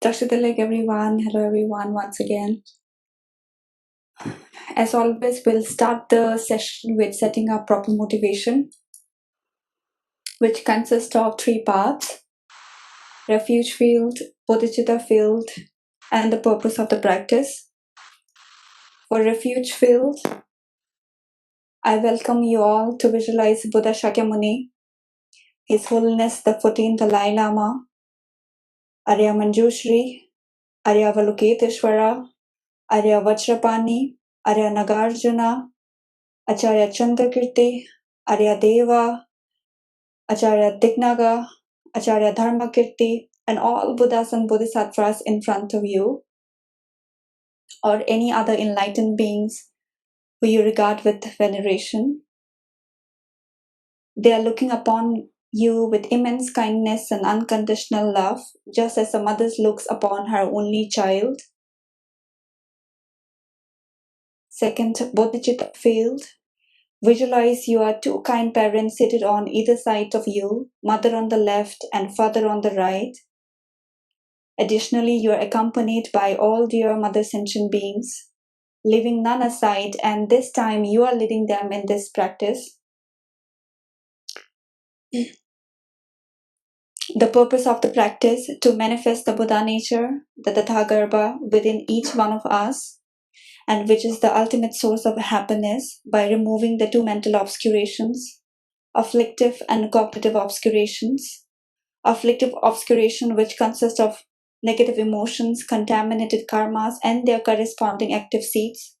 Dakshitalek everyone. Hello everyone once again. As always, we'll start the session with setting up proper motivation, which consists of 3 parts: refuge field, bodhicitta field, and the purpose of the practice. For refuge field, I welcome you all to visualize Buddha Shakyamuni, His Holiness the 14th Dalai Lama, Arya Manjushri, Arya Avalokiteshvara, Arya Vajrapani, Arya Nagarjuna, Acharya Chandrakirti, Arya Deva, Acharya Dignaga, Acharya Dharmakirti, and all Buddhas and Bodhisattvas in front of you, or any other enlightened beings who you regard with veneration. They are looking upon you with immense kindness and unconditional love, just as a mother looks upon her only child. Second, bodhicitta field. Visualize you are 2 kind parents seated on either side of you, mother on the left and father on the right. Additionally, you are accompanied by all dear mother sentient beings, leaving none aside, and this time you are leading them in this practice. The purpose of the practice to manifest the Buddha nature, the Tathagarbha within each one of us, and which is the ultimate source of happiness by removing the 2 mental obscurations, afflictive and cognitive obscurations. Afflictive obscuration, which consists of negative emotions, contaminated karmas, and their corresponding active seeds,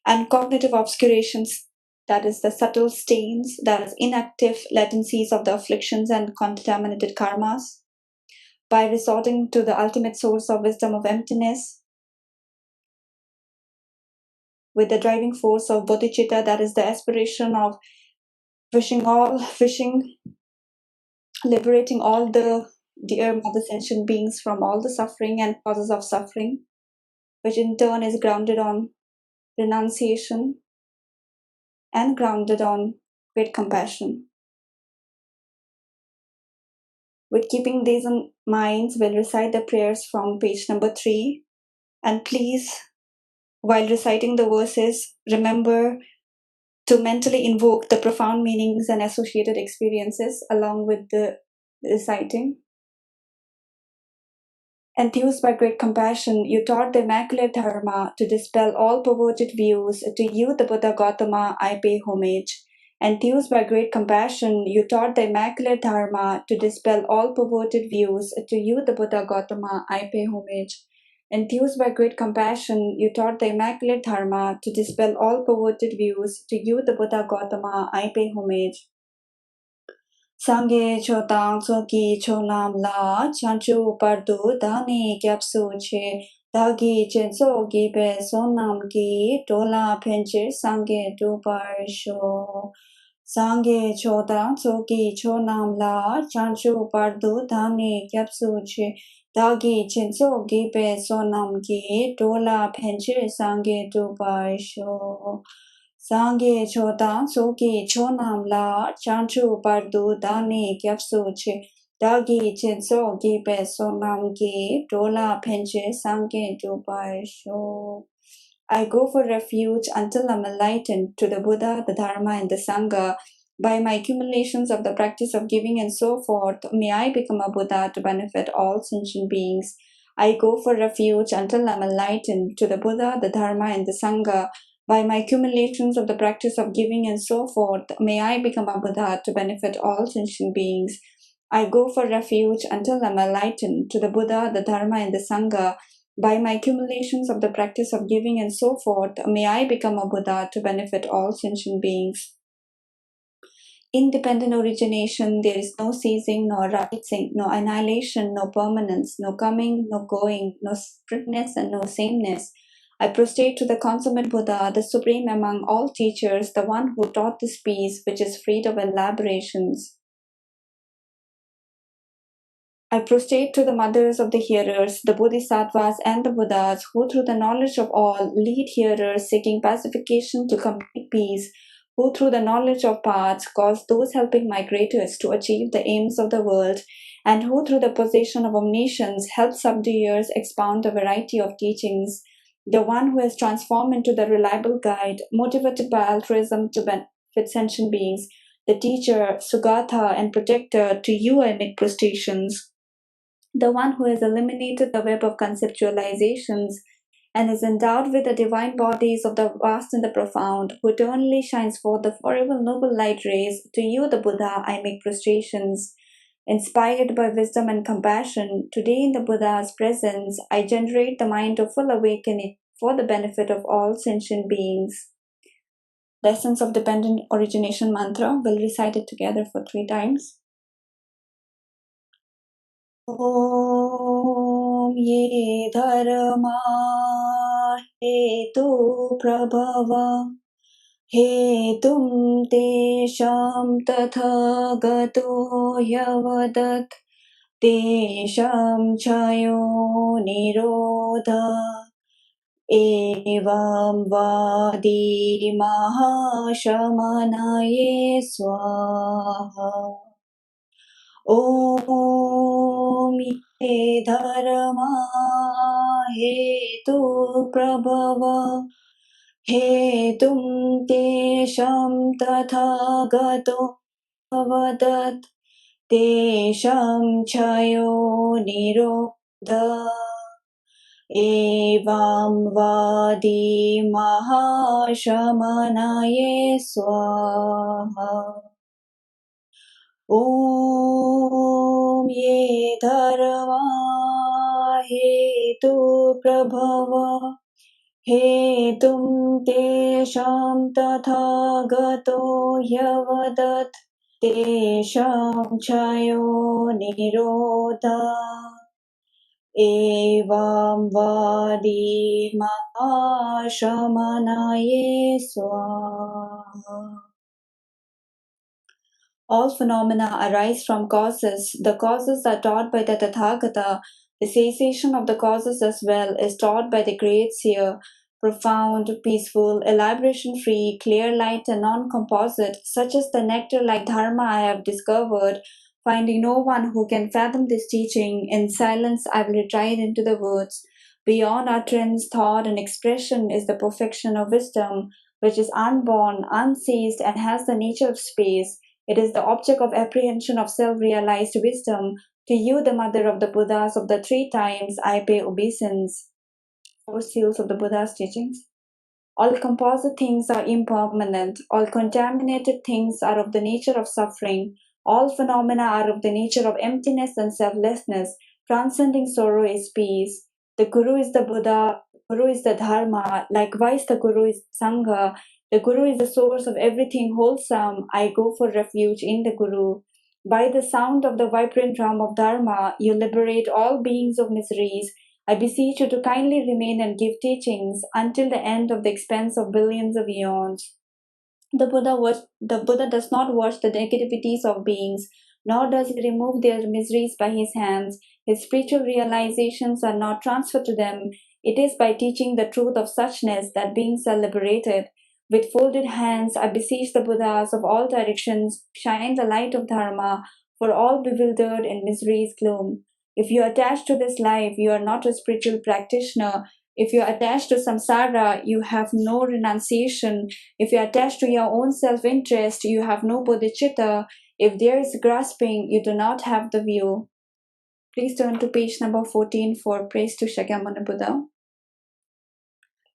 and cognitive obscurations, that is the subtle stains, that is inactive latencies of the afflictions and contaminated karmas, by resorting to the ultimate source of wisdom of emptiness, with the driving force of bodhicitta, that is the aspiration of liberating all the dear mother sentient beings from all the suffering and causes of suffering, which in turn is grounded on renunciation and grounded on great compassion. With keeping these in mind, we'll recite the prayers from page number 3. And please, while reciting the verses, remember to mentally invoke the profound meanings and associated experiences along with the reciting. Enthused by great compassion, you taught the Immaculate Dharma to dispel all perverted views. To you, the Buddha Gautama, I pay homage. Enthused by great compassion, you taught the Immaculate Dharma to dispel all perverted views. To you, the Buddha Gautama, I pay homage. Enthused by great compassion, you taught the Immaculate Dharma to dispel all perverted views. To you, the Buddha Gautama, I pay homage. Sangye chotang soki cholam la chanchu pardu dani gyapsu che dagi chenso gibe sonam ki tola penche sangye du parsho. Sangye chotang soki cholam la chanchu pardu dani gyapsu che dagi chenso gibe sonam ki tola penche sangye du parsho. Sangye chodan soki chonam la chanchu pardu dani gyapsu che dagi chenso gibe sonam ki dola penche sangye dubai sho. I go for refuge until I'm enlightened to the Buddha, the Dharma, and the Sangha. By my accumulations of the practice of giving and so forth, may I become a Buddha to benefit all sentient beings. I go for refuge until I'm enlightened to the Buddha, the Dharma, and the Sangha. By my accumulations of the practice of giving and so forth, may I become a Buddha to benefit all sentient beings. I go for refuge until I'm enlightened to the Buddha, the Dharma, and the Sangha. By my accumulations of the practice of giving and so forth, may I become a Buddha to benefit all sentient beings. Independent origination, there is no ceasing, no rising, no annihilation, no permanence, no coming, no going, no strictness, and no sameness. I prostrate to the consummate Buddha, the supreme among all teachers, the one who taught this peace, which is freed of elaborations. I prostrate to the mothers of the hearers, the Bodhisattvas and the Buddhas, who through the knowledge of all lead hearers seeking pacification to complete peace, who through the knowledge of paths cause those helping migrators to achieve the aims of the world, and who through the possession of omniscience helps subduers expound a variety of teachings, the one who is transformed into the reliable guide, motivated by altruism to benefit sentient beings, the teacher, Sugatha, and protector, to you I make prostrations, the one who has eliminated the web of conceptualizations and is endowed with the divine bodies of the vast and the profound, who eternally shines forth the forever noble light rays, to you, the Buddha, I make prostrations. Inspired by wisdom and compassion, today in the Buddha's presence, I generate the mind of full awakening for the benefit of all sentient beings. The essence of dependent origination mantra, we'll recite it together for 3 times. ॐ ये धर्मा हेतु प्रभव हेतुं तेषां तथागतो ह्यवदत् तेषां क्षयो निरोध एवं वादिमहाशमनये स्वाहा ॐ ये धर्मा हेतु प्रभव हेतुं तेषां तथागतो वदत् तेषां क्षयो निरोध एवं वादिमहाशमनये स्वाहा ॐ ये धर्मा हेतु प्रभव हेतुं तेषां तथागतो ह्यवदत् तेषां क्षयो निरोध एवं वादिमहाशमनये स्वाहा All phenomena arise from causes. The causes are taught by the Tathagata. The cessation of the causes as well is taught by the Great Seer. Profound, peaceful, elaboration-free, clear light and non-composite, such as the nectar-like dharma I have discovered, finding no one who can fathom this teaching, in silence I will retire into the woods. Beyond utterance, thought, and expression is the perfection of wisdom, which is unborn, unceased, and has the nature of space. It is the object of apprehension of self-realized wisdom. To you, the mother of the Buddhas of the 3 times, I pay obeisance. 4 seals of the Buddha's teachings. All composite things are impermanent. All contaminated things are of the nature of suffering. All phenomena are of the nature of emptiness and selflessness. Transcending sorrow is peace. The Guru is the Buddha. Guru is the Dharma. Likewise, the Guru is Sangha. The Guru is the source of everything wholesome. I go for refuge in the Guru. By the sound of the vibrant drum of Dharma, you liberate all beings of miseries. I beseech you to kindly remain and give teachings until the end of the expanse of billions of eons. The Buddha does not watch the negativities of beings, nor does he remove their miseries by his hands. His spiritual realizations are not transferred to them. It is by teaching the truth of suchness that beings are liberated. With folded hands, I beseech the Buddhas of all directions, shine the light of Dharma for all bewildered in misery's gloom. If you are attached to this life, you are not a spiritual practitioner. If you are attached to samsara, you have no renunciation. If you are attached to your own self-interest, you have no bodhicitta. If there is grasping, you do not have the view. Please turn to page number 14 for praise to Shakyamuni Buddha.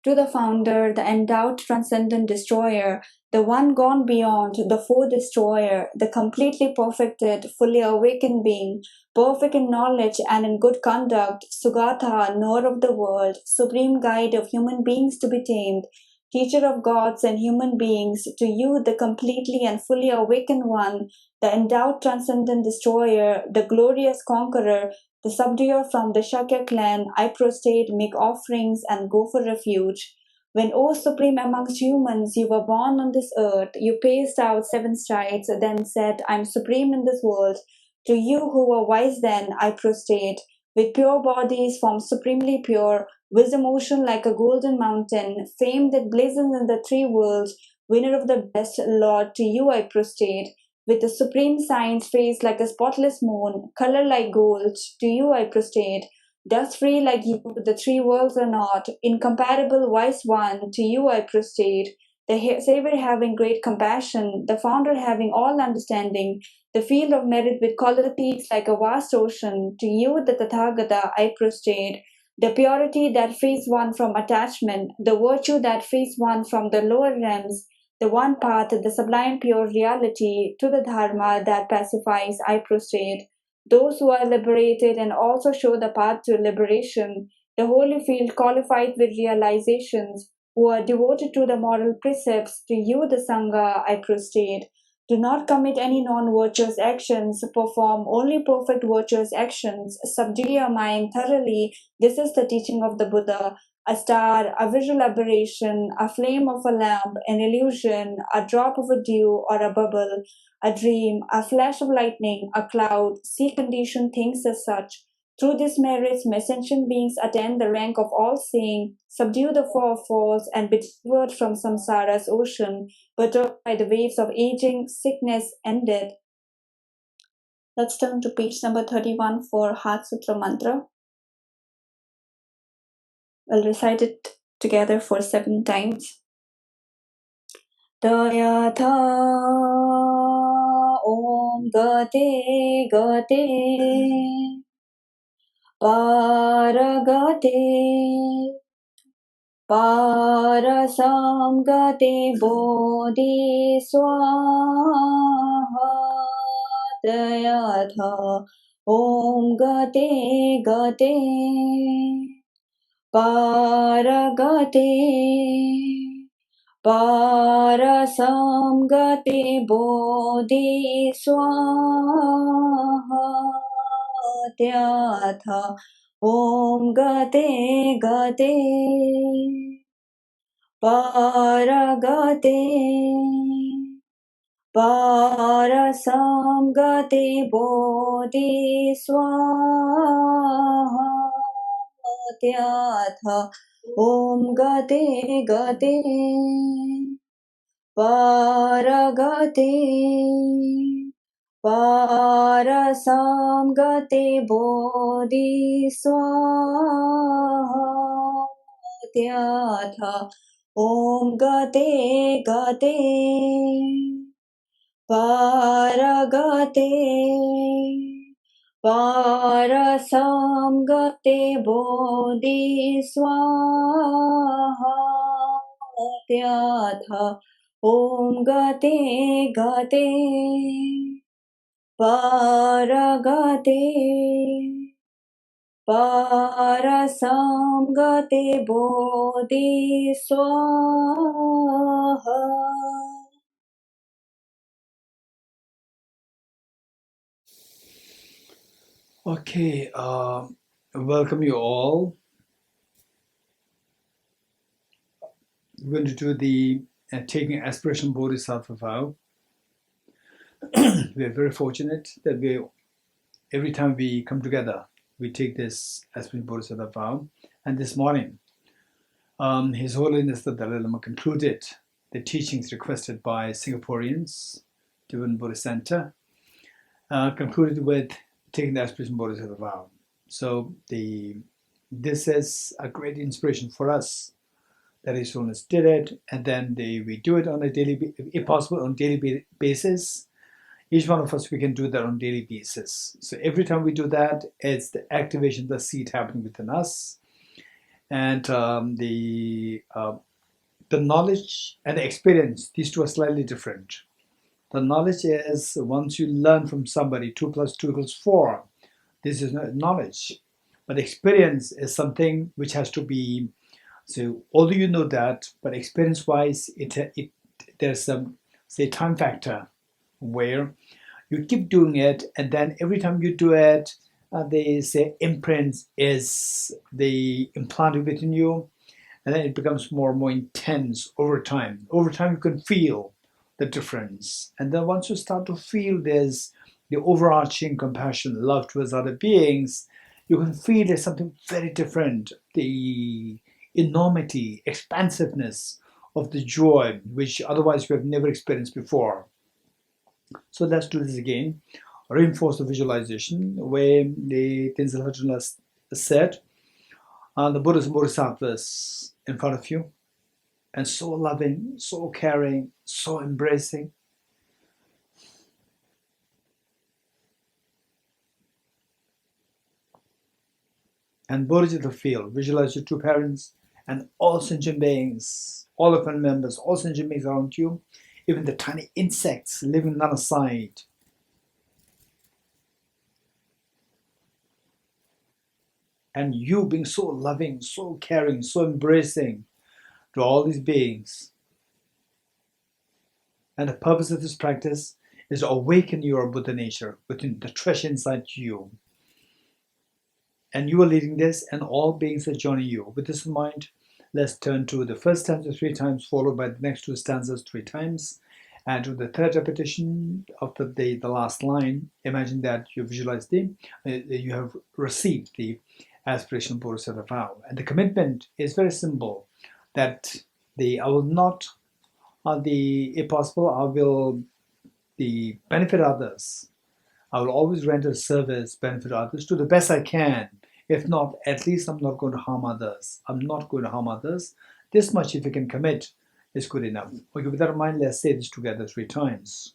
To the founder, the endowed transcendent destroyer, the one gone beyond, the foe-destroyer, the completely perfected, fully awakened being, perfect in knowledge and in good conduct, Sugatha, knower of the world, supreme guide of human beings to be tamed, teacher of gods and human beings, to you, the completely and fully awakened one, the endowed transcendent destroyer, the glorious conqueror, the subduer from the Shakya clan, I prostrate, make offerings, and go for refuge. When, O Supreme amongst humans, you were born on this earth, you paced out 7 strides, then said, I am supreme in this world. To you who were wise then, I prostrate. With pure bodies formed supremely pure, wisdom ocean like a golden mountain, fame that blazons in the 3 worlds, winner of the best, Lord, to you I prostrate. With the supreme science face like a spotless moon, color like gold, to you I prostrate. Dust free like you, the three worlds are not. Incomparable wise one, to you I prostrate. The Savior having great compassion, the Founder having all understanding, the field of merit with qualities like a vast ocean, to you the Tathagata I prostrate. The purity that frees one from attachment, the virtue that frees one from the lower realms, the one path, the sublime pure reality, to the Dharma that pacifies, I prostrate. Those who are liberated and also show the path to liberation, the holy field qualified with realizations, who are devoted to the moral precepts, to you, the Sangha, I prostrate. Do not commit any non virtuous actions, perform only perfect virtuous actions, subdue your mind thoroughly. This is the teaching of the Buddha. A star, a visual aberration, a flame of a lamp, an illusion, a drop of a dew or a bubble, a dream, a flash of lightning, a cloud, see conditioned things as such. Through these merits, may sentient beings attain the rank of all seeing, subdue the four falls, and be delivered from samsara's ocean, perturbed by the waves of aging, sickness, and death. Let's turn to page number 31 for Heart Sutra Mantra. We'll recite it together for 7 times. Dayatha Om Gate Gate Paragate Parasam Gate Bodhi Swaha Dayatha Om Gate Gate Paragate Parasam Gate Bodhi Swaha Tyatha Om Gate Gate Paragate Parasam Gate Bodhi Swaha Tyatha Om Gate Gate Paragate Parasam Gate Bodhi Swaha Tyatha Om Gate Gate Paragate Parasam Gate Bodhi Swaha Tyatha Om Gate Gate Paragate Parasam Gate Bodhi Swaha. Okay, welcome you all. We're going to do the taking aspiration bodhisattva vow. We are very fortunate that every time we come together, we take this aspiration bodhisattva vow. And this morning, His Holiness the Dalai Lama concluded the teachings requested by Singaporeans, Divan Buddhist Center, concluded with taking the aspiration bodhisattva vow. So this is a great inspiration for us that His Holiness did it, and then we do it on a daily, if possible, on daily basis. Each one of us, we can do that on daily basis. So every time we do that, it's the activation of the seed happening within us, and the knowledge and the experience. These two are slightly different. The knowledge is once you learn from somebody, 2 + 2 = 4. This is not knowledge, but experience is something which has to be. So although you know that, but experience-wise, there's some, say, time factor where you keep doing it, and then every time you do it, they say imprint is the implanted within you, and then it becomes more and more intense over time. Over time, you can feel the difference, and then once you start to feel there's the overarching compassion, love towards other beings, you can feel there's something very different. The enormity, expansiveness of the joy, which otherwise we have never experienced before. So let's do this again. Reinforce the visualization where the Tenzin Hajjula said, the Buddhas and Bodhisattvas in front of you, and so loving, so caring, so embracing. And Bodhicitta feel, visualize your two parents and all sentient beings, all of our members, all sentient beings around you, even the tiny insects living on the other side. And you being so loving, so caring, so embracing to all these beings. And the purpose of this practice is to awaken your Buddha nature within the treasure inside you. And you are leading this, and all beings are joining you. With this in mind, let's turn to the first stanza 3 times, followed by the next 2 stanzas 3 times. And to the third repetition of the last line, imagine that you visualize you have received the aspirational Bodhisattva vow. And the commitment is very simple, that I will not, if possible, I will benefit others. I will always render service, benefit others to the best I can. If not, at least I'm not going to harm others. I'm not going to harm others. This much, if you can commit, is good enough. Okay, with that in mind, let's say this together 3 times.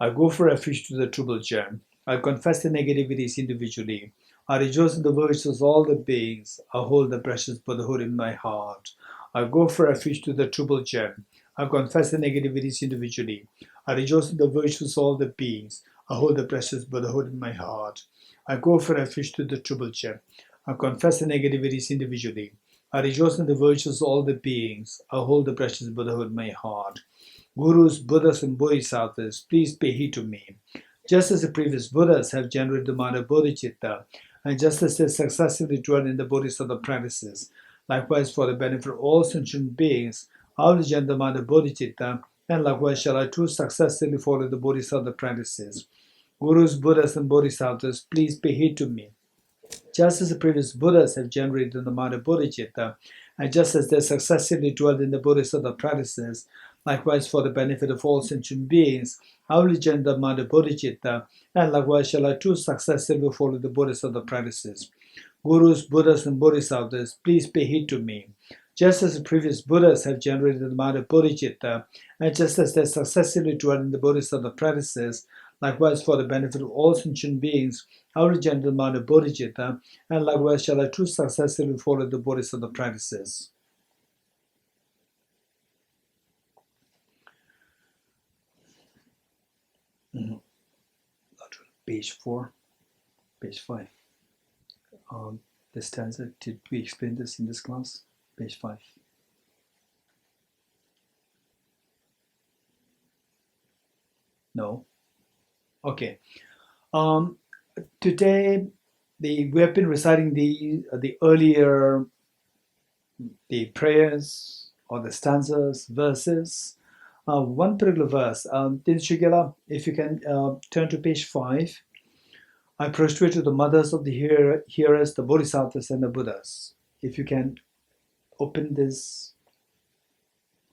I go for refuge to the troubled gem. I confess the negativities individually. I rejoice in the virtues of all the beings. I hold the precious Buddhahood in my heart. I go for refuge to the troubled gem. I confess the negativities individually. I rejoice in the virtues of all the beings. I hold the precious Buddhahood in my heart. I go for refuge to the troubled gem. I confess the negativities individually. I rejoice in the virtues of all the beings. I hold the precious Buddhahood in my heart. Gurus, Buddhas, and Bodhisattvas, please pay heed to me. Just as the previous Buddhas have generated the mind of bodhicitta, and just as they successively dwell in the Bodhisattva practices, likewise for the benefit of all sentient beings, I will generate the mind of bodhicitta, and likewise shall I too successfully follow the Bodhisattva practices. Gurus, Buddhas, and Bodhisattvas, please pay heed to me. Just as the previous Buddhas have generated the mind of bodhicitta, and just as they successively dwelled in the Bodhisattva practices, likewise for the benefit of all sentient beings, I will generate the mind of bodhicitta, and likewise shall I too successively follow the Bodhisattva practices. Gurus, Buddhas, and Bodhisattvas, please pay heed to me. Just as the previous Buddhas have generated the mind of bodhicitta, and just as they successively dwell in the Bodhisattva practices, likewise for the benefit of all sentient beings, I will generate the mind of bodhicitta, and likewise shall I too successfully follow the Bodhisattva practices. Page 4, page 5. This stanza, did we explain this in this class? Page 5. No? Okay. Today, we have been reciting the earlier prayers or the stanzas, verses. One particular verse, Shigela, if you can turn to page 5. I prostrate to the mothers of the hearers, the Bodhisattvas and the Buddhas. If you can open this.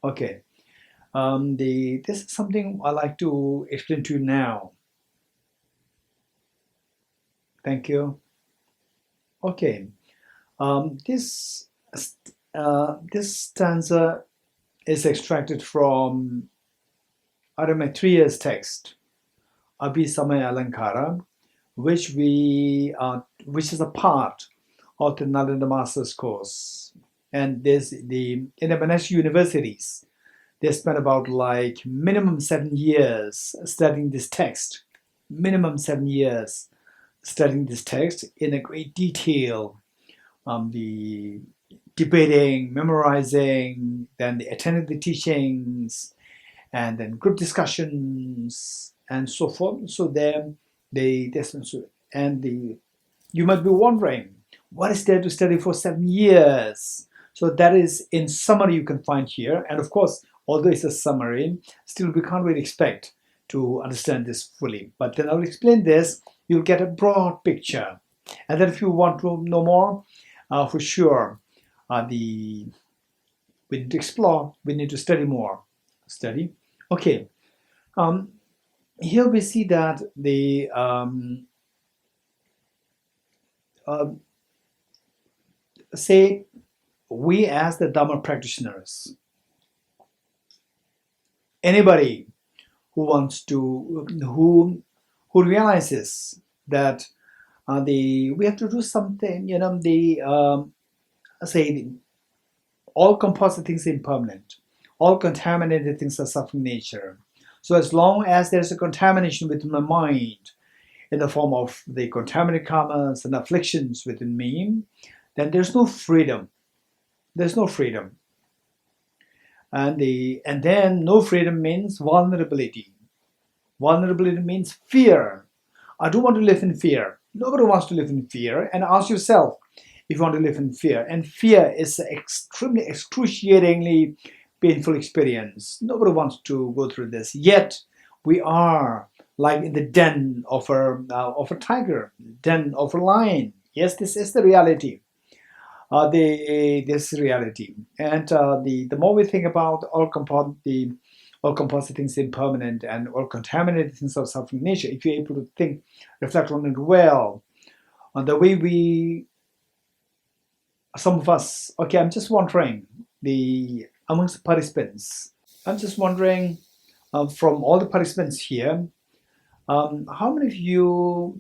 Okay. This is something I like to explain to you now. Thank you. Okay. This stanza is extracted from my 3 years text, Abhisamaya Alankara, which is a part of the Nalanda Master's course. And in the monastic universities, they spent about like minimum 7 years studying this text. Minimum 7 years studying this text in a great detail. The debating, memorizing, then the attending the teachings, and then group discussions, and so forth. So then you might be wondering, what is there to study for 7 years? So that is in summary you can find here. And of course, although it's a summary, still we can't really expect to understand this fully. But then I'll explain this. You'll get a broad picture. And then if you want to know more, for sure, we need to explore, we need to study more. Okay. here we see that the say we as the Dharma practitioners, anybody who wants to who realizes that we have to do something, say all composite things are impermanent, all contaminated things are suffering nature. So as long as there's a contamination within my mind in the form of the contaminated karmas and afflictions within me, then there's no freedom. There's no freedom. And then no freedom means vulnerability. Vulnerability means fear. I don't want to live in fear. Nobody wants to live in fear. And ask yourself if you want to live in fear. And fear is an extremely excruciatingly painful experience. Nobody wants to go through this. Yet we are like in the den of a tiger, den of a lion. Yes, this is the reality. This reality, and the more we think about all composite things impermanent and all contaminated things of suffering nature, if you're able to think, reflect on it well, on the way some of us, okay, I'm just wondering, amongst the participants, I'm just wondering, from all the participants here, how many of you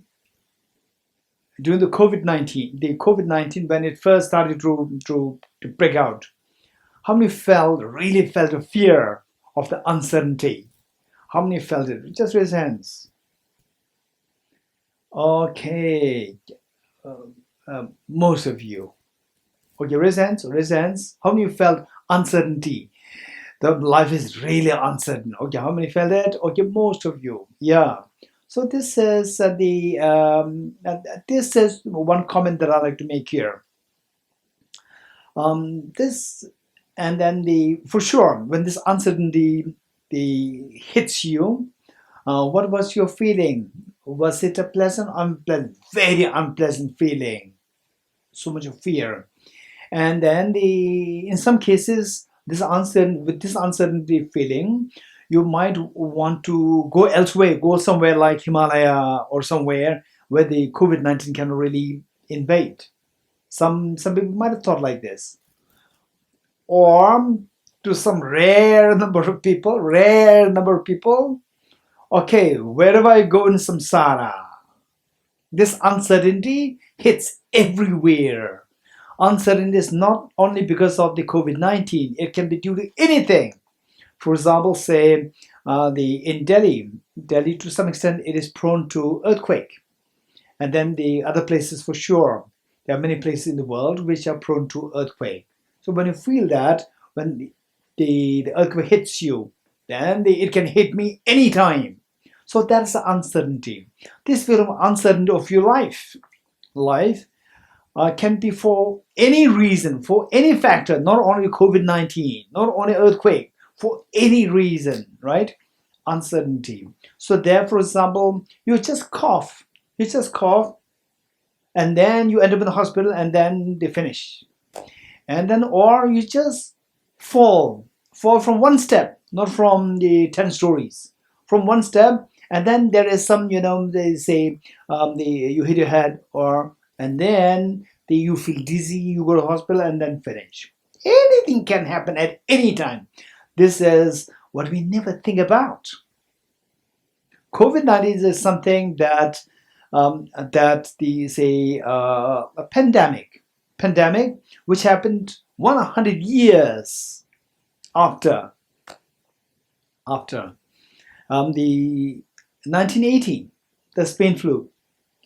during the COVID-19, when it first started to break out, how many really felt a fear of the uncertainty? How many felt it? Just raise hands. Okay, most of you. Okay, raise hands. Raise hands. How many felt uncertainty? The life is really uncertain. Okay, how many felt that? Okay, most of you. Yeah. So this is this is one comment that I like to make here. This and then for sure when this uncertainty hits you, what was your feeling? Was it a pleasant, unpleasant, very unpleasant feeling? So much of fear, and then in some cases with this uncertainty feeling, you might want to go elsewhere, go somewhere like Himalaya or somewhere where the COVID-19 can really invade. Some people might have thought like this. Or to some rare number of people, okay, wherever I go in samsara, this uncertainty hits everywhere. Uncertainty is not only because of the COVID-19, it can be due to anything. For example, say in Delhi to some extent it is prone to earthquake, and then the other places for sure. There are many places in the world which are prone to earthquake. So when you feel that, when the earthquake hits you, then it can hit me anytime. So that's the uncertainty. This feeling of uncertainty of your life can be for any reason, for any factor, not only COVID-19, not only earthquake, for any reason, right? Uncertainty. So there, for example, you just cough, and then you end up in the hospital, and then they finish. And then, or you just fall from one step, not from the 10 stories, from one step, and then there is some, they say, you hit your head, and then you feel dizzy, you go to the hospital, and then finish. Anything can happen at any time. This is what we never think about. COVID-19 is something that a pandemic which happened 100 years after the 1918, the Spain flu.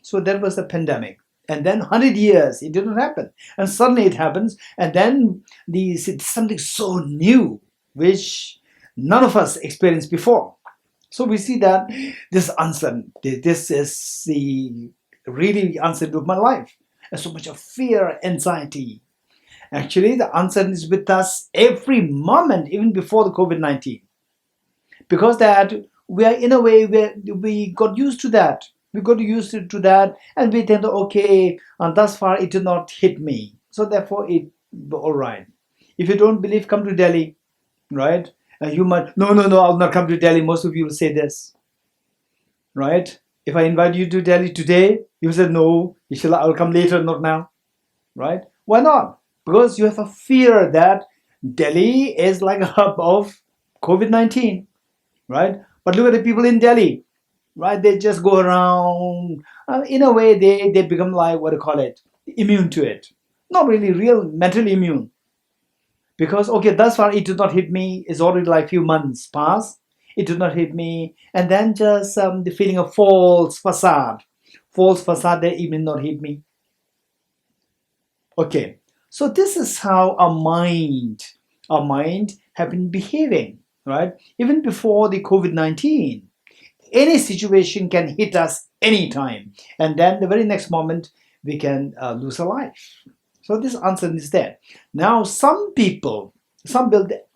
So that was the pandemic. And then 100 years, it didn't happen. And suddenly it happens. And then it's something so new, which none of us experienced before. So we see that this uncertainty, this is the really uncertainty of my life. And so much of fear, anxiety. Actually, the uncertainty is with us every moment, even before the COVID-19. Because that we are in a way where we got used to that. We got used to that, and we think, okay, and thus far it did not hit me. So therefore, all right. If you don't believe, come to Delhi, right? And you might, no, I'll not come to Delhi. Most of you will say this. right? If I invite you to Delhi today, you said no, I'll come later, not now, right? Why not? Because you have a fear that Delhi is like a hub of COVID-19, right? But look at the people in Delhi, right? They just go around. In a way, they become like, what do you call it? Immune to it. Not really real mentally immune. Because, okay, thus far it did not hit me. It's already like few months past. It did not hit me. And then just the feeling of false facade. False facade that even not hit me. Okay, so this is how our mind have been behaving, right? Even before the COVID-19, any situation can hit us anytime, and then the very next moment we can lose our life. So this uncertainty is there. Now, some build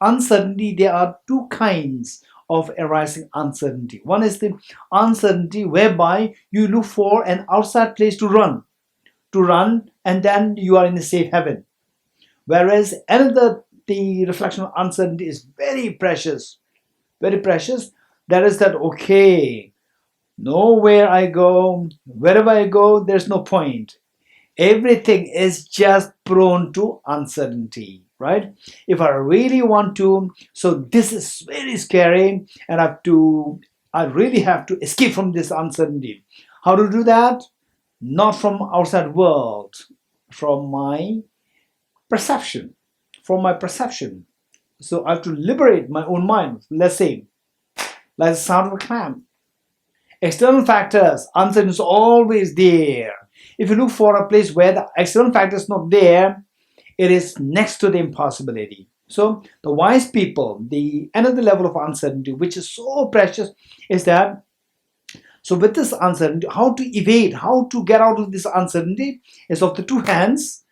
uncertainty. There are two kinds of arising uncertainty. One is the uncertainty whereby you look for an outside place to run, and then you are in a safe haven. Whereas another, the reflection of uncertainty is very precious, very precious. That is that, okay, nowhere I go, wherever I go, there's no point. Everything is just prone to uncertainty, right? If I really want to, so this is very scary, and I really have to escape from this uncertainty. How to do that? Not from outside world, from my perception, So I have to liberate my own mind. Let's say, like the sound of a clam. External factors, uncertainty is always there. If you look for a place where the external factor is not there, it is next to the impossibility. So the wise people, the another level of uncertainty, which is so precious, is that, so with this uncertainty, how to evade, how to get out of this uncertainty is of the two hands.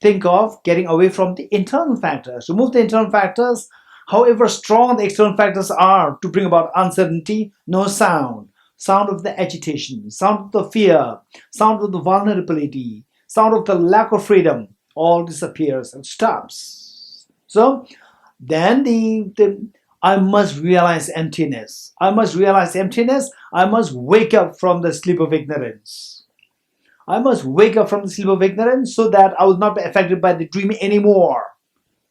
Think of getting away from the internal factors. Remove the internal factors. However strong the external factors are to bring about uncertainty, no sound. Sound of the agitation, sound of the fear, sound of the vulnerability, sound of the lack of freedom, all disappears and stops. So then I must realize emptiness. I must realize emptiness. I must wake up from the sleep of ignorance. I must wake up from the sleep of ignorance so that I will not be affected by the dream anymore.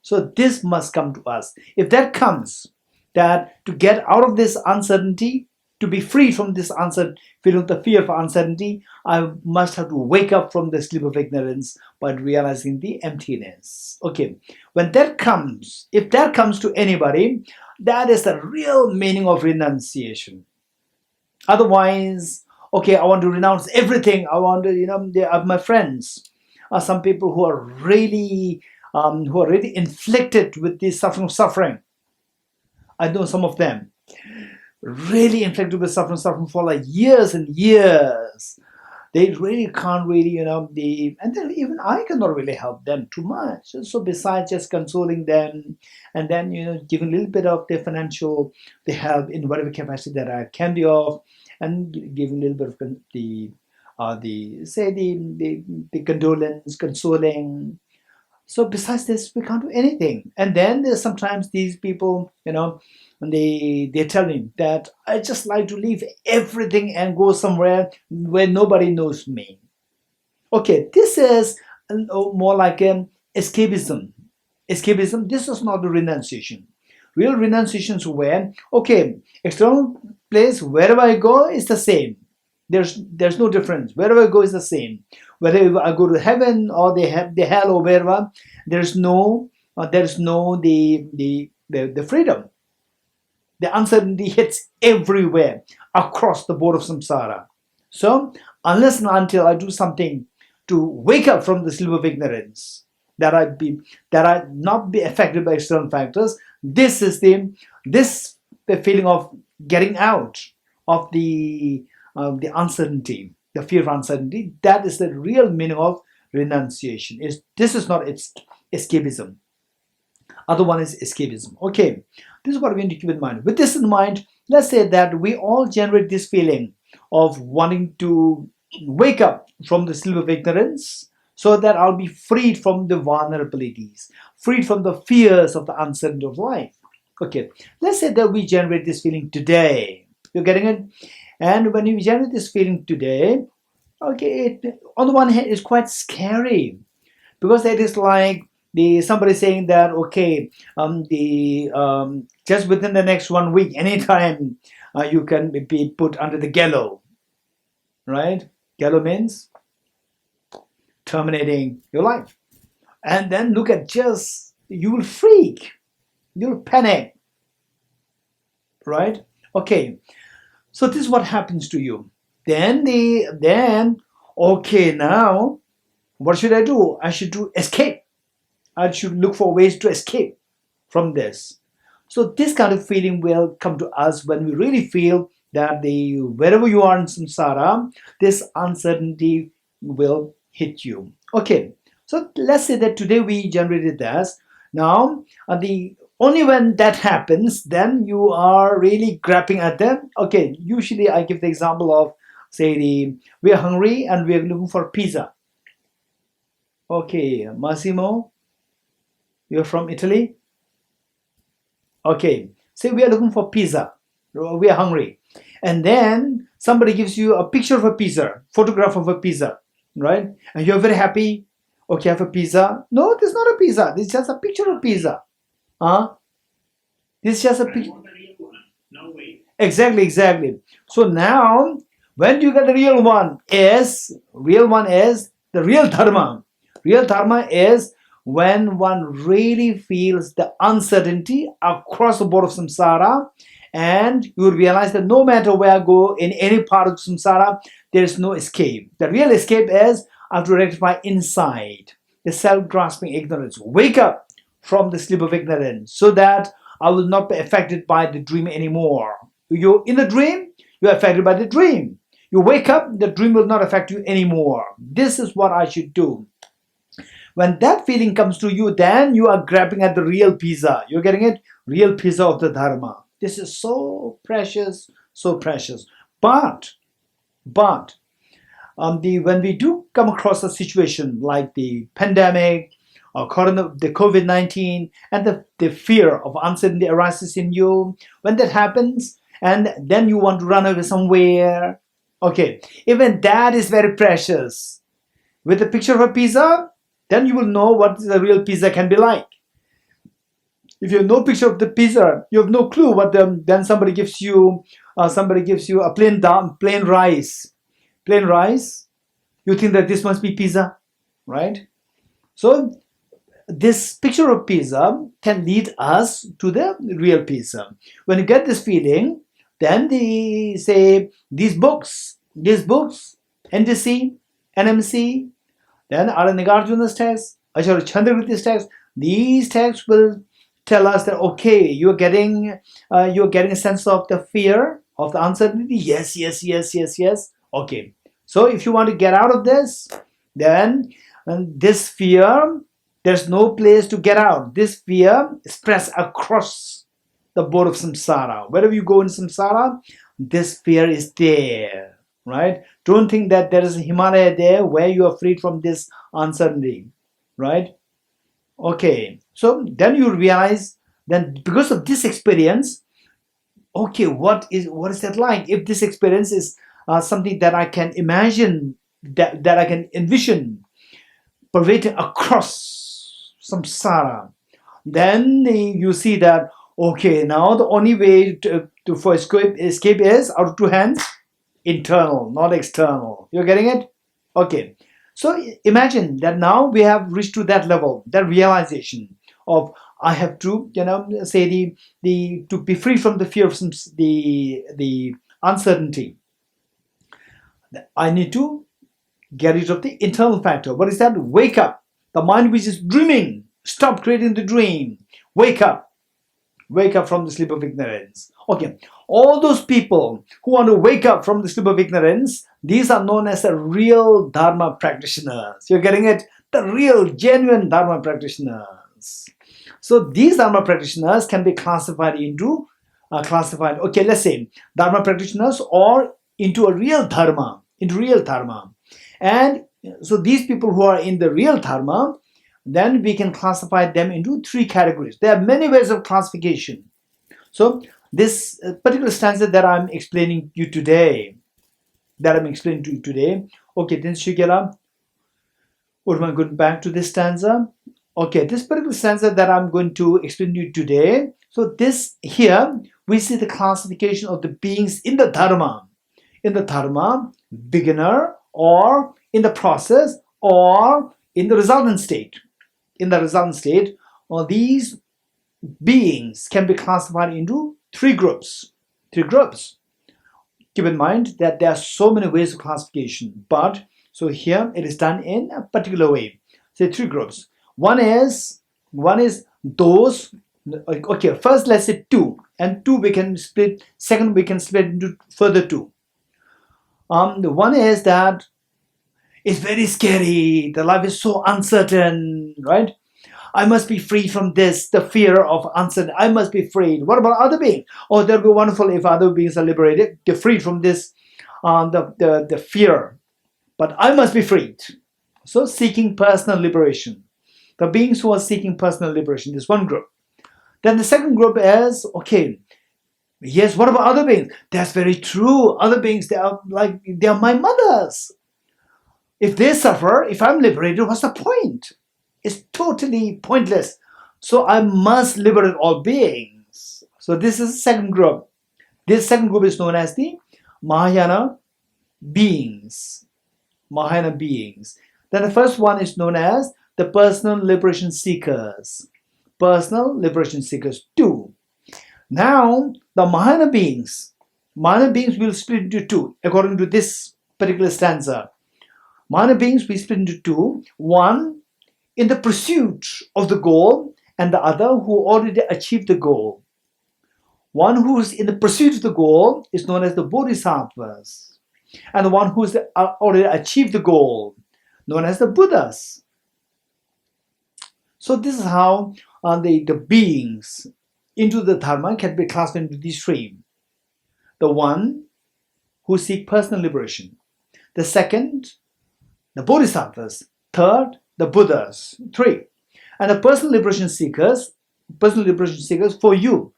So this must come to us. If that comes, that to get out of this uncertainty, to be free from this feeling of the fear of uncertainty, I must have to wake up from the sleep of ignorance by realizing the emptiness. Okay, when that comes, if that comes to anybody, that is the real meaning of renunciation. Otherwise, okay, I want to renounce everything. I want to, they are my friends. Some people who are really inflicted with this suffering. I know some of them really inflicted with suffering for like years and years. They really can't really, and then even I cannot really help them too much. So besides just consoling them, and then giving a little bit of the financial, the help in whatever capacity that I can be of, and giving a little bit of the condolence, consoling. So besides this, we can't do anything. And then there's sometimes these people, they tell me that I just like to leave everything and go somewhere where nobody knows me. Okay, this is more like an escapism. Escapism, this is not the renunciation. Real renunciation is where, okay, external place, wherever I go is the same. There's no difference. Wherever I go is the same. Whether I go to heaven or the hell or wherever, there's no the freedom. The uncertainty hits everywhere across the board of samsara. So unless and until I do something to wake up from the sleep of ignorance, that I not be affected by external factors, this is the feeling of getting out of the uncertainty, the fear of uncertainty. That is the real meaning of renunciation. This is not escapism. Other one is escapism. Okay, this is what we need to keep in mind. With this in mind, let's say that we all generate this feeling of wanting to wake up from the sleep of ignorance so that I'll be freed from the vulnerabilities, freed from the fears of the uncertainty of life. Okay, let's say that we generate this feeling today. You're getting it? And when you generate this feeling today, okay, on the one hand, it's quite scary because it is like somebody saying that okay, just within the next 1 week, anytime you can be put under the gallows, right? Gallows means terminating your life, and then look at you will freak, you'll panic, right? Okay, so this is what happens to you. Then okay, now what should I do? I should escape. I should look for ways to escape from this. So this kind of feeling will come to us when we really feel that wherever you are in samsara, this uncertainty will hit you. Okay, so let's say that today we generated this. Now, the only when that happens, then you are really grabbing at them. Okay, usually I give the example of, say, we are hungry and we are looking for pizza. Okay, Massimo, you're from Italy? Okay, say we are looking for pizza. We are hungry. And then somebody gives you a picture of a pizza, photograph of a pizza, right? And you're very happy. Okay, I have a pizza. No, this is not a pizza. This is just a picture of pizza. This is just a picture. No way. Exactly. So now, when you get the real one is the real dharma. Real dharma is when one really feels the uncertainty across the board of samsara, and you will realize that no matter where I go in any part of samsara, there is no escape. The real escape is I have to rectify inside the self-grasping ignorance. Wake up from the sleep of ignorance so that I will not be affected by the dream anymore. You're in the dream, you're affected by the dream. You wake up, the dream will not affect you anymore. This is what I should do. When that feeling comes to you, then you are grabbing at the real pizza. You're getting it? Real pizza of the Dharma. This is so precious, so precious. But when we do come across a situation like the pandemic or the COVID-19, and the fear of uncertainty arises in you, when that happens, and then you want to run away somewhere, okay, even that is very precious. With a picture of a pizza, then you will know what the real pizza can be like. If you have no picture of the pizza, you have no clue what then somebody gives you a plain rice. Plain rice, you think that this must be pizza, right? So this picture of pizza can lead us to the real pizza. When you get this feeling, then they say these books, NDC, NMC, then Nagarjuna's text, Acharya Chandragirti's text, these texts will tell us that okay, you're getting a sense of the fear, of the uncertainty. Yes. Okay. So if you want to get out of this, then this fear, there's no place to get out. This fear spreads across the board of samsara. Wherever you go in samsara, this fear is there, right? Don't think that there is a Himalaya there where you are freed from this uncertainty, right? Okay, so then you realize then because of this experience, okay, what is that like? If this experience is something that I can imagine, that I can envision pervading across samsara, then you see that okay, now the only way for escape is out of two hands, internal, not external. You're getting it? Okay. So imagine that now we have reached to that level, that realization of I have to, say to be free from the fear of the uncertainty. I need to get rid of the internal factor. What is that? Wake up. The mind which is dreaming, stop creating the dream. Wake up. Wake up from the sleep of ignorance. Okay, all those people who want to wake up from the sleep of ignorance, these are known as the real Dharma practitioners. You're getting it? The real, genuine Dharma practitioners. So these Dharma practitioners can be classified, okay, let's say Dharma practitioners or into a real Dharma, And so these people who are in the real Dharma, then we can classify them into three categories. There are many ways of classification. So this particular stanza that I'm explaining to you today, okay, then Shigela, what am I going back to this stanza? Okay, this particular stanza that I'm going to explain to you today. So this here, we see the classification of the beings in the Dharma. In the Dharma, beginner, or in the process, or in the resultant state. In the resultant state, these beings can be classified into three groups. Keep in mind that there are so many ways of classification, but so here it is done in a particular way. Say three groups. One is those. Okay, first let's say two, and two we can split. Second we can split into further two. The one is that it's very scary. The life is so uncertain, right? I must be free from this, the fear of uncertainty. I must be freed. What about other beings? Oh, that would be wonderful if other beings are liberated. They're freed from this, the fear. But I must be freed. So seeking personal liberation. The beings who are seeking personal liberation, this one group. Then the second group is, okay, yes, what about other beings? That's very true. Other beings, they are my mothers. If they suffer, if I'm liberated, what's the point? It's totally pointless. So I must liberate all beings. So this is the second group. This second group is known as the Mahayana beings. Mahayana beings. Then the first one is known as the personal liberation seekers. Personal liberation seekers 2. Now the Mahayana beings will split into two according to this particular stanza. Mahayana beings we split into two. One in the pursuit of the goal, and the other who already achieved the goal. One who is in the pursuit of the goal is known as the Bodhisattvas, and the one who has already achieved the goal, known as the Buddhas. So this is how the beings into the Dharma can be classified into these three. The one who seek personal liberation. The second, the Bodhisattvas. Third, the Buddhas. 3. And the personal liberation seekers for you,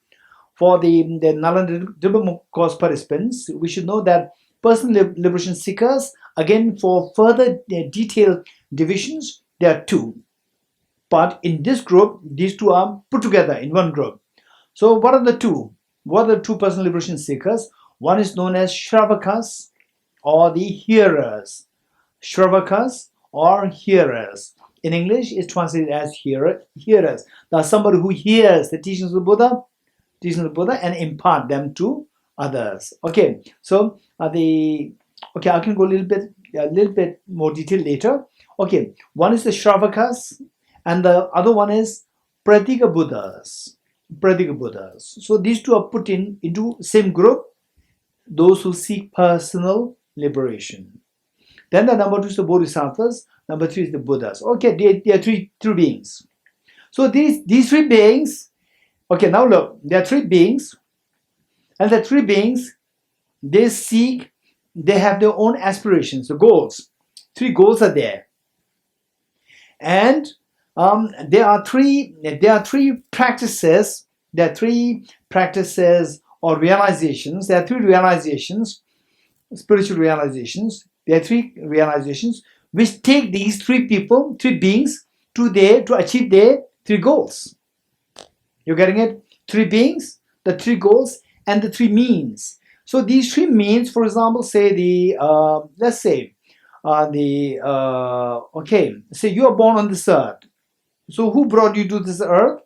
for the Nalanda Diploma course participants, we should know that personal liberation seekers, again, for further detailed divisions, there are two. But in this group, these two are put together in one group. So what are the two? What are the two personal liberation seekers? One is known as Shravakas, or the hearers. Shravakas or hearers. In English, it's translated as hearers. That's somebody who hears the teachings of the Buddha, and impart them to others. Okay, so I can go a little bit more detail later. Okay, one is the Shravakas, and the other one is Pratika Buddhas. So these two are put into same group, those who seek personal liberation. Then the number 2 is the Bodhisattvas, number 3 is the Buddhas. Okay, there are three beings. So these three beings, okay, now look, there are three beings, and the three beings, they have their own aspirations, the goals. 3 goals are there. And there are three practices, or realizations. There are 3 realizations, spiritual realizations. There are 3 realizations which take these 3 beings to achieve their 3 goals. You're getting it? 3 beings, the 3 goals, and the 3 means. So these 3 means, for example, say say you are born on this earth. So who brought you to this earth?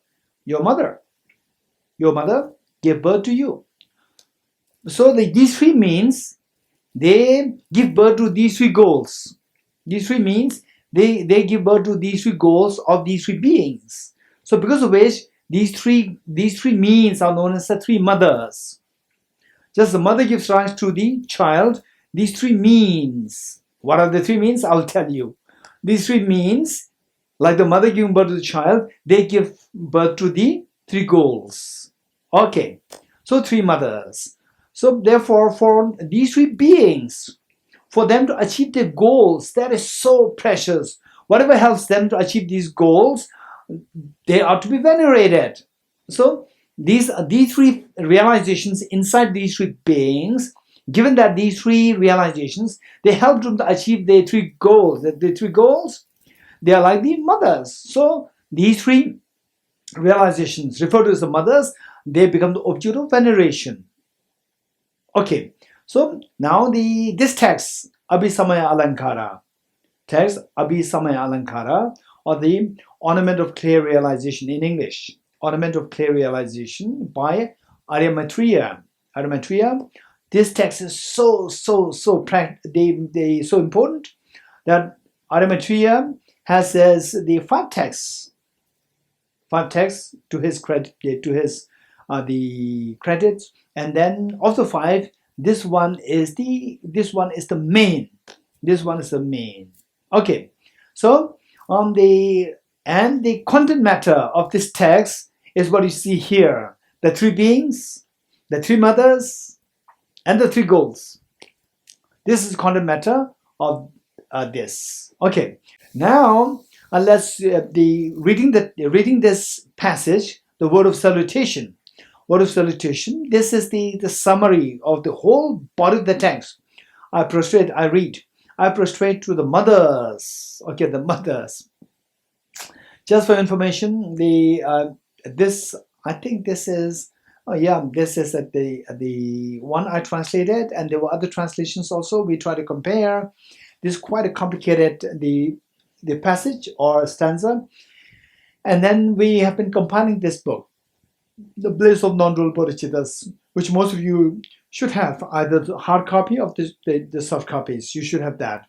Your mother. Your mother gave birth to you. So these 3 means, they give birth to these 3 goals. These 3 means they give birth to these 3 goals of these 3 beings. So because of which these three means are known as the 3 mothers. Just the mother gives rise to the child. These 3 means. What are the 3 means? I'll tell you. These 3 means, like the mother giving birth to the child, they give birth to the 3 goals. Okay, so 3 mothers. So therefore, for these 3 beings, for them to achieve their goals, that is so precious. Whatever helps them to achieve these goals, they are to be venerated. So these three realizations inside these three beings, given that these three realizations, they help them to achieve their three goals. The three goals, they are like the mothers. So these three realizations referred to as the mothers, they become the object of veneration. Okay, so now this text, Abhisamaya Alankara, or the Ornament of Clear Realization in English, Ornament of Clear Realization by Arya Maitreya. This text is so important that Arya Maitreya has the five texts to his credit, the credits, and then of the five, this one is the main. Okay, so the content matter of this text is what you see here: the three beings, the three mothers, and the three goals. This is content matter of this. Okay, now let's reading this passage, the word of salutation. Word of salutation. This is the summary of the whole body of the text. I prostrate to the mothers. Okay, the mothers. Just for information, this is the one I translated, and there were other translations also. We try to compare. This is quite a complicated the passage or stanza, and then we have been compiling this book, The Bliss of Non-Dual Bodhicittas, which most of you should have, either the hard copy of the soft copies. You should have that.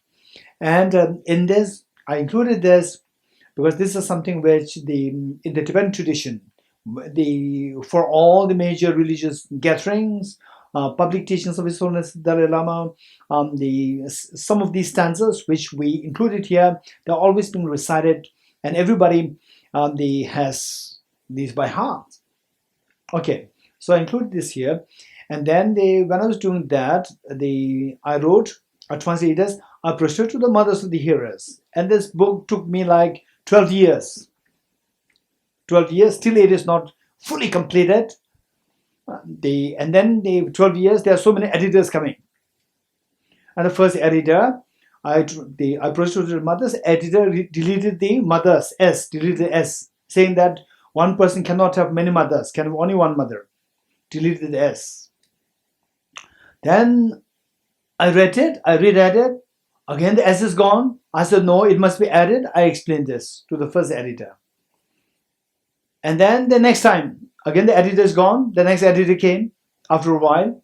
And in this, I included this because this is something which in the Tibetan tradition, for all the major religious gatherings, public teachings of His Holiness Dalai Lama, some of these stanzas which we included here, they're always being recited, and everybody has these by heart. Okay, so I included this here, and then when I was doing that, I translated this. I prostrate to the mothers of the hearers, and this book took me like 12 years. 12 years, still it is not fully completed. And then the 12 years, there are so many editors coming. And the first editor, I prostrate to the mothers, editor deleted the mothers, deleted the S, saying that one person cannot have many mothers, can have only one mother. Deleted the S. Then I read it, I reread it. Again, the S is gone. I said, no, it must be added. I explained this to the first editor. And then the next time, again, the editor is gone. The next editor came after a while.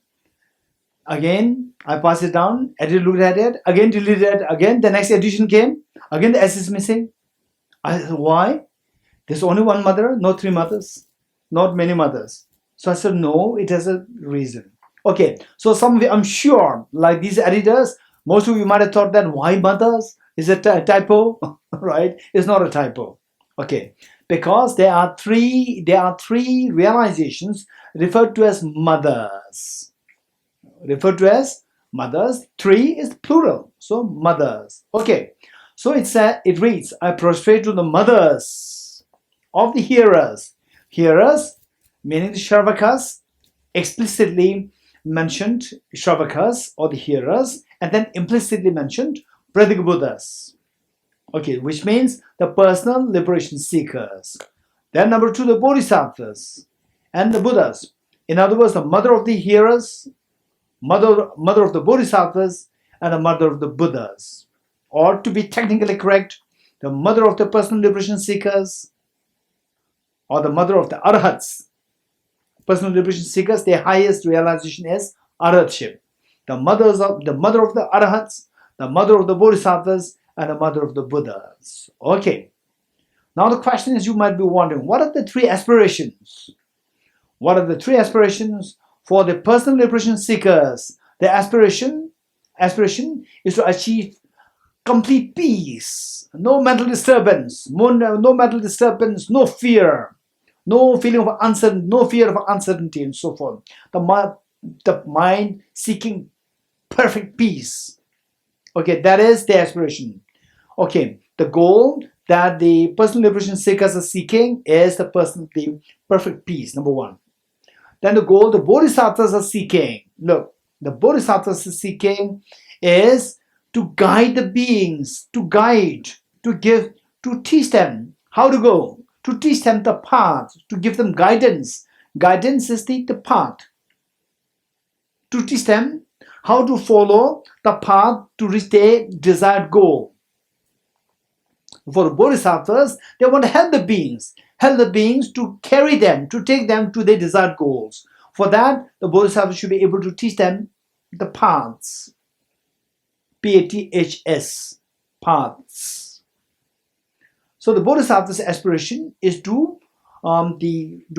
Again, I passed it down. Editor looked at it. Again, deleted it. Again, the next edition came. Again, the S is missing. I said, why? There's only one mother, not three mothers, not many mothers. So I said, no, it has a reason. Okay, so some of you, I'm sure, like these editors, most of you might have thought that why mothers? Is it a typo? Right? It's not a typo. Okay, because there are three realizations referred to as mothers. Three is plural, so mothers. Okay, so it reads, I prostrate to the mothers of the hearers. Hearers, meaning the Shravakas, explicitly mentioned Shravakas or the hearers, and then implicitly mentioned Pradika Buddhas. Okay, which means the personal liberation seekers. Then number two, the Bodhisattvas and the Buddhas. In other words, the mother of the hearers, mother of the Bodhisattvas, and the mother of the Buddhas. Or to be technically correct, the mother of the personal liberation seekers, or the mother of the Arhats. Personal liberation seekers, their highest realization is Arhatship. The mother of the Arhats, the mother of the Bodhisattvas, and the mother of the Buddhas. Okay. Now the question is, you might be wondering, what are the three aspirations? What are the three aspirations for the personal liberation seekers? The aspiration is to achieve complete peace, no mental disturbance, no fear, no feeling of uncertainty, no fear of uncertainty, and so forth. The mind seeking perfect peace. Okay, that is the aspiration. Okay, the goal that the personal liberation seekers are seeking is the perfect peace, number one. then the goal the bodhisattvas are seeking. Look, the bodhisattvas are seeking is to guide the beings, to guide, to give, to teach them how to go, to teach them the path, to give them guidance. Guidance is the path. To teach them how to follow the path to reach their desired goal. For the bodhisattvas, they want to help the beings to carry them, to take them to their desired goals. For that, the bodhisattvas should be able to teach them the paths. Paths, paths. So the bodhisattva's aspiration is to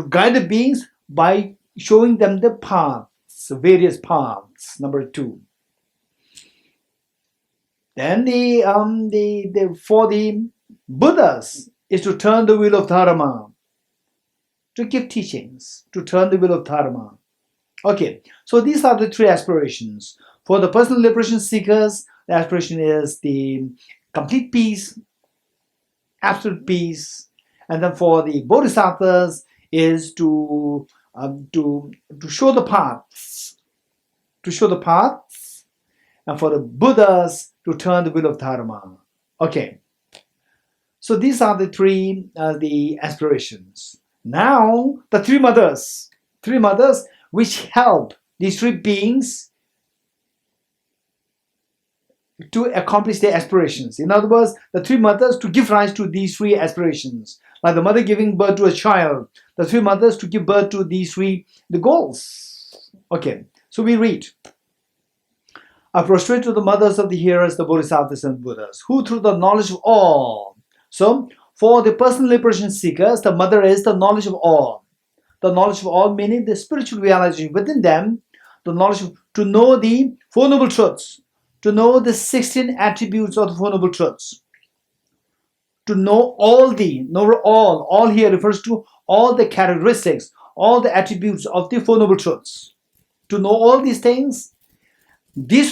guide the beings by showing them the paths, various paths. Number 2. Then for the Buddhas is to turn the wheel of dharma, to give teachings, to turn the wheel of dharma. Okay, so these are the 3 aspirations. For the personal liberation seekers, the aspiration is the complete peace, absolute peace, and then for the bodhisattvas is to show the paths, and for the Buddhas to turn the wheel of dharma. Okay, so these are the 3 the aspirations. Now the 3 mothers which help these 3 beings to accomplish their aspirations. In other words, the 3 mothers to give rise to these 3 aspirations. Like the mother giving birth to a child, the 3 mothers to give birth to these 3 the goals. Okay, so we read. I prostrate to the mothers of the hearers, the bodhisattvas and Buddhas, who through the knowledge of all. So, for the personal liberation seekers, the mother is the knowledge of all. The knowledge of all meaning the spiritual realization within them, the knowledge to know the Four Noble Truths, to know the 16 attributes of the Four Noble Truths, to know all here refers to all the characteristics, all the attributes of the Four Noble Truths. To know all these things, the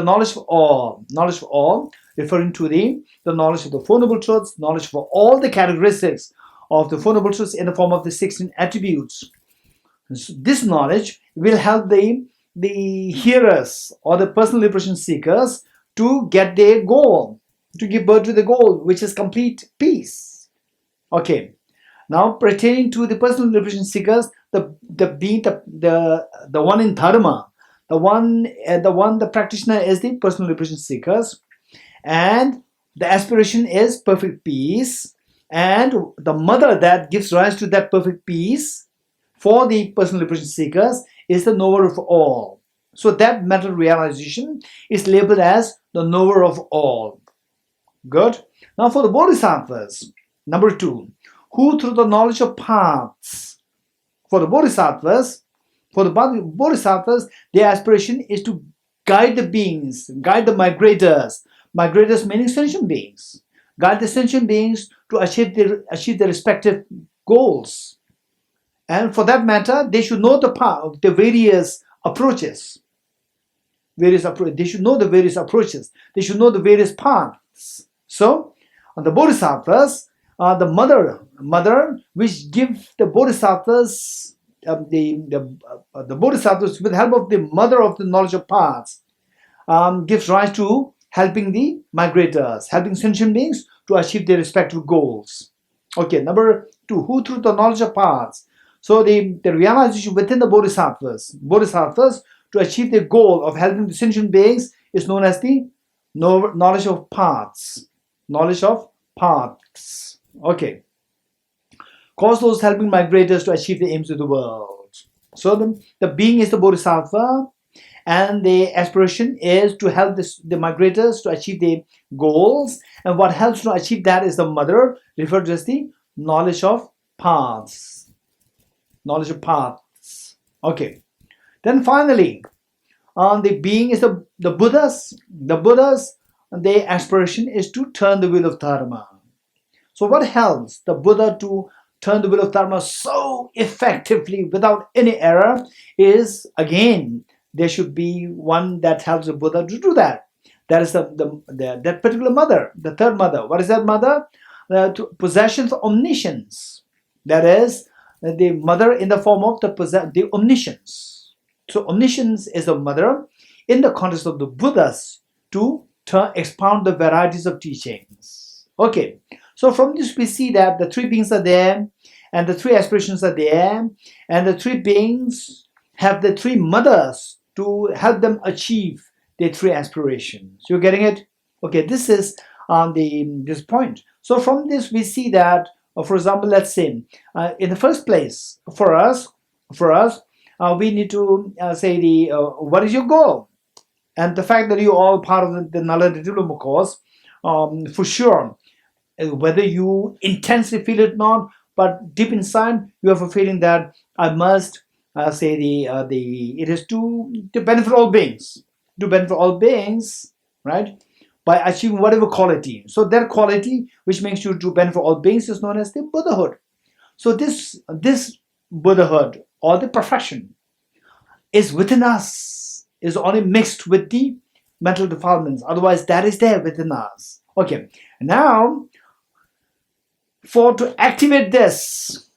knowledge of all, referring to the knowledge of the Four Noble Truths, knowledge for all the characteristics of the Four Noble Truths in the form of the 16 attributes. This knowledge will help the hearers or the personal liberation seekers to get their goal, to give birth to the goal, which is complete peace. Okay. Now, pertaining to the personal liberation seekers, the one in dharma, the practitioner is the personal liberation seekers, and the aspiration is perfect peace, and the mother that gives rise to that perfect peace for the personal liberation seekers is the knower of all. So that mental realization is labeled as the knower of all. Good. Now for the bodhisattvas, number 2, who through the knowledge of paths. For the bodhisattvas, their aspiration is to guide the beings, guide the migrators. Migrators meaning sentient beings. Guide the sentient beings to achieve their respective goals. And for that matter, they should know the path, the various approaches. They should know the various approaches. They should know the various paths. So, the bodhisattvas, the mother which give the bodhisattvas, the bodhisattvas with the help of the mother of the knowledge of paths, gives rise to helping the migrators, helping sentient beings to achieve their respective goals. Okay, number 2, who through the knowledge of paths. So the realization within the bodhisattvas to achieve the goal of helping the sentient beings is known as the knowledge of paths. Knowledge of paths. Okay. Cause those helping migrators to achieve the aims of the world. So the being is the bodhisattva, and the aspiration is to help the migrators to achieve their goals, and what helps to achieve that is the mother, referred to as the knowledge of paths. Knowledge of paths. Okay. Then finally, the being is the Buddhas. The Buddhas, their aspiration is to turn the wheel of dharma. So what helps the Buddha to turn the wheel of dharma so effectively without any error is, again, there should be one that helps the Buddha to do that. That is that particular mother, the third mother. What is that mother? Possession of omniscience. That is, the mother in the form of the omniscience. So omniscience is a mother in the context of the Buddhas to expound the varieties of teachings. Okay, so from this we see that the three beings are there, and the three aspirations are there, and the three beings have the three mothers to help them achieve their three aspirations. You're getting it? Okay, this is on this point. So from this we see that, for example, let's say in the first place, for us, we need to say what is your goal? And the fact that you're all part of the Nalanda Diploma course, for sure, whether you intensely feel it or not, but deep inside you have a feeling that I must it is to benefit all beings, right? By achieving whatever quality. So that quality which makes you to benefit all beings is known as the Buddhahood. So this Buddhahood or the perfection is within us, is only mixed with the mental defilements. Otherwise, that is there within us. Okay, now to activate this,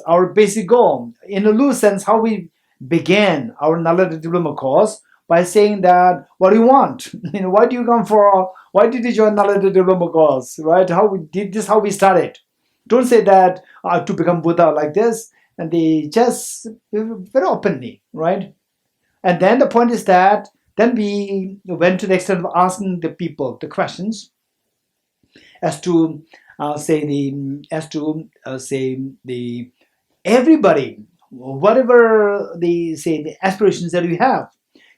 our basic goal, in a loose sense, how we began our Nalanda Diploma course by saying that, what do you want? Why do you come for? Why did you join Nalanda Diploma course? Right? How we did this? How we started? Don't say that to become Buddha like this, and they just very openly, right? And then the point is that then we went to the extent of asking the people the questions as to everybody, whatever the aspirations that we have,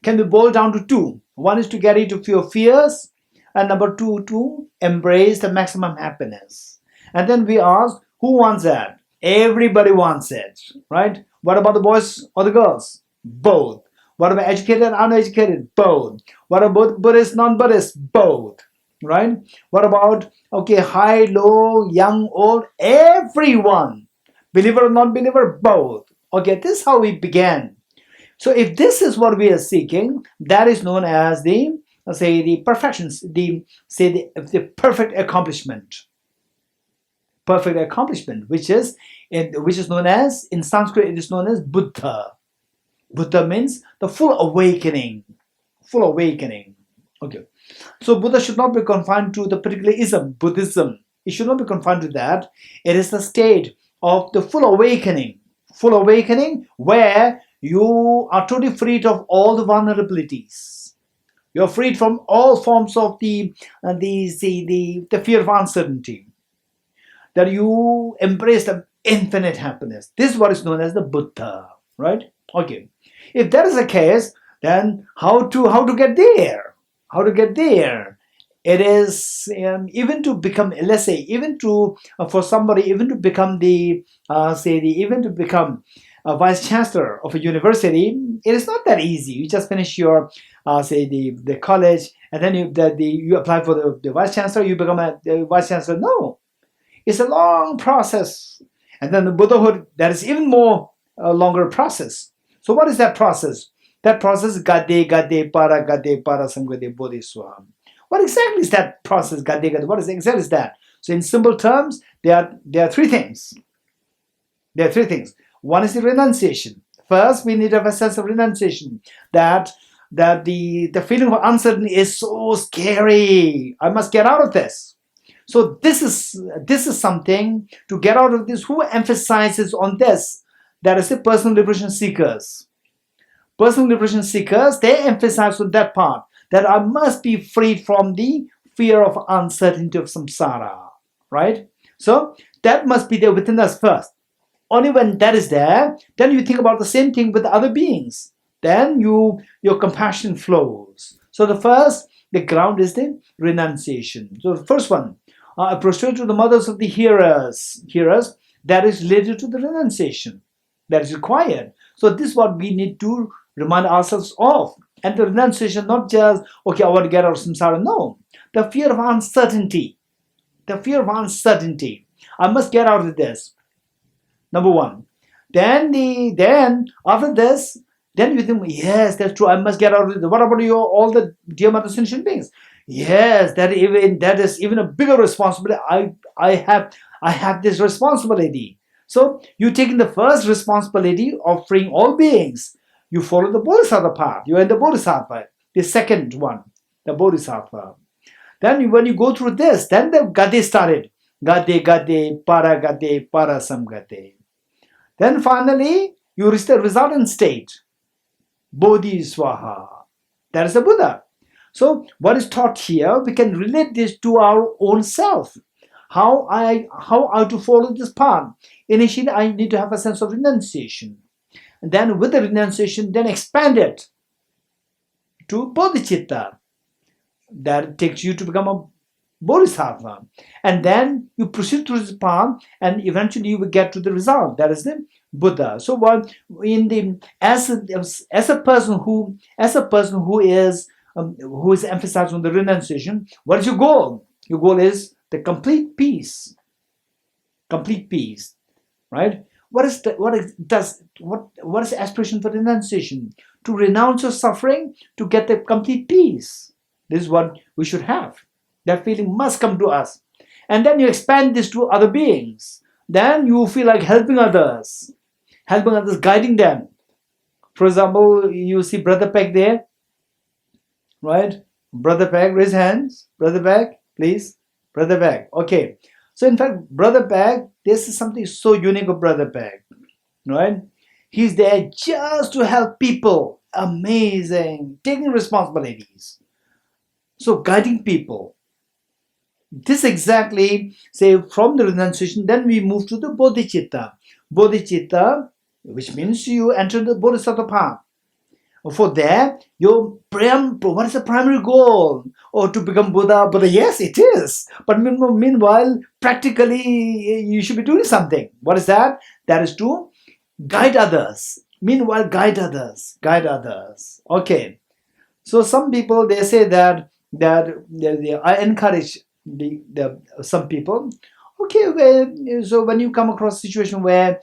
can be boiled down to two. One is to get rid of your fears, and number two, to embrace the maximum happiness. And then we asked, who wants that? Everybody wants it, right? What about the boys or the girls? Both. What about educated and uneducated? Both. What about Buddhist, non-Buddhist? Both. Right? What about, high, low, young, old? Everyone. Believer or non-believer? Both. Okay, this is how we began. So if this is what we are seeking, that is known as the perfections, the perfect accomplishment. Perfect accomplishment, which is known as, in Sanskrit, it is known as Buddha. Buddha means the full awakening. Full awakening. Okay. So Buddha should not be confined to the particular ism, Buddhism. It should not be confined to that. It is the state of the full awakening. Full awakening where you are totally freed of all the vulnerabilities. You're freed from all forms of the fear of uncertainty. That you embrace the infinite happiness. This is what is known as the Buddha, right? Okay. If that is the case, then how to get there? How to get there? It is even to become, let's say, even to for somebody, even to become even to become a vice chancellor of a university. It is not that easy. You just finish your the college, and then you apply for the vice chancellor. You become a vice chancellor. No, it's a long process. And then the Buddhahood, that is even more longer process. So what is that process? That process is Gade Para Sangade Bodhiswam. What exactly is that process, Gade? What exactly is that? So in simple terms, there are three things. There are three things. One is the renunciation. First, we need to have a sense of renunciation. That the feeling of uncertainty is so scary. I must get out of this. So this is something to get out of this. Who emphasizes on this? That is the personal liberation seekers. Personal liberation seekers, they emphasize on that part, that I must be freed from the fear of uncertainty of samsara, right? So that must be there within us first. Only when that is there, then you think about the same thing with other beings. Then your compassion flows. So the ground is the renunciation. So the first one, prostrate to the mothers of the hearers, that is related to the renunciation. That is required. So this is what we need to remind ourselves of. And the renunciation, not just, I want to get out of samsara. No. The fear of uncertainty. The fear of uncertainty. I must get out of this. Number one. Then after this, then you think, yes, that's true. I must get out of it. What about all the dear mother sentient beings? Yes, that is even a bigger responsibility. I have this responsibility. So you're taking the first responsibility of freeing all beings. You follow the Bodhisattva path. You're in the Bodhisattva. The second one, the Bodhisattva. Then when you go through this, then the Gade started. Gade, Gade, Para Samgate. Then finally, you reach the resultant state. Bodhiswaha. That is the Buddha. So what is taught here, we can relate this to our own self. How I to follow this path. Initially, I need to have a sense of renunciation. And then with the renunciation, then expand it to bodhicitta. That takes you to become a bodhisattva. And then you proceed through this path, and eventually you will get to the result. That is the Buddha. So what as a person who is emphasizing on the renunciation, what is your goal? Your goal is the complete peace. Complete peace, right? What is the aspiration for renunciation? To renounce your suffering, to get the complete peace. This is what we should have. That feeling must come to us. And then you expand this to other beings. Then you feel like helping others, guiding them. For example, you see Brother Peck there, right? Brother Peck, raise hands. Brother Peck, please. Brother Peck. Okay. So in fact, Brother Peck, this is something so unique of Brother Peck, right? He's there just to help people. Amazing. Taking responsibilities. So guiding people. This exactly, say, from the renunciation, then we move to the bodhicitta. Bodhicitta, which means you enter the bodhisattva path. For that, what is the primary goal? Or to become Buddha? Buddha, yes, it is. But meanwhile, practically, you should be doing something. What is that? That is to guide others. Meanwhile, guide others. Okay. So some people, they say that I encourage some people. Okay, so when you come across a situation where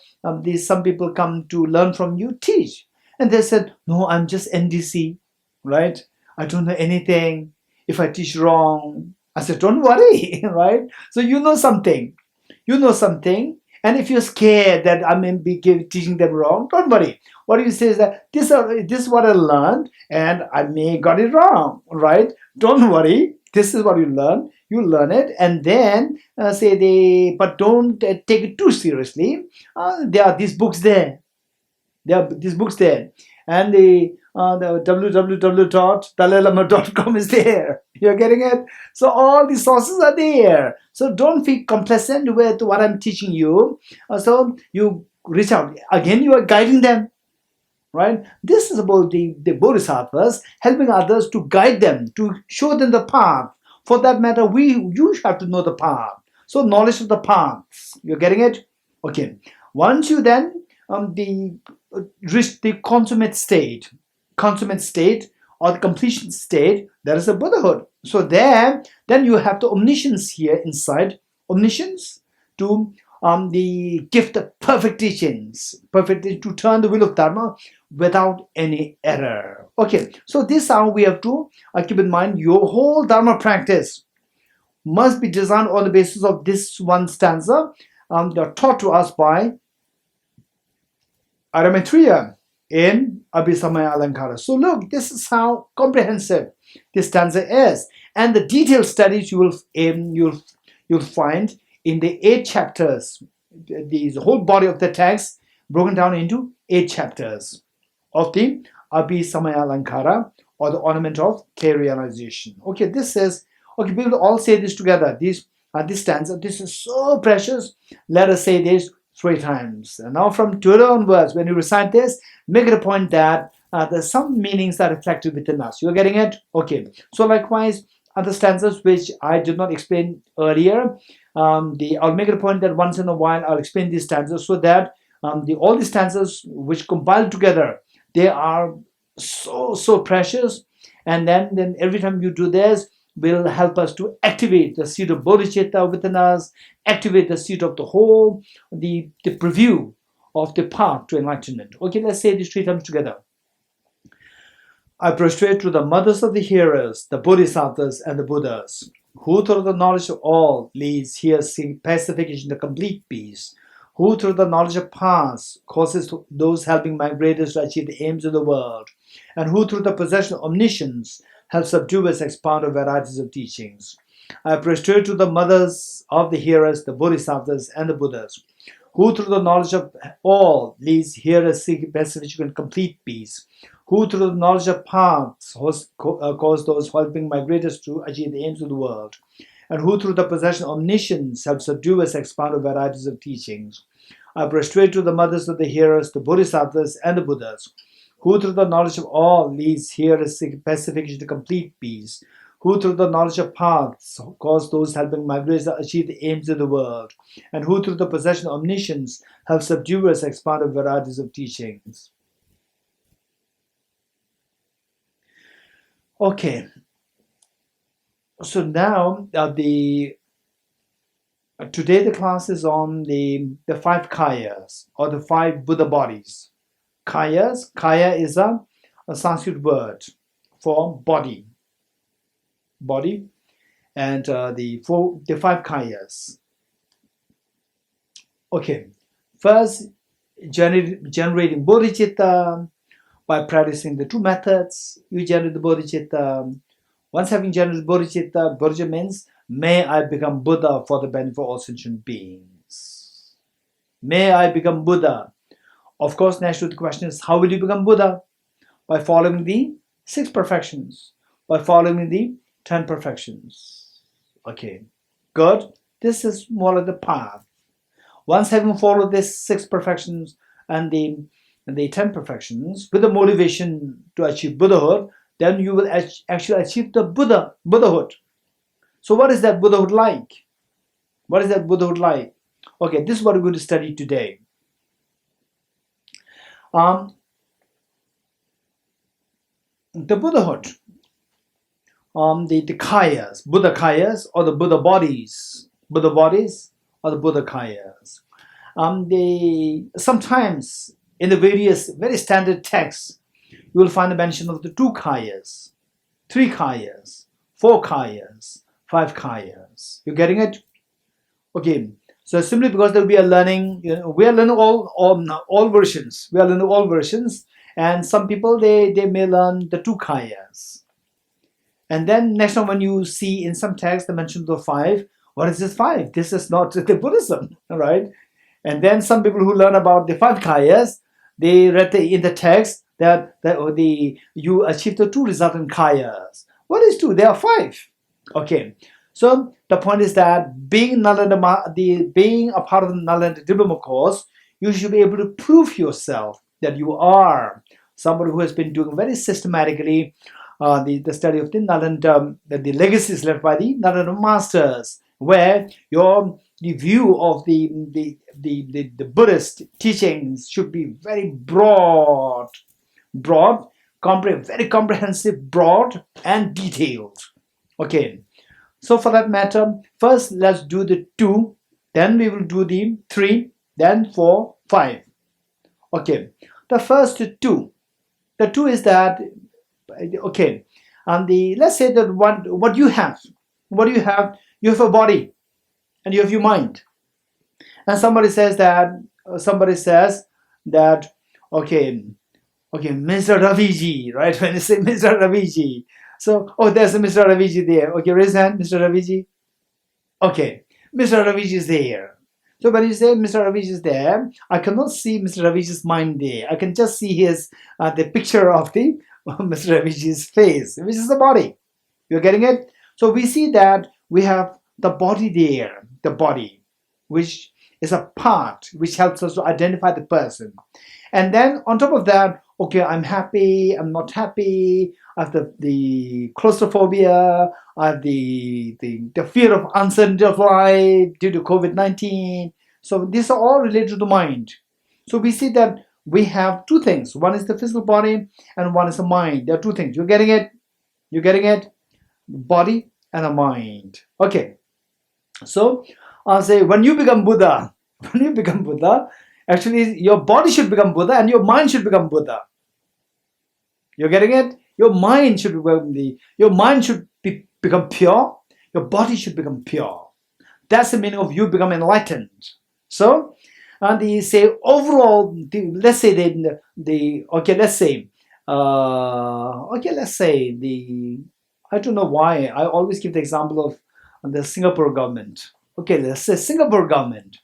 some people come to learn from you, teach. And they said, no, I'm just NDC, right? I don't know anything. If I teach wrong, I said, don't worry, right? So you know something. And if you're scared that I may be teaching them wrong, don't worry. What you say is that this is what I learned and I may got it wrong, right? Don't worry. This is what you learn. You learn it and then but don't take it too seriously. There are these books there. And the www.dalailama.com is there. You're getting it? So all the sources are there. So don't feel complacent with what I'm teaching you. So you reach out. Again, you are guiding them, right? This is about the bodhisattvas helping others to guide them, to show them the path. For that matter, you have to know the path. So knowledge of the paths. You're getting it? Okay. Once you then reach the consummate state or the completion state, there is a Buddhahood. So then you have the omniscience here inside. Omniscience to the gift of perfect teachings, to turn the wheel of Dharma without any error. Okay, so this is how we have to keep in mind. Your whole Dharma practice must be designed on the basis of this one stanza taught to us by Aramatria in Abhisamaya Alankara. So look, this is how comprehensive this stanza is, and the detailed studies you'll find in the 8 chapters. The whole body of the text broken down into 8 chapters of the Abhisamaya Alankara, or the ornament of clear realization. Okay, we will all say this together. This stanza, this is so precious. Let us say this 3 times. And now from today onwards, when you recite this, make it a point that there's some meanings that are reflected within us. You're getting it? Okay. So likewise, other stanzas which I did not explain earlier, I'll make it a point that once in a while I'll explain these stanzas so that all these stanzas which compiled together, they are so precious. And then every time you do this, will help us to activate the seed of bodhicitta within us, activate the seed of the whole, the preview of the path to enlightenment. Okay, let's say these 3 times together. I prostrate to the mothers of the hearers, the bodhisattvas and the Buddhas. Who through the knowledge of all leads here seek pacification to complete peace. Who through the knowledge of paths causes those helping migrators to achieve the aims of the world. And who through the possession of omniscience helps subduers expound varieties of teachings. I prostrate to the mothers of the hearers, the bodhisattvas and the Buddhas, who through the knowledge of all leads hearers seek pacification and complete peace, who through the knowledge of paths cause those helping migrators to achieve the aims of the world, and who through the possession of omniscience help subduers expound varieties of teachings. I prostrate to the mothers of the hearers, the bodhisattvas and the Buddhas, who through the knowledge of all leads hearers seek pacification to complete peace, who through the knowledge of paths cause those helping migrators to achieve the aims of the world, and who through the possession of omniscience help subduers expound varieties of teachings. Okay, so now today the class is on the 5 kayas, or the 5 Buddha bodies. Kayas, kaya is a Sanskrit word for body, and the 5 kayas. Okay, first generating bodhicitta. By practicing the 2 methods, you generate the bodhicitta. Once having generated bodhicitta, bodhicitta means, may I become Buddha for the benefit of all sentient beings. May I become Buddha. Of course, naturally the question is, how will you become Buddha? By following the 6 perfections, by following the 10 perfections. Okay, good. This is more like the path. Once having followed these 6 perfections and the 10 perfections with the motivation to achieve Buddhahood, then you will actually achieve the Buddhahood. So what is that Buddhahood like? What is that Buddhahood like? Okay, this is what we're going to study today. The Buddhahood, the kayas, Buddha kayas, or the Buddha bodies or the Buddha kayas. Sometimes in the various very standard texts, you will find the mention of the 2 kayas, 3 kayas, 4 kayas, 5 kayas. You getting it? Okay. So simply because there will be a learning, we are learning all versions. We are learning all versions, and some people they may learn the 2 kayas. And then next time when you see in some text the mention of the 5, what is this 5? This is not the Buddhism, right? And then some people who learn about the 5 kayas, they read in the text that you achieve the 2 resultant kayas. What is 2? There are 5. Okay. So the point is that being being a part of the Nalanda Diploma course, you should be able to prove yourself that you are somebody who has been doing very systematically the study of the Nalanda, the legacies left by the Nalanda masters, where the view of the Buddhist teachings should be very broad, very comprehensive, broad, and detailed. Okay. So for that matter, first let's do the 2, then we will do the 3, then 4, 5. Okay, the first 2. The 2 is that, okay, and let's say that what you have, you have a body and you have your mind. And somebody says that, okay, Mr. Raviji, right? When you say Mr. Raviji, so, there's a Mr. Raviji there. Okay, raise hand, Mr. Raviji. Okay, Mr. Raviji is there. So when you say Mr. Raviji is there, I cannot see Mr. Raviji's mind there. I can just see his the picture of the Mr. Raviji's face, which is the body. You're getting it? So we see that we have the body there, the body, which is a part which helps us to identify the person. And then on top of that, okay, I'm happy, I'm not happy, I have the claustrophobia, I have the fear of uncertainty of life due to COVID-19. So these are all related to the mind. So we see that we have 2 things. One is the physical body and one is the mind. There are 2 things. You're getting it? You're getting it? Body and a mind. Okay. So I'll say when you become Buddha, actually your body should become Buddha and your mind should become Buddha. You're getting it? Your mind should become pure. Your body should become pure. That's the meaning of you become enlightened. So, and they say overall, let's say I don't know why I always give the example of the Singapore government. Okay, let's say Singapore government.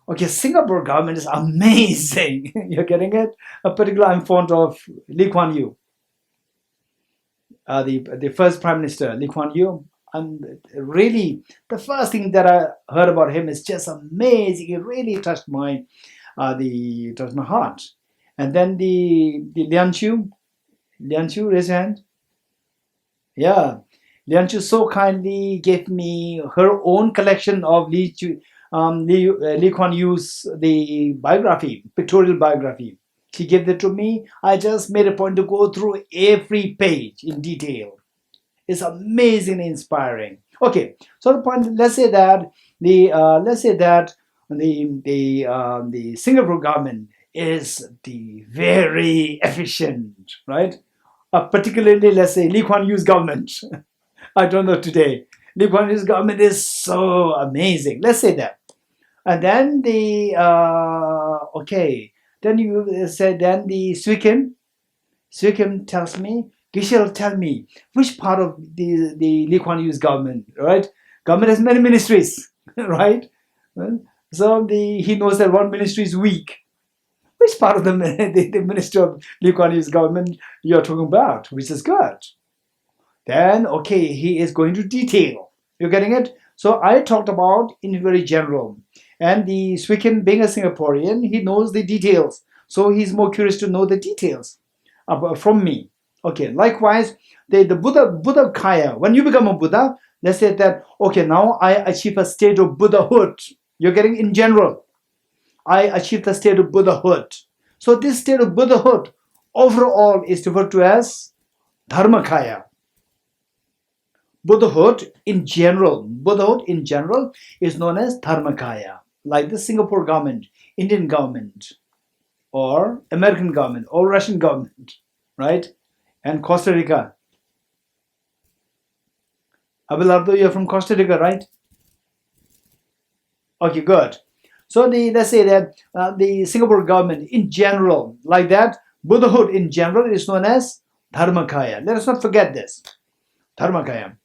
Okay, Singapore government is amazing. You're getting it? Particularly, I'm fond of Lee Kuan Yew, the first Prime Minister, Lee Kuan Yew. And really, the first thing that I heard about him is just amazing. It really touched my heart. And then the Lian Chu, raise your hand. Yeah, Lian Chu so kindly gave me her own collection of Lee Kuan Yew's the biography, pictorial biography. She gave it to me. I just made a point to go through every page in detail. It's amazingly inspiring. Okay, so the point. Let's say that the Singapore government is the very efficient, right? Particularly, let's say Lee Kuan Yew's government. I don't know today. Lee Kuan Yew's government is so amazing. Let's say that, and then then you said then the Swickham tells me. Gishel, tell me which part of the Lee Kuan Yew's government, right? Government has many ministries, right? So he knows that one ministry is weak. Which part of the ministry of Lee Kuan Yew's government you're talking about, which is good? Then, okay, he is going to detail. You're getting it? So I talked about in very general. And the Swickham, being a Singaporean, he knows the details. So he's more curious to know the details from me. Okay, likewise, the Buddha Kaya, when you become a Buddha, let's say that, okay, now I achieve a state of Buddhahood. You're getting in general. I achieved the state of Buddhahood. So this state of Buddhahood overall is referred to as Dharmakaya. Buddhahood in general is known as Dharmakaya, like the Singapore government, Indian government, or American government, or Russian government, right? And Costa Rica. Abelardo, you're from Costa Rica, right? Okay, good. So let's say that the Singapore government in general, like that, Buddhahood in general is known as Dharmakaya. Let us not forget this. Dharmakaya.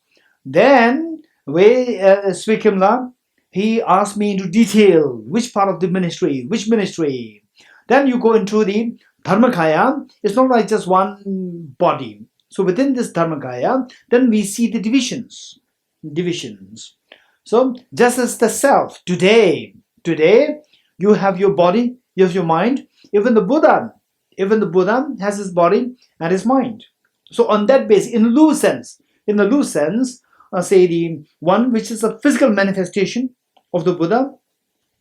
Then, Swikimla, he asked me into detail which part of the ministry, which ministry. Then you go into the Dharmakaya. It's not like just one body. So within this Dharmakaya, then we see the divisions. So just as the self, today you have your body, you have your mind. Even the Buddha has his body and his mind. So on that basis, in the loose sense, say the one which is a physical manifestation of the Buddha,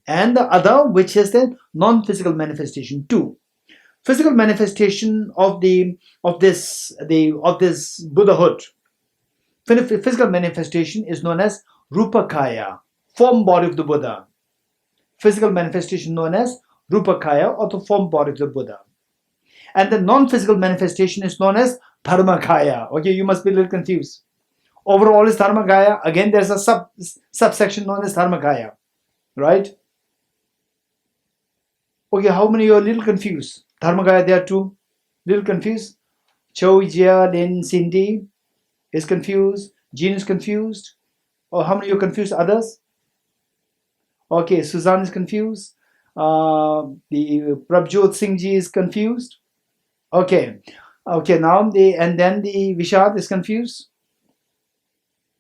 and the other which is the non-physical manifestation too. Physical manifestation of this Buddhahood. Physical manifestation is known as Rupakaya, form body of the Buddha. Physical manifestation known as Rupakaya, or the form body of the Buddha. And the non-physical manifestation is known as Dharmakaya. Okay, you must be a little confused. Overall is Dharmakaya. Again, there's a subsection known as Dharmakaya, right? Okay, how many are a little confused? Dharmakaya, there are two. Little confused? Cho, Jia, Lin, Cindy is confused. Jean is confused. Or how many are confused? Others? Okay, Suzanne is confused. The Prabjot Singh Ji is confused. Okay, now then the Vishad is confused.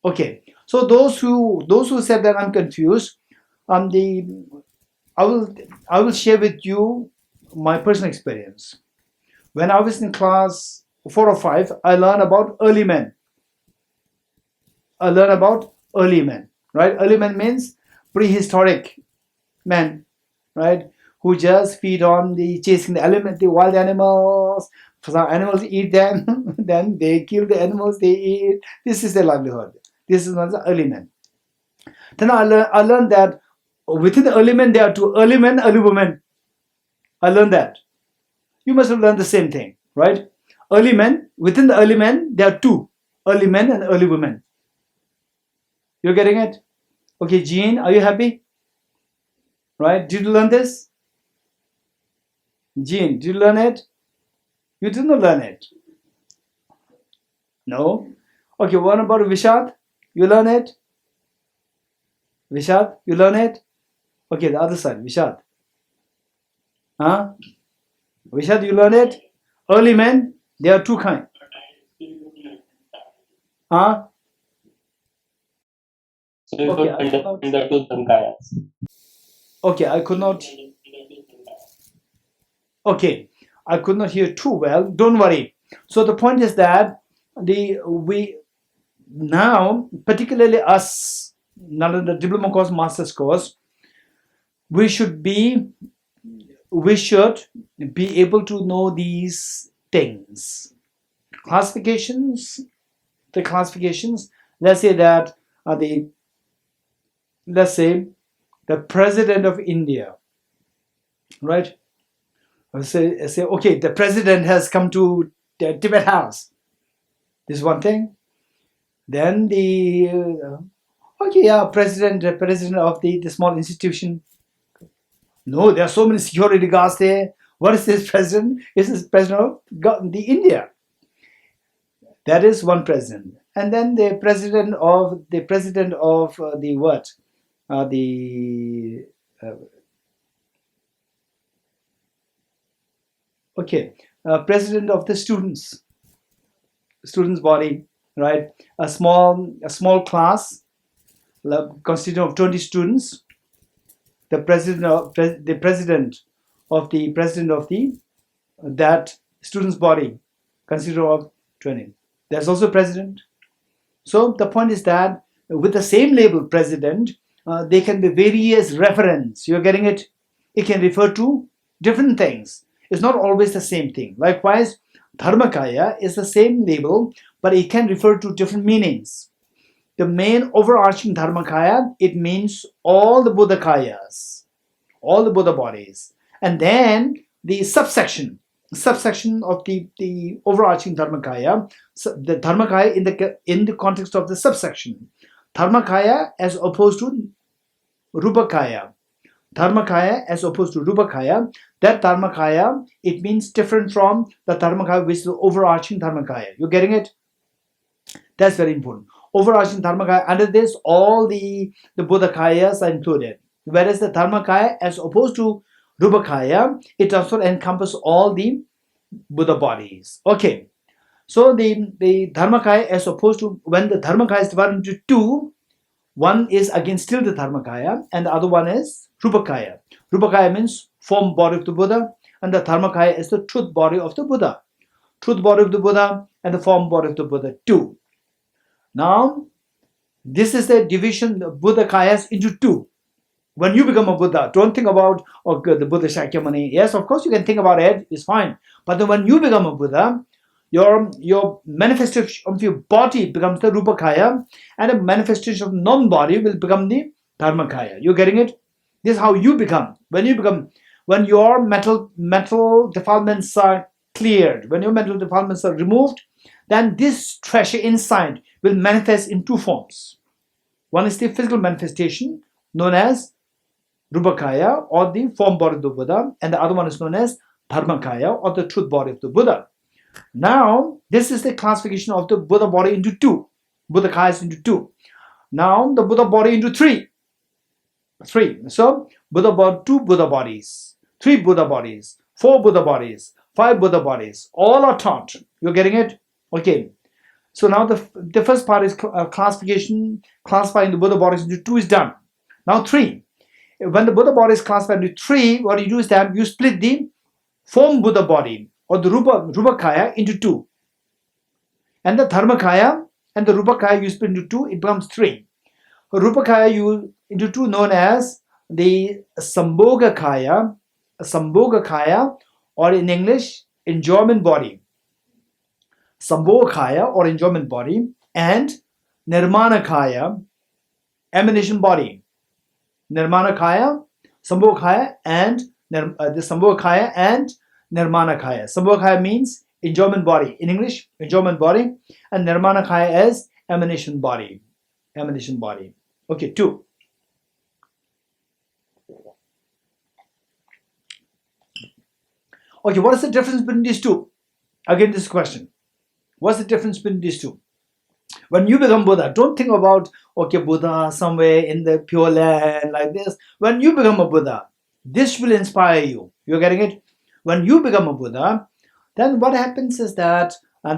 Okay, so those who said that I'm confused, I will share with you my personal experience. When I was in class 4 or 5, I learned about early men. Right? Early men means prehistoric men, right? Who just feed on chasing the wild animals. Some animals eat them, then they kill the animals they eat. This is their livelihood. This is one of the early men. Then I learned that within the early men, there are two early men, early women. I learned that. You must have learned the same thing, right? Early men, within the early men, there are two early men and early women. You're getting it? Okay, Jean, are you happy? Right? Did you learn this? Jean, did you learn it? You didn't learn it. No? Okay, what about Vishad? You learn it? Vishad, you learn it? Okay, the other side, Vishad. Huh? Vishad, you learn it? Early men, they are two kinds. Huh? So you Okay, don't understand the two Dhankayas. Okay, I could not. Okay, I could not hear too well. Don't worry. So the point is that we now, particularly us, now in the diploma course, master's course, we should be able to know these things. Classifications. The classifications. Let's say that the president of India, right? Say okay, the president has come to the Tibet House. This is one thing. Then president of the small institution. No, there are so many security guards there. What is this president? This is president of the India. That is one president. And then the president of the what? President of the students body, right? A small class consisting of 20 students. The president of that students body consisting of 20. There's also president. So the point is that with the same label president, there can be various reference. You're getting it? It can refer to different things. It's not always the same thing. Likewise, Dharmakaya is the same label, but it can refer to different meanings. The main overarching Dharmakaya, it means all the Buddhakayas, all the Buddha bodies. And then the subsection of the overarching Dharmakaya, the Dharmakaya in the context of the subsection. Dharmakaya as opposed to Rupakaya. Dharmakaya as opposed to Rupakaya, that Dharmakaya, it means different from the Dharmakaya which is the overarching Dharmakaya. You're getting it? That's very important. Overarching Dharmakaya, under this, all the Buddhakayas are included. Whereas the Dharmakaya, as opposed to Rupakaya, it also encompasses all the Buddha bodies. Okay. So the Dharmakaya, as opposed to when the Dharmakaya is divided into two, one is again still the Dharmakaya, and the other one is Rupakaya. Rupakaya means form body of the Buddha, and the Dharmakaya is the truth body of the Buddha. Truth body of the Buddha and the form body of the Buddha too. Now, this is the division of Buddhakayas into two. When you become a Buddha, don't think about the Buddha Shakyamuni. Yes, of course you can think about it, it's fine. But then when you become a Buddha, your manifestation of your body becomes the Rupakaya, and the manifestation of non-body will become the Dharmakaya. You're getting it? This is how you become. When your mental defilements are cleared, when your mental defilements are removed, then this treasure inside will manifest in two forms. One is the physical manifestation known as Rupakaya, or the form body of the Buddha, and the other one is known as Dharmakaya, or the truth body of the Buddha. Now, this is the classification of the Buddha body into two. Buddhakayas into two. Now, the Buddha body into three. So, two Buddha bodies, 3 Buddha bodies, 4 Buddha bodies, 5 Buddha bodies. All are taught. You're getting it? Okay. So now the first part is classification, classifying the Buddha bodies into 2 is done. Now 3. When the Buddha body is classified into 3, what you do is that you split the form Buddha body or the Rupakaya into 2. And the Dharmakaya and the Rupakaya you split into 2, it becomes 3. Rupakaya you into 2 known as the Sambhogakaya, or in English, enjoyment body. Sambhogakaya or enjoyment body, and Nirmanakaya, emanation body. Nirmanakaya, Sambhogakaya, and the Sambhogakaya and Nirmanakaya. Sambhogakaya means enjoyment body. In English, enjoyment body, and Nirmanakaya is emanation body. emanation body. Okay, 2. Okay, what is the difference between these two? Again, this question. What's the difference between these two? When you become Buddha, don't think about, okay, Buddha somewhere in the pure land like this. When you become a Buddha, this will inspire you. You're getting it? When you become a Buddha, then what happens is that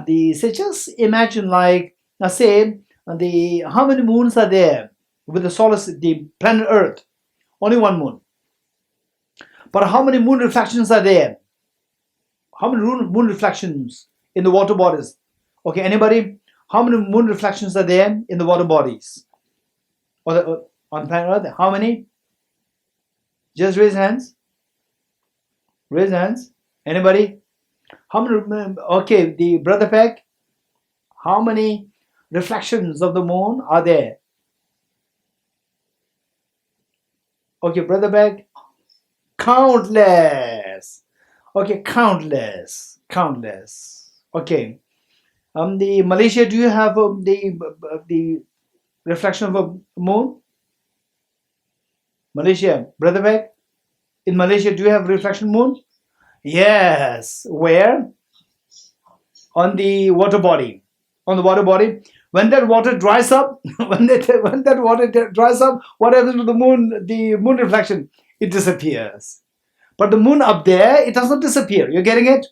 say just imagine like, say, how many moons are there with the planet Earth? Only one moon. But how many moon reflections are there? How many moon reflections in the water bodies? Okay, anybody? How many moon reflections are there in the water bodies? Or on planet Earth? How many? Just raise hands. Raise hands. Anybody? How many? Okay, the brother Peck. How many reflections of the moon are there? Okay, brother Peck. Countless. Okay, countless. Okay. The Malaysia, do you have the reflection of a moon? Malaysia, brother Beck, in Malaysia, do you have reflection moon? Yes. Where? On the water body. On the water body. When that water dries up, when that water dries up, what happens to the moon? The moon reflection, it disappears. But the moon up there, it does not disappear. You're getting it?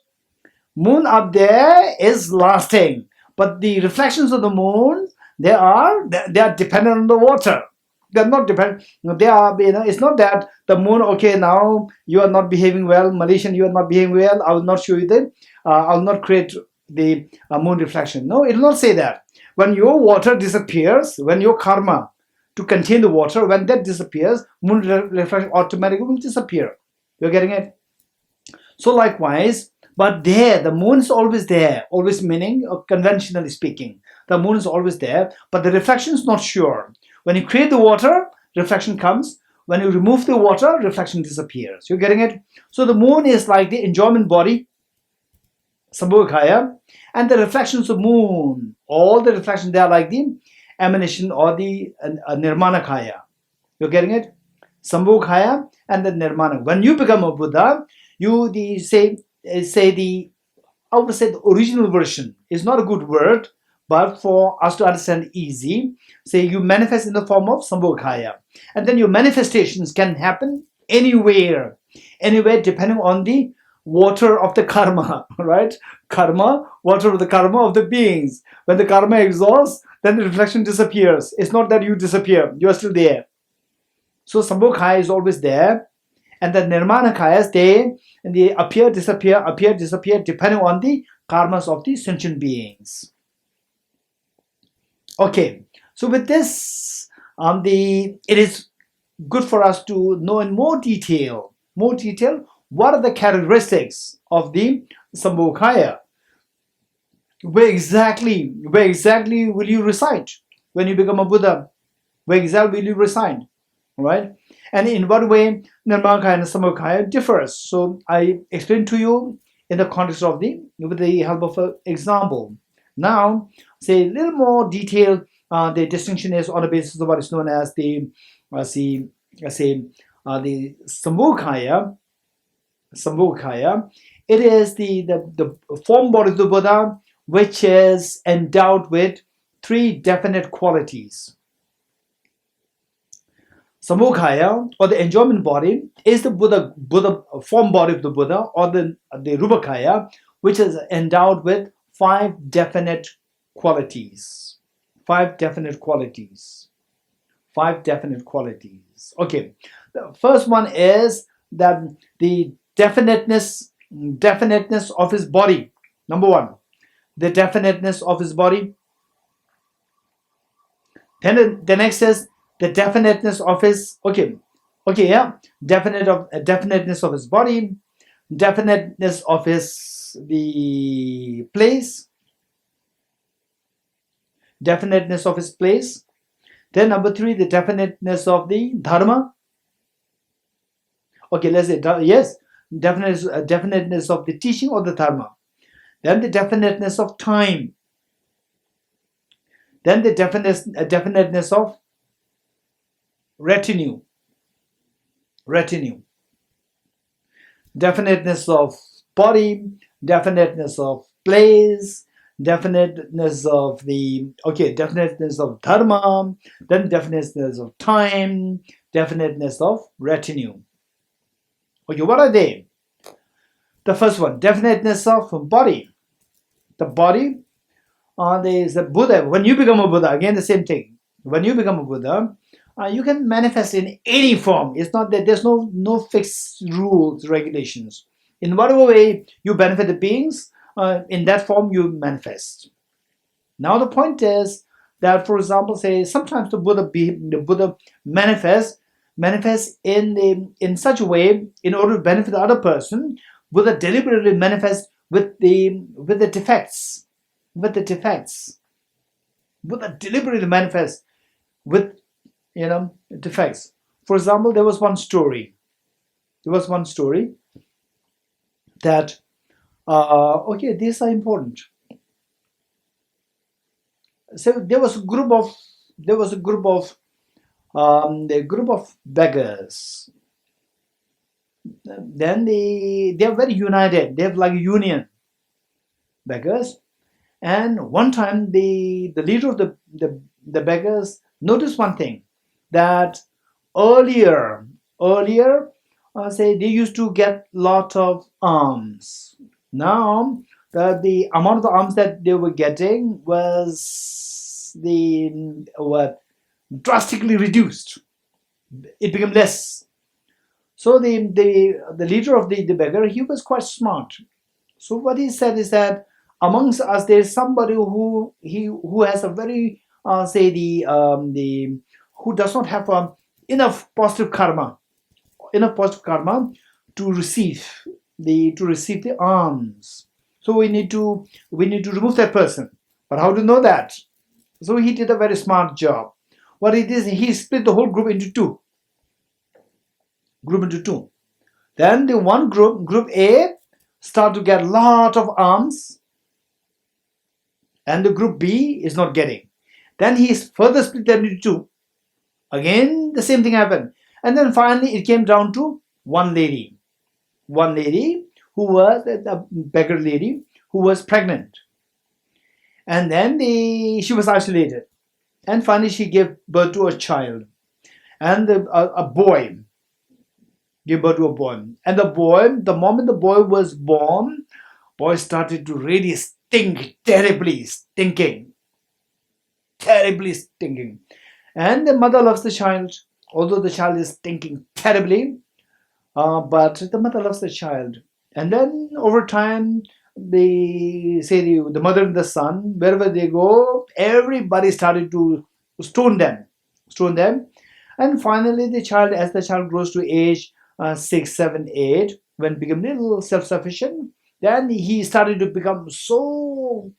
Moon up there is lasting, but the reflections of the moon, they are dependent on the water. They're not dependent. They are, it's not that the moon, okay, now you are not behaving well, Malaysian, you are not behaving well, I will not show you that, I will not create the moon reflection. No, it will not say that. When your water disappears, when your karma to contain the water, when that disappears, moon reflection automatically will disappear. You're getting it? So likewise, but there, the moon is always there, always meaning, conventionally speaking, the moon is always there, but the reflection is not sure. When you create the water, reflection comes. When you remove the water, reflection disappears. You're getting it? So the moon is like the enjoyment body, Sambhogakaya, and the reflections of moon, all the reflections, they are like the emanation or the Nirmanakaya. You're getting it? Sambhogakaya and the Nirmana. When you become a Buddha, you say the, I would say the original version is not a good word, but for us to understand easy, say you manifest in the form of Sambhogakaya. And then your manifestations can happen anywhere depending on the water of the karma, right? Karma, water of the karma of the beings. When the karma exhausts, then the reflection disappears. It's not that you disappear, you are still there. So Sambhogakaya is always there. And the Nirmanakayas, they appear, disappear, depending on the karmas of the sentient beings. Okay, so with this, it is good for us to know in more detail, what are the characteristics of the Sambhogakaya. Where exactly will you reside when you become a Buddha? Where exactly will you reside? Right? And in what way Nirmanakaya and Sambhogakaya differs. So I explained to you in the context of with the help of an example. Now, say a little more detail. The distinction is on the basis of what is known as the Sambhogakaya. Sambhogakaya. It is the form body of the Buddha, which is endowed with 3 definite qualities. Sambhogakaya, or the enjoyment body, is the Buddha form body of the Buddha, or the Rupakaya, which is endowed with 5 definite qualities. 5 definite qualities. 5 definite qualities. Okay, the first one is that the definiteness of his body. Number 1, the definiteness of his body. Then the next is the definiteness of his definiteness of his body, definiteness of the place, definiteness of his place. Then number 3, the definiteness of the dharma. Okay, let's say yes, definiteness of the teaching or the dharma. Then the definiteness of time. Then the definiteness of retinue, definiteness of body, definiteness of place, definiteness of definiteness of dharma, then definiteness of time, definiteness of retinue. Okay, what are they? The first one, definiteness of body. The body, there is a Buddha. When you become a Buddha, again the same thing. When you become a Buddha, you can manifest in any form. It's not that there's no fixed rules, regulations. In whatever way you benefit the beings, in that form you manifest. Now the point is that, for example, say sometimes the Buddha manifests in such a way in order to benefit the other person. Buddha deliberately manifests with the defects. Buddha deliberately manifests with defects. For example, there was one story that these are important. So there was a group of beggars. Then they are very united. They have like a union, beggars. And one time the leader of the beggars noticed one thing, that earlier say they used to get lot of alms. Now the amount of the alms that they were getting was drastically reduced. It became less. So the leader of the beggar, he was quite smart. So what he said is that amongst us there is somebody who has a very who does not have enough positive karma to receive the alms. So we need to remove that person. But how to know that? So he did a very smart job. What he did, he split the whole group into two. Then the one group A, start to get a lot of alms, and the group B is not getting. Then he further split them into two. Again, the same thing happened. And then finally it came down to one lady who was a beggar lady who was pregnant. And then she was isolated. And finally she gave birth to a child. And a boy gave birth to a boy. And the moment the boy was born, boy started to really stink, terribly stinking. And the mother loves the child, although the child is stinking terribly, but the mother loves the child. And then over time, the mother and the son, wherever they go, everybody started to stone them. And finally, as the child grows to age 6, 7, 8, when become a little self-sufficient, then he started to become so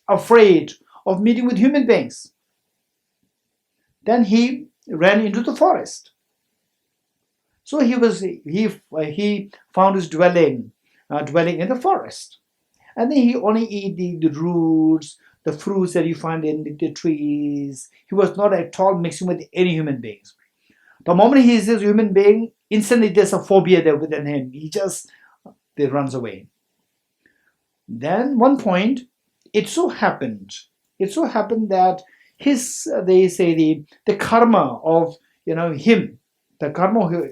afraid of meeting with human beings. Then he ran into the forest. So he found his dwelling in the forest. And then he only eat the roots, the fruits that you find in the trees. He was not at all mixing with any human beings. The moment he sees a human being, instantly there's a phobia there within him. He runs away. Then one point, it so happened that the karma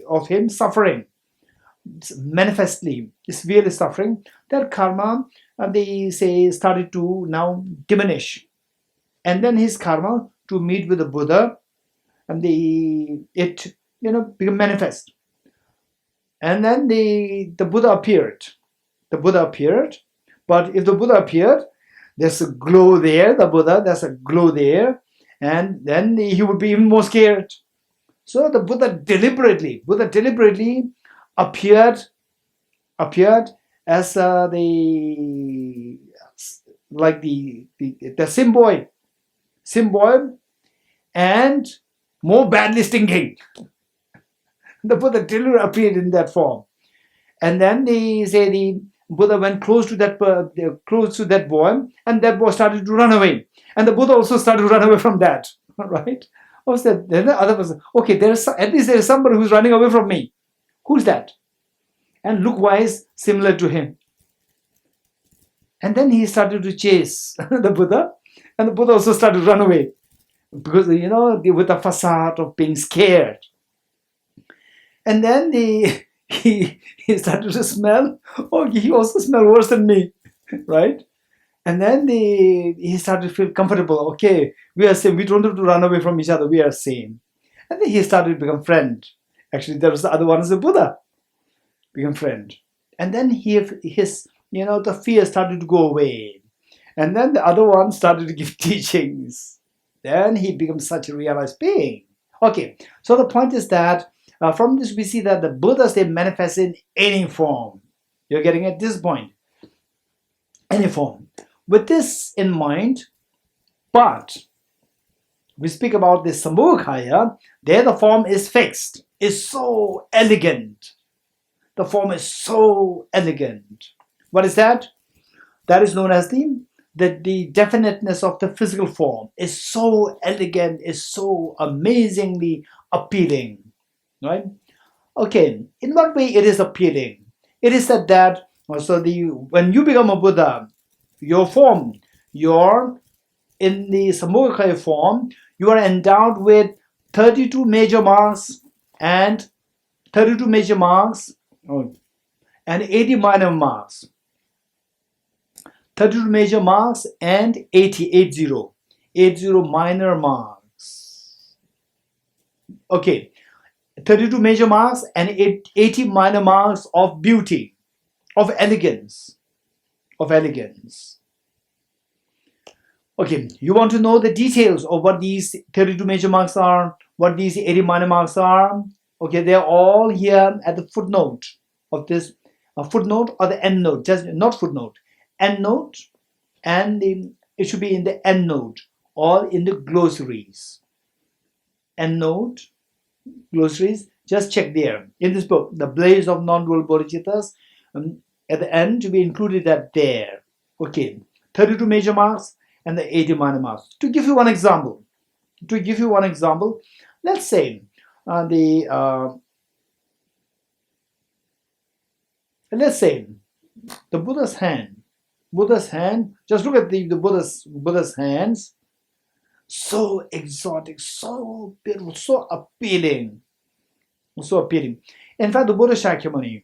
of him suffering manifestly, severely suffering, that karma started to now diminish. And then his karma to meet with the Buddha, and it became manifest. And then the Buddha appeared. But if the Buddha appeared, there's a glow there, there's a glow there, and then he would be even more scared. So the Buddha deliberately appeared as the symbol, and more badly stinking. The Buddha deliberately appeared in that form. And then Buddha went close to that boy, and that boy started to run away, and the Buddha also started to run away from that. Right? What's that? Then the other person, okay, at least there is somebody who's running away from me. Who's that? And look-wise similar to him. And then he started to chase the Buddha, and the Buddha also started to run away because, with a facade of being scared. And then he started to smell. Oh, he also smelled worse than me, right? And then he started to feel comfortable. Okay, we are same. We don't have to run away from each other. We are same. And then he started to become friend. Actually, there was the other one is the Buddha, become friend. And then the fear started to go away. And then the other one started to give teachings. Then he becomes such a realized being. Okay, so the point is that from this we see that the Buddhas, they manifest in any form. You're getting at this point. Any form. With this in mind, but we speak about this Sambhogakaya, there the form is fixed, is so elegant. The form is so elegant. What is that? That is known as the definiteness of the physical form is so elegant, is so amazingly appealing. Right? Okay, in what way it is appealing? It is that when you become a Buddha, your form, in the Sambhogakaya form, you are endowed with 32 major marks and 32 major marks and 80 minor marks. 32 major marks and 80 minor marks. Okay, 32 major marks and 80 minor marks of beauty, of elegance. Okay, you want to know the details of what these 32 major marks are, what these 80 minor marks are? Okay, they're all here at the footnote of this, footnote or the end note, just not footnote, end note, and it should be in the end note or in the glossaries. End note, glossaries, just check there. In this book, The Blaze of Non-Dual Bodhicittas, at the end to be included that there. Okay, 32 major marks and the 80 minor marks. To give you one example, let's say let's say the Buddha's hand. Just look at the Buddha's hands. So exotic, so beautiful, so appealing. In fact, the Buddha Shakyamuni,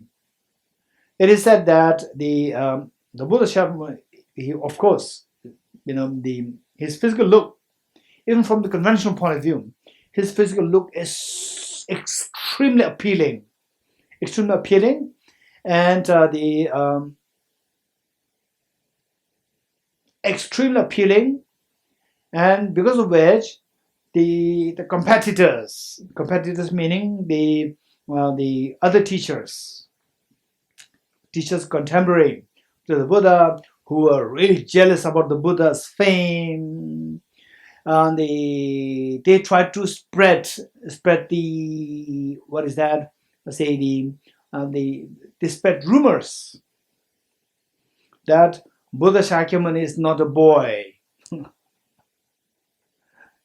it is said that the Buddha Shakyamuni, of course, his physical look, even from the conventional point of view, his physical look is extremely appealing, and extremely appealing, and because of which the competitors meaning the other teachers contemporary to the Buddha, who are really jealous about the Buddha's fame, and they try to spread the, what is that? Let's say they spread rumors that Buddha Shakyamuni is not a boy.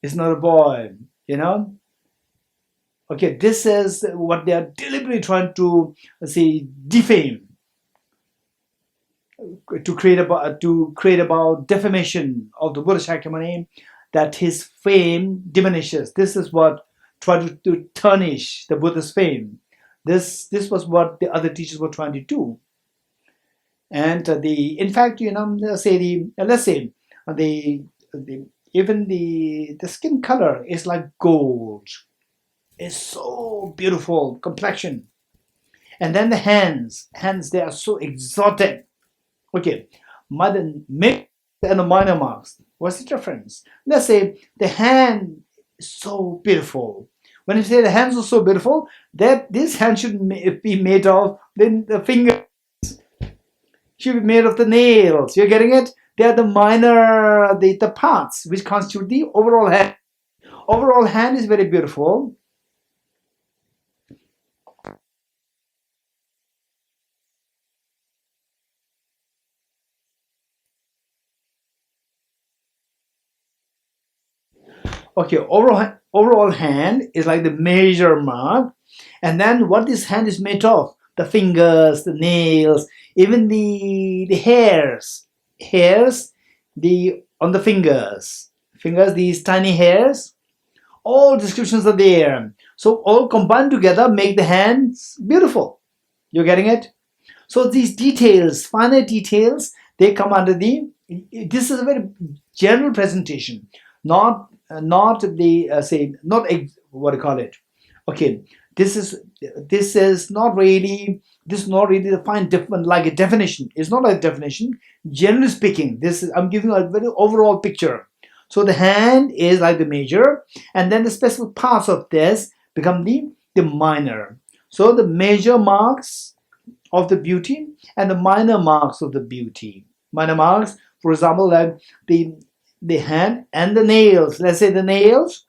It's not a boy, Okay, this is what they are deliberately trying to defame, to create about defamation of the Buddha Shakyamuni, that his fame diminishes. This is what tried to tarnish the Buddha's fame. This was what the other teachers were trying to do. And in fact, let's say even the skin color is like gold. It's so beautiful complexion. And then the hands, they are so exotic. Okay, major and the minor marks. What's the difference? Let's say the hand is so beautiful. When you say the hands are so beautiful, that this hand should be made of the finger. Should be made of the nails. You're getting it? They are the minor, the parts which constitute the overall hand. Overall hand is very beautiful. Okay, overall hand is like the major mark, and then what this hand is made of, the fingers, the nails, even the hairs, the on the fingers, these tiny hairs, all descriptions are there. So all combined together make the hands beautiful. You're getting it? So these details, finer details, they come under the. This is a very general presentation, not the say not what do you call it? Okay, this is not really defined different like a definition. It's not like a definition. Generally speaking, this is I'm giving a very overall picture. So the hand is like the major, and then the specific parts of this become the minor. So the major marks of the beauty and the minor marks of the beauty. Minor marks, for example, like the hand and the nails. Let's say the nails.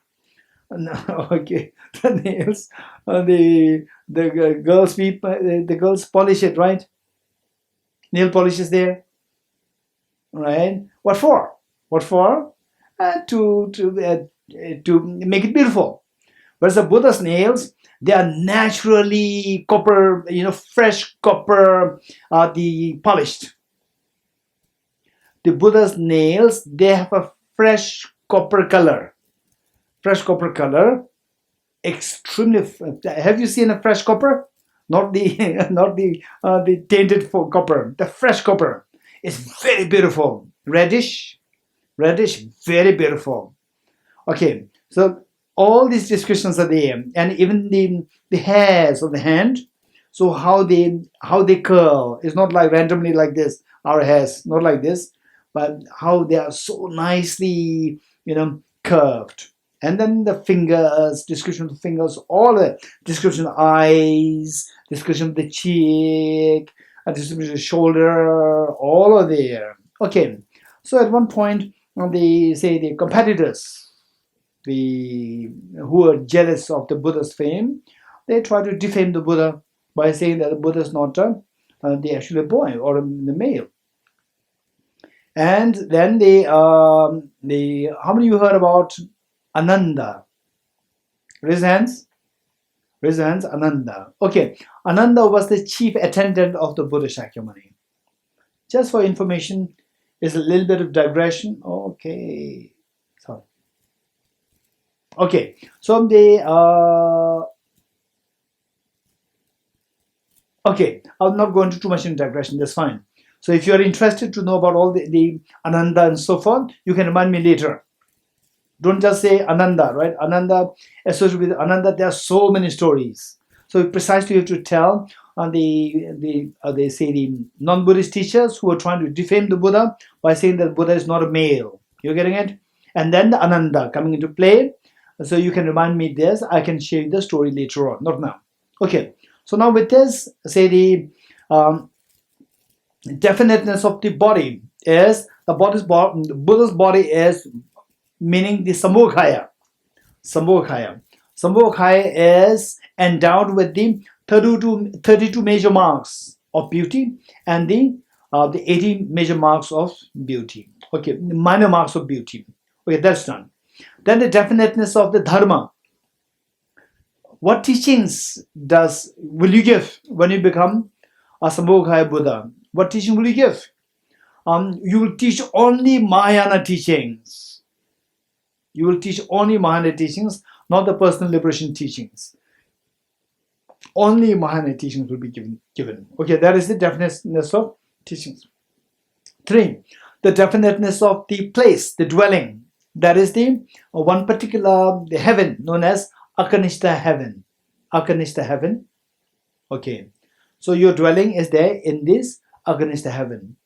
No, okay, the nails. The girls polish it, right? Nail polish is there, right? What for? What for? To make it beautiful. Whereas the Buddha's nails, they are naturally copper, fresh copper, the polished. The Buddha's nails, they have a fresh copper color. Fresh copper color, extremely. Have you seen a fresh copper? Not the the tainted copper. The fresh copper is very beautiful. Reddish, very beautiful. Okay, so all these descriptions are there, and even the hairs of the hand. So how they curl is not like randomly like this. Our hairs not like this, but how they are so nicely curved. And then the fingers, description of the fingers, all the description of the eyes, description of the cheek, description of the shoulder, all are there. Okay, so at one point the competitors, who are jealous of the Buddha's fame, they try to defame the Buddha by saying that the Buddha is not the actual boy or the male. And then how many of you heard about Ananda? Raise hands. Ananda. Okay, Ananda was the chief attendant of the Buddha Shakyamuni. Just for information, is a little bit of digression. Okay, sorry. Okay, so okay, I'm not going to too much in digression. That's fine. So if you are interested to know about all the Ananda and so forth, you can remind me later. Don't just say Ananda, right? Ananda, associated with Ananda, there are so many stories. So precisely you have to tell they say the non-Buddhist teachers who are trying to defame the Buddha by saying that Buddha is not a male. You're getting it? And then the Ananda coming into play. So you can remind me this. I can share you the story later on, not now. Okay. So now with this, say the definiteness of the body is the Buddha's body is meaning the Sambhogakaya. Sambhogakaya is endowed with the 32 major marks of beauty and the 80 major marks of beauty. Okay, minor marks of beauty. Okay, that's done. Then the definiteness of the dharma. What teachings will you give when you become a Sambhogakaya Buddha? What teaching will you give? You will teach only Mahayana teachings. You will teach only Mahayana teachings, not the personal liberation teachings. Only Mahayana teachings will be given. Okay, that is the definiteness of teachings. 3. The definiteness of the place, the dwelling. That is the one particular the heaven known as Akanishta heaven. Akanishta heaven. Okay. So your dwelling is there in this Akanishta heaven.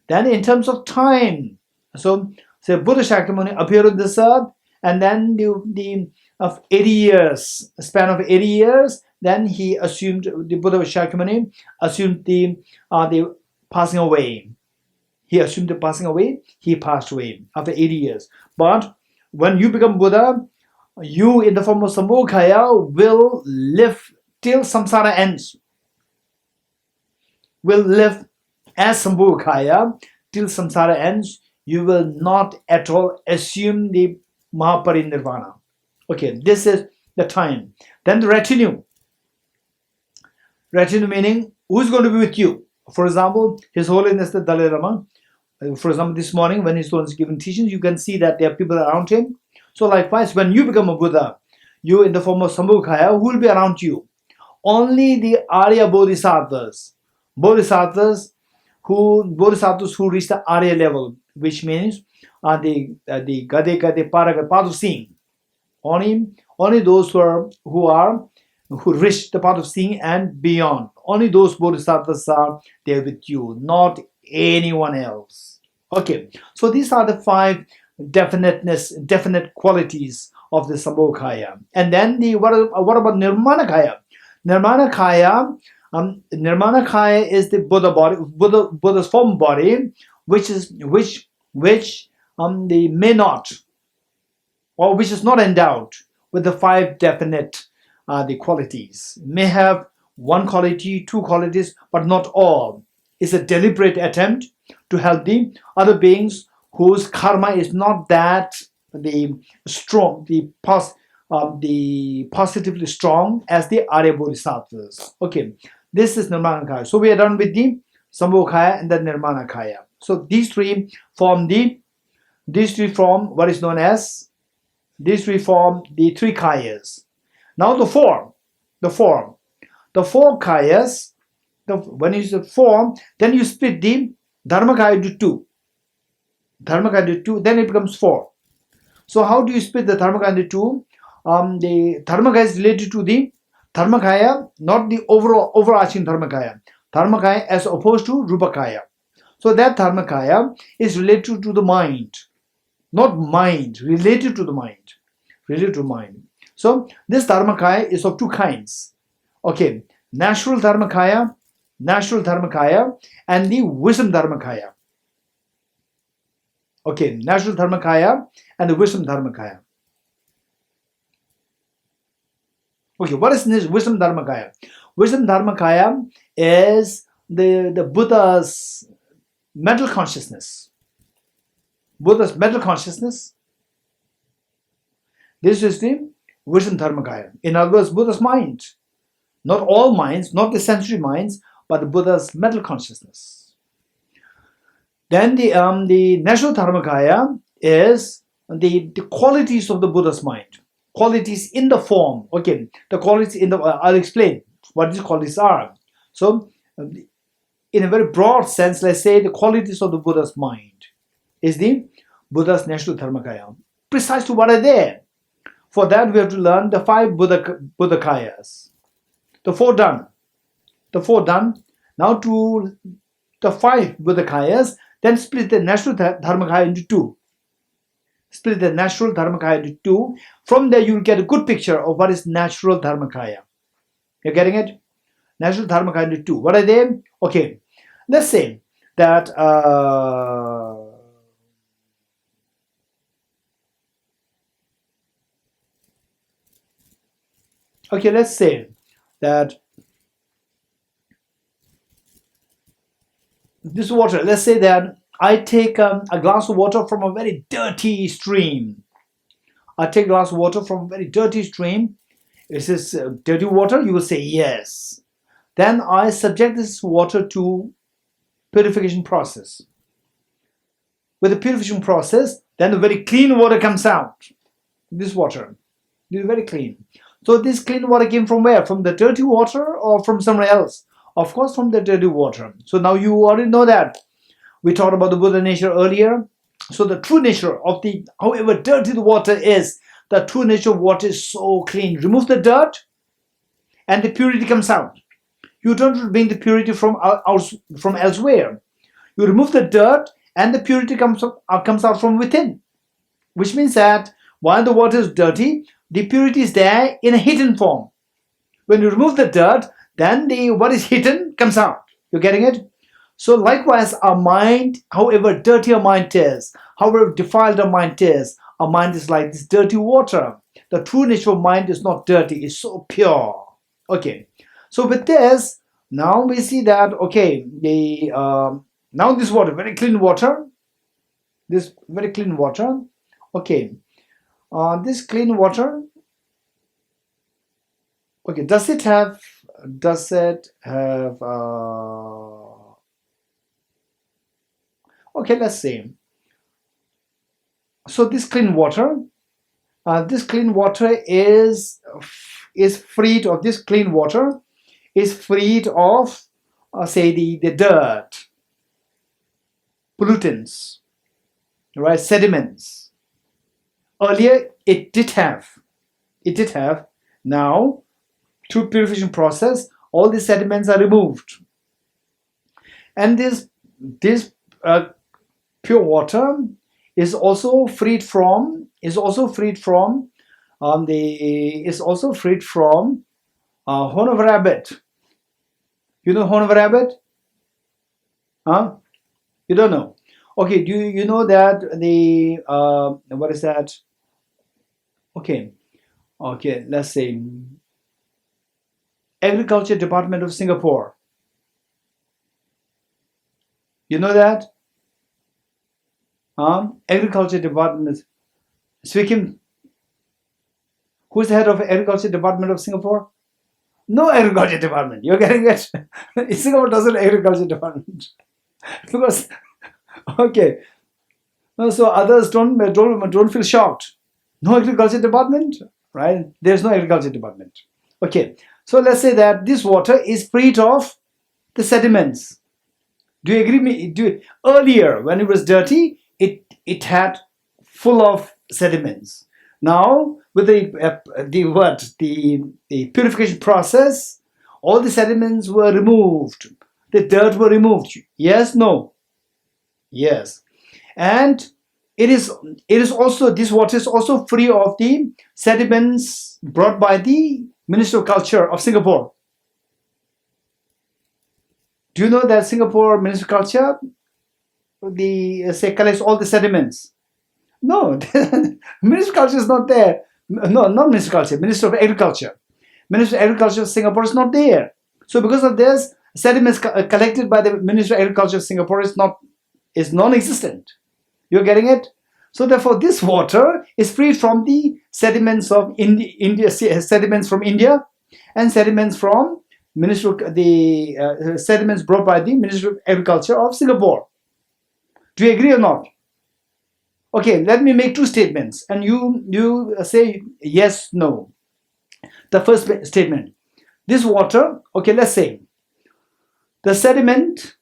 Then in terms of time, so say Buddha Shakyamuni appeared on this earth, and then the of 80 years, a span of 80 years, then he assumed, the Buddha Shakyamuni assumed the passing away. He assumed the passing away, he passed away after 80 years. But when you become Buddha, you in the form of Sambhogakaya will live till samsara ends. Will live as Sambhogakaya till samsara ends. You will not at all assume the Mahaparinirvana. Okay, this is the time. Then the retinue. Retinue meaning who's going to be with you. For example, His Holiness the Dalai Lama. For example, this morning when His Holiness is giving teachings, you can see that there are people around him. So likewise, when you become a Buddha, you in the form of Sambhogakaya, who will be around you? Only the Arya Bodhisattvas. Bodhisattvas who reach the Arya level, which means the Gade Gade Paraga path of seeing. Only those who reach the path of seeing and beyond. Only those bodhisattvas are there with you, not anyone else. Okay, so these are the 5 definite qualities of the Sambhogakaya. And then what about Nirmanakaya? Nirmanakaya is the Buddha body, Buddha's form body, which they may not, or which is not endowed with the 5 definite the qualities. May have 1 quality, 2 qualities, but not all. It's a deliberate attempt to help the other beings whose karma is not that strong, the positively strong as the Arya Bodhisattvas. Okay, this is Nirmanakaya. So we are done with the Sambhogakaya and the Nirmanakaya. So these three form what is known as, these three form the 3 kayas. Now the form the 4 kayas, when you use the form, then you split the Dharmakaya into 2. Then it becomes 4. So how do you split the Dharmakaya into 2? The Dharmakaya is related to the Dharmakaya, not the overarching Dharmakaya. Dharmakaya as opposed to Rupakaya. So that Dharmakaya is related to the mind, not mind, related to the mind. So this Dharmakaya is of 2 kinds. Okay, natural Dharmakaya and the wisdom Dharmakaya. Okay, natural Dharmakaya and the wisdom Dharmakaya. Okay, what is this wisdom Dharmakaya? Wisdom Dharmakaya is the Buddha's mental consciousness. Buddha's mental consciousness. This is the wisdom Dharmakaya. In other words, Buddha's mind. Not all minds, not the sensory minds, but the Buddha's mental consciousness. Then the natural Dharmakaya is the qualities of the Buddha's mind. Qualities in the form. Okay, the qualities in the, I'll explain what these qualities are. So, in a very broad sense, let's say the qualities of the Buddha's mind is the Buddha's natural Dharmakaya. Precisely what are they? For that, we have to learn the 5 Buddhakayas. The 4 done. Now to the 5 Buddhakayas, then split the natural Dharmakaya into 2. From there, you will get a good picture of what is natural Dharmakaya. You're getting it? Natural Dharmakaya into 2. What are they? Okay, let's say that okay, let's say that this water, let's say that I take a glass of water from a very dirty stream. Is this dirty water? You will say yes. Then I subject this water to purification process. With the purification process, then the very clean water comes out. This water is very clean. So this clean water came from where? From the dirty water or from somewhere else? Of course, from the dirty water. So now you already know that. We talked about the Buddha nature earlier. So the true nature of however dirty the water is, the true nature of water is so clean. Remove the dirt and the purity comes out. You don't bring the purity from elsewhere. You remove the dirt and the purity comes out from within. Which means that while the water is dirty, the purity is there in a hidden form. When you remove the dirt, then what is hidden comes out. You're getting it? So likewise, our mind, however dirty our mind is, however defiled our mind is like this dirty water. The true nature of mind is not dirty, it's so pure. Okay, so with this, now we see that, okay, now this water, very clean water, okay, This clean water, okay, does it have okay, let's see. So this clean water is freed of say the dirt, pollutants, right, sediments. Earlier it did have. Now, through purification process, all the sediments are removed, and this pure water is also freed from horn of rabbit. You know horn of rabbit? Huh? You don't know? Okay. Do you know that the what is that? Okay. Let's say Agriculture Department of Singapore. You know that? Agriculture Department. Speaking. Who's the head of Agriculture Department of Singapore? No agriculture department. You're getting it? Singapore doesn't have agriculture department because okay. So others don't feel shocked. No agriculture department, right? There's no agriculture department. Okay. So let's say that this water is freed of the sediments. Do you agree with me? Earlier, when it was dirty, it had full of sediments. Now, with the purification process, all the sediments were removed. The dirt were removed. Yes, no? Yes. And it is also, this water is also free of the sediments brought by the Ministry of Culture of Singapore. Do you know that Singapore Ministry of Culture collects all the sediments? No, Ministry of Culture is not there. No, not Ministry of Culture, Ministry of Agriculture. Ministry of Agriculture of Singapore is not there. So because of this, sediments collected by the Ministry of Agriculture of Singapore is non-existent. You're getting it? So therefore, this water is freed from the sediments of sediments from India, and sediments from sediments brought by the Ministry of Agriculture of Singapore. Do you agree or not? Okay, let me make two statements, and you say yes, no. The first statement: this water. Okay, let's say the sediment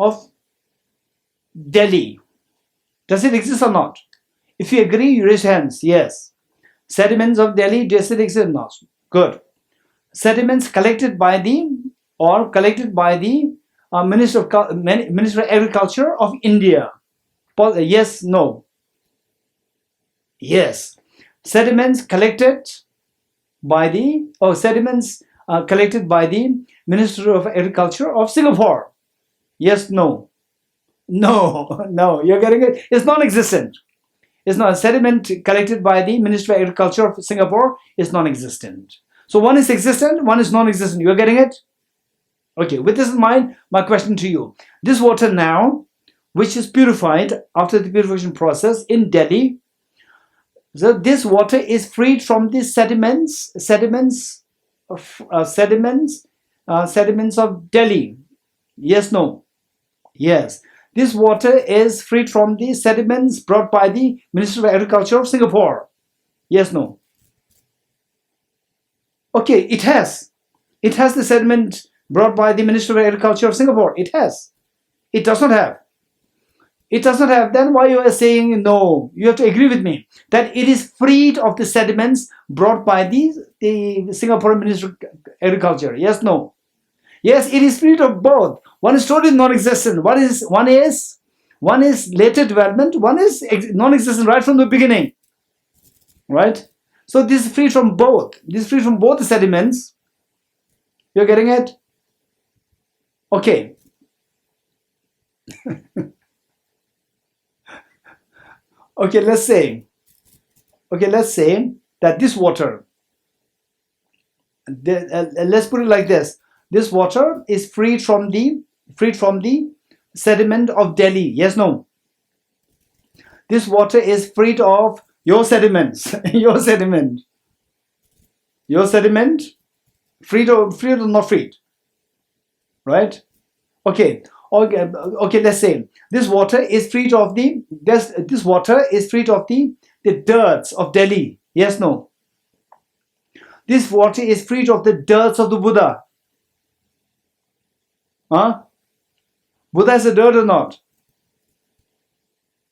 of Delhi. Does it exist or not? If you agree, you raise your hands. Yes. Sediments of Delhi, does it exist or not? Good. Sediments collected by the Ministry of Agriculture of India. Yes, no. Yes. Sediments collected by the Ministry of Agriculture of Singapore. Yes, no. No, you're getting it. It's non-existent. It's not. Sediment collected by the Ministry of Agriculture of Singapore is non-existent. So one is existent, one is non-existent. You're getting it? Okay, with this in mind, my question to you. This water now, which is purified after the purification process in Delhi, so this water is freed from the sediments of Delhi. Yes, no? Yes. This water is freed from the sediments brought by the Ministry of Agriculture of Singapore. Yes, no? Okay, it has. It has the sediment brought by the Ministry of Agriculture of Singapore. It has. It does not have. It does not have. Then why you are saying no? You have to agree with me that it is freed of the sediments brought by the Singapore Ministry of Agriculture. Yes, no? Yes, it is freed of both. One is totally non-existent. One is later development. One is non-existent right from the beginning. Right? So this is free from both. This is free from both the sediments. You're getting it? Okay. Okay, let's say that this water, let's put it like this. This water is freed from the sediment of Delhi. Yes, no? This water is freed of Your sediments, your sediment, freed or not freed, right? Okay, let's say this water is freed of the dirts of Delhi. Yes, no. This water is freed of the dirts of the Buddha. Huh? Buddha is a dirt or not?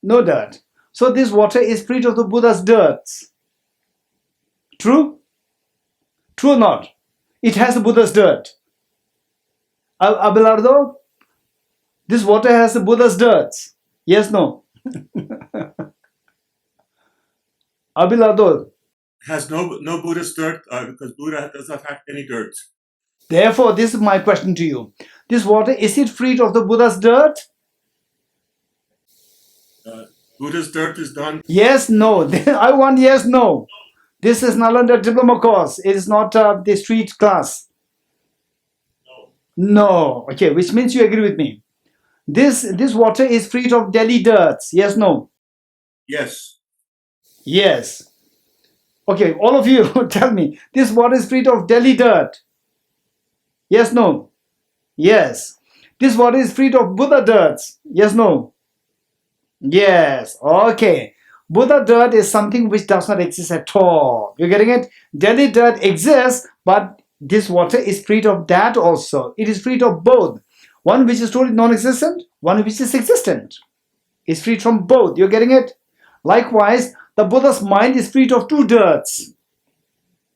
No dirt. So this water is freed of the Buddha's dirts. True? True or not? It has the Buddha's dirt. Abelardo, this water has the Buddha's dirts. Yes, no? Abelardo. Has no Buddhist dirt because Buddha does not have any dirt. Therefore, this is my question to you. This water, is it freed of the Buddha's dirt? Buddha's dirt is done. Yes, no. I want yes, no. This is Nalanda diploma course. It is not the street class. No. Okay, which means you agree with me. This water is freed of Delhi dirts. Yes, no? Yes. Yes. Okay, all of you tell me. This water is freed of Delhi dirt. Yes, no? Yes. This water is freed of Buddha dirts. Yes, no? Yes. Okay. Buddha dirt is something which does not exist at all. You're getting it? Delhi dirt exists, but this water is freed of that also. It is freed of both. One which is totally non-existent, one which is existent. It's freed from both. You're getting it? Likewise, the Buddha's mind is freed of two dirts.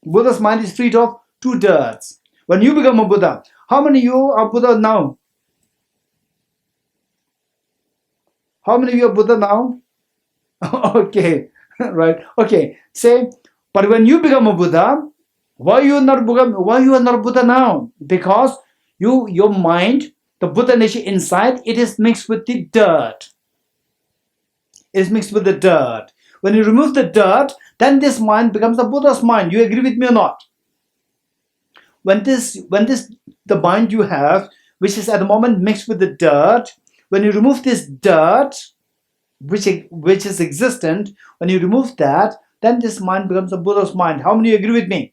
Buddha's mind is freed of two dirts. When you become a Buddha, how many of you are Buddha now? How many of you are Buddha now? Okay, right. Okay, say, but when you become a Buddha, why you are not Buddha now? Because your mind, the Buddha nature inside, it is mixed with the dirt. It is mixed with the dirt. When you remove the dirt, then this mind becomes the Buddha's mind. You agree with me or not? When the mind you have, which is at the moment mixed with the dirt, when you remove this dirt, which is existent, when you remove that, then this mind becomes the Buddha's mind. How many agree with me?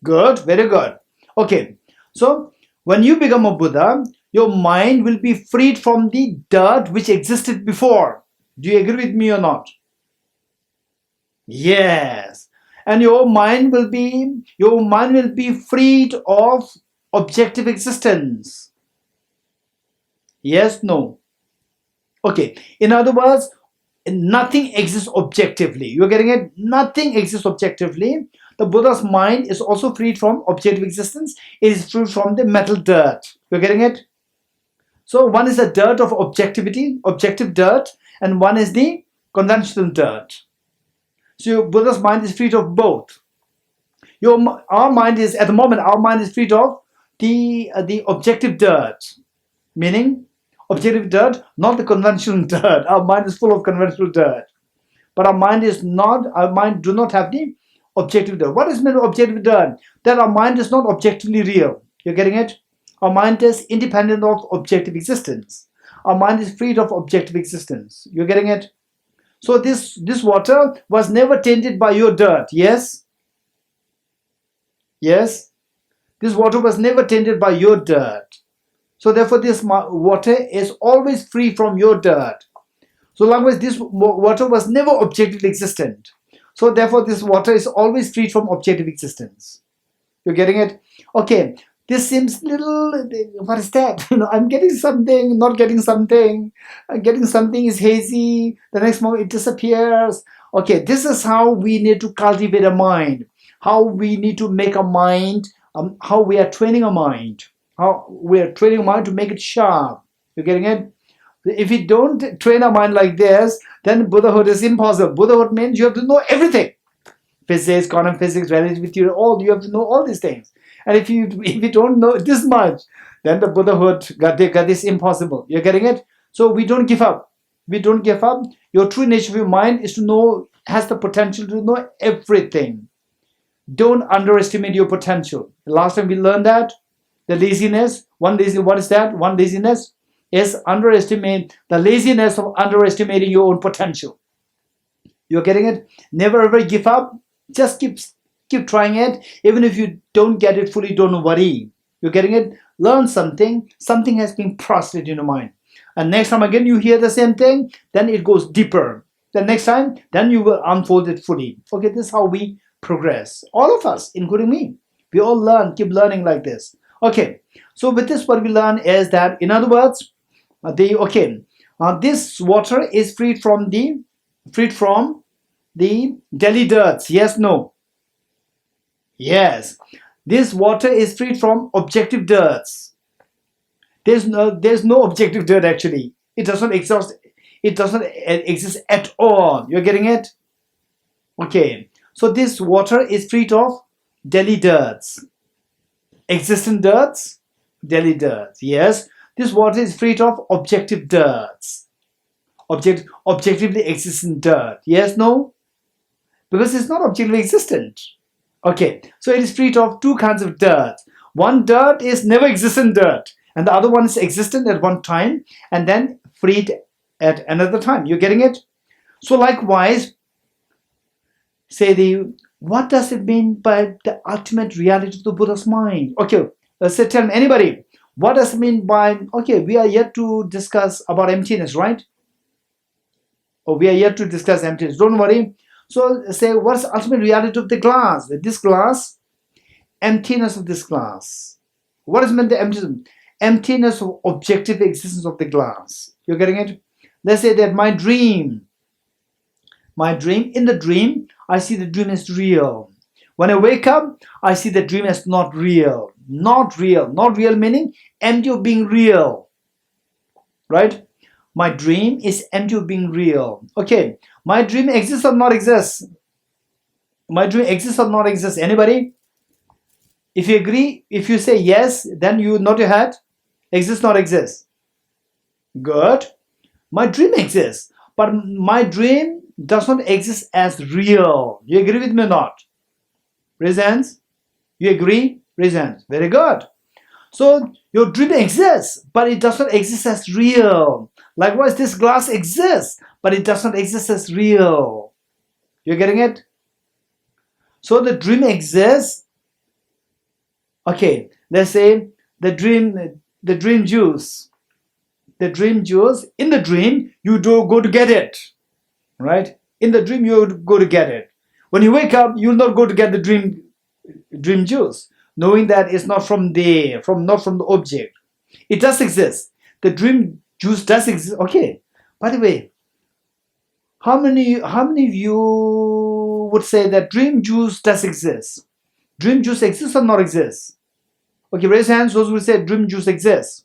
Good, very good. Okay, so when you become a Buddha, your mind will be freed from the dirt which existed before. Do you agree with me or not? Yes. And your mind will be freed of objective existence. Yes, no. Okay. In other words, nothing exists objectively. You're getting it? Nothing exists objectively. The Buddha's mind is also freed from objective existence. It is freed from the metal dirt. You're getting it? So one is the dirt of objectivity, objective dirt, and one is the conventional dirt. So Buddha's mind is freed of both. Our mind is, at the moment, our mind is freed of the objective dirt, meaning objective dirt, not the conventional dirt. Our mind is full of conventional dirt, but our mind do not have the objective dirt. What is meant by objective dirt? That our mind is not objectively real. You're getting it? Our mind is independent of objective existence. Our mind is freed of objective existence. You're getting it? So this water was never tainted by your dirt. Yes? Yes? This water was never tainted by your dirt. So therefore this water is always free from your dirt. So long as this water was never objectively existent. So therefore this water is always free from objective existence. You're getting it? Okay. This seems little, what is that? I'm getting something, not getting something. Getting something is hazy. The next moment it disappears. Okay, this is how we need to cultivate a mind. How we need to make a mind. How we are training a mind. How we are training a mind to make it sharp. You're getting it? If we don't train a mind like this, then Buddhahood is impossible. Buddhahood means you have to know everything. Physics, quantum physics, relativity, all. You have to know all these things. And if you don't know this much, then the Buddhahood got this impossible. You're getting it? So we don't give up. We don't give up. Your true nature of your mind is to know, has the potential to know everything. Don't underestimate your potential. Last time we learned that the laziness. What is that? One laziness is the laziness of underestimating your own potential. You're getting it? Never ever give up. Just keep trying it. Even if you don't get it fully, don't worry. You're getting it? Learn something. Something has been processed in your mind. And next time again you hear the same thing, then it goes deeper. The next time, then you will unfold it fully. Okay, this is how we progress. All of us, including me. We all learn, keep learning like this. Okay, so with this what we learn is that, in other words, this water is freed from the Delhi dirts. Yes, no? Yes. This water is freed from objective dirts. There's no objective dirt actually. It doesn't exist. It doesn't exist at all. You're getting it? Okay. So this water is freed of Delhi dirts. Existent dirts, Delhi dirts. Yes. This water is freed of objective dirts. Objectively existent dirt. Yes, no? Because it's not objectively existent. Okay. So it is freed of two kinds of dirt. One dirt is never existent dirt, and the other one is existent at one time and then freed at another time. You're getting it? So likewise, what does it mean by the ultimate reality of the Buddha's mind? Okay, so tell me, anybody, what does it mean by, okay, we are yet to discuss about emptiness, right? Or we are yet to discuss emptiness. Don't worry. So say, what's the ultimate reality of the glass? This glass, emptiness of this glass. What is meant the emptiness? Emptiness of objective existence of the glass. You're getting it? Let's say that in the dream, I see the dream as real. When I wake up, I see the dream as not real. Not real. Not real meaning empty of being real. Right? My dream is empty of being real. Okay. My dream exists or not exists? My dream exists or not exists? Anybody? If you agree, if you say yes, then you nod your head. Exist, not exist. Good. My dream exists, but my dream does not exist as real. You agree with me or not? Raise hands. You agree? Raise hands. Very good. So your dream exists, but it does not exist as real. Likewise, this glass exists, but it does not exist as real. You're getting it? So the dream exists. Okay, let's say the dream juice. The dream juice, in the dream, you do go to get it, right? In the dream, you go to get it. When you wake up, you'll not go to get the dream juice, knowing that it's not from there, not from the object. It does exist. The dream juice does exist. Okay. By the way, how many of you would say that dream juice does exist? Dream juice exists or not exists? Okay, raise hands those who say dream juice exists.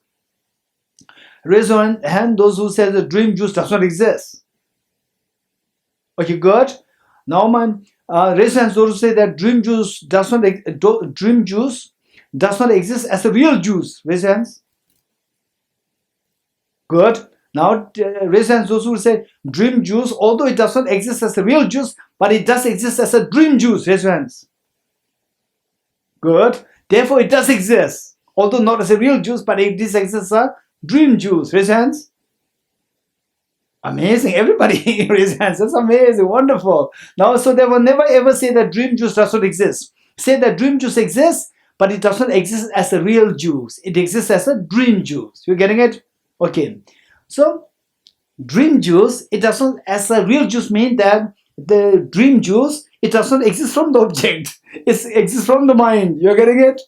Raise your hand those who say the dream juice does not exist. Okay, good. Now, raise hands those who say that dream juice does not exist as a real juice. Raise hands. Good. Now, raise hands those who say dream juice, although it does not exist as a real juice, but it does exist as a dream juice. Raise your hands. Good. Therefore, it does exist, although not as a real juice, but it does exist as a dream juice. Raise hands. Amazing. Everybody raise hands. That's amazing. Wonderful. Now, so they will never ever say that dream juice does not exist. Say that dream juice exists, but it does not exist as a real juice. It exists as a dream juice. You're getting it? Okay. So, dream juice, it does not, as a real juice, mean that the dream juice, it does not exist from the object. It exists from the mind. You're getting it?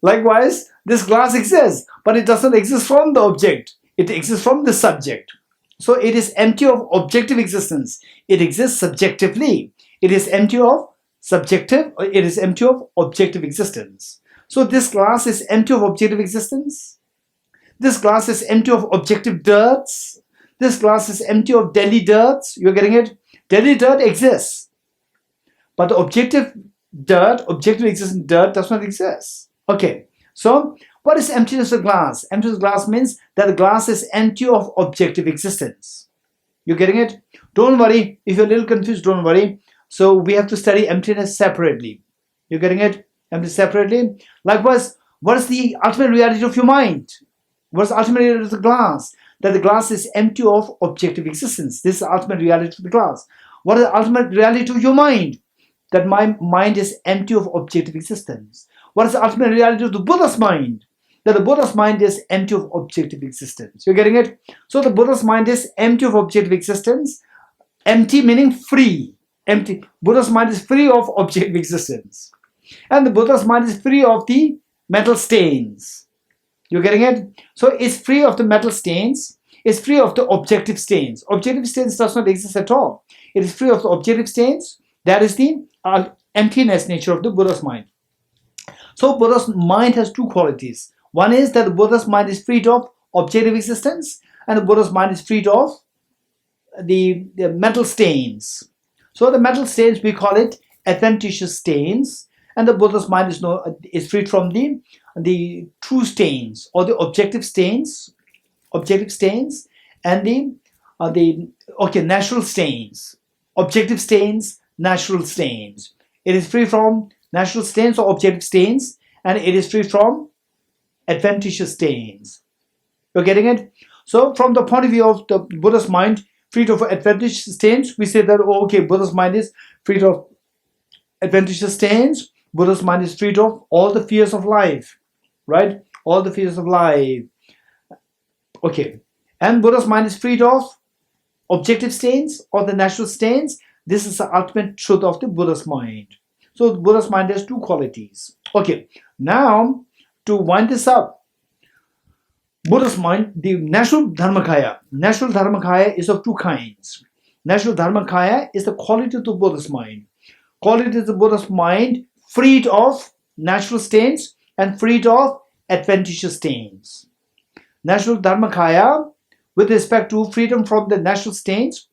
Likewise, this glass exists, but it does not exist from the object. It exists from the subject. So it is empty of objective existence. It exists subjectively. It is empty of objective existence. So this glass is empty of objective existence. This glass is empty of objective dirts. This glass is empty of Delhi dirts. You're getting it? Delhi dirt exists. But the objectively existent dirt does not exist. Okay. So what is emptiness of glass? Emptiness of glass means that the glass is empty of objective existence. You're getting it? Don't worry. If you're a little confused, don't worry. So we have to study emptiness separately. You're getting it? Emptiness separately. Likewise, what is the ultimate reality of your mind? What is the ultimate reality of the glass? That the glass is empty of objective existence. This is the ultimate reality of the glass. What is the ultimate reality of your mind? That my mind is empty of objective existence. What is the ultimate reality of the Buddha's mind? That the Buddha's mind is empty of objective existence. You're getting it? So the Buddha's mind is empty of objective existence. Empty meaning free. Empty. Buddha's mind is free of objective existence. And the Buddha's mind is free of the metal stains. You're getting it? So it's free of the metal stains. It's free of the objective stains. Objective stains does not exist at all. It is free of the objective stains. That is the emptiness nature of the Buddha's mind. So Buddha's mind has two qualities. One is that the Buddha's mind is freed of objective existence, and the Buddha's mind is freed of the metal stains. So the metal stains, we call it adventitious stains, and the Buddha's mind is freed from the true stains or the objective stains, and the natural stains, objective stains, natural stains. It is free from natural stains or objective stains, and it is free from adventitious stains. You're getting it? So from the point of view of the Buddha's mind, freed of adventitious stains, we say that, okay, Buddha's mind is freed of adventitious stains. Buddha's mind is freed of all the fears of life, right? All the fears of life. Okay. And Buddha's mind is freed of objective stains or the natural stains. This is the ultimate truth of the Buddha's mind. So the Buddha's mind has two qualities. Okay. Now, to wind this up, Buddha's mind, the natural dharmakaya. Natural dharmakaya is of two kinds. Natural dharmakaya is the quality of the Buddha's mind. Quality of the Buddha's mind freed of natural stains and freed of adventitious stains. Natural dharmakaya with respect to freedom from the natural stains.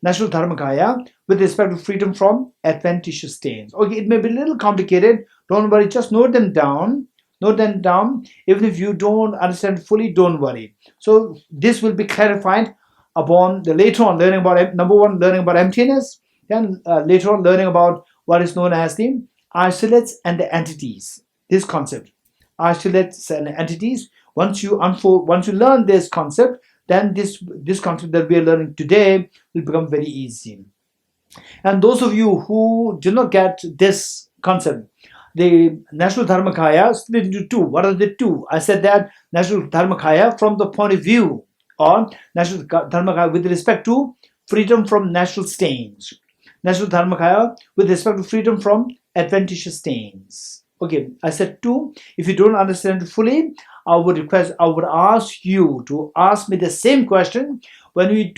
Natural dharmakaya with respect to freedom from adventitious stains. Okay, it may be a little complicated. Don't worry, just note them down. Note them down. Even if you don't understand fully, don't worry. So this will be clarified upon the later on learning about, number one, learning about emptiness, then later on learning about what is known as the isolates and the entities. This concept, isolates and entities. Once you learn this concept, then this concept that we are learning today will become very easy. And those of you who do not get this concept, the natural dharmakaya split into two. What are the two? I said that natural dharmakaya from the point of view or natural dharmakaya with respect to freedom from natural stains. Natural dharmakaya with respect to freedom from adventitious stains. Okay, I said two. If you don't understand it fully, I would ask you to ask me the same question when we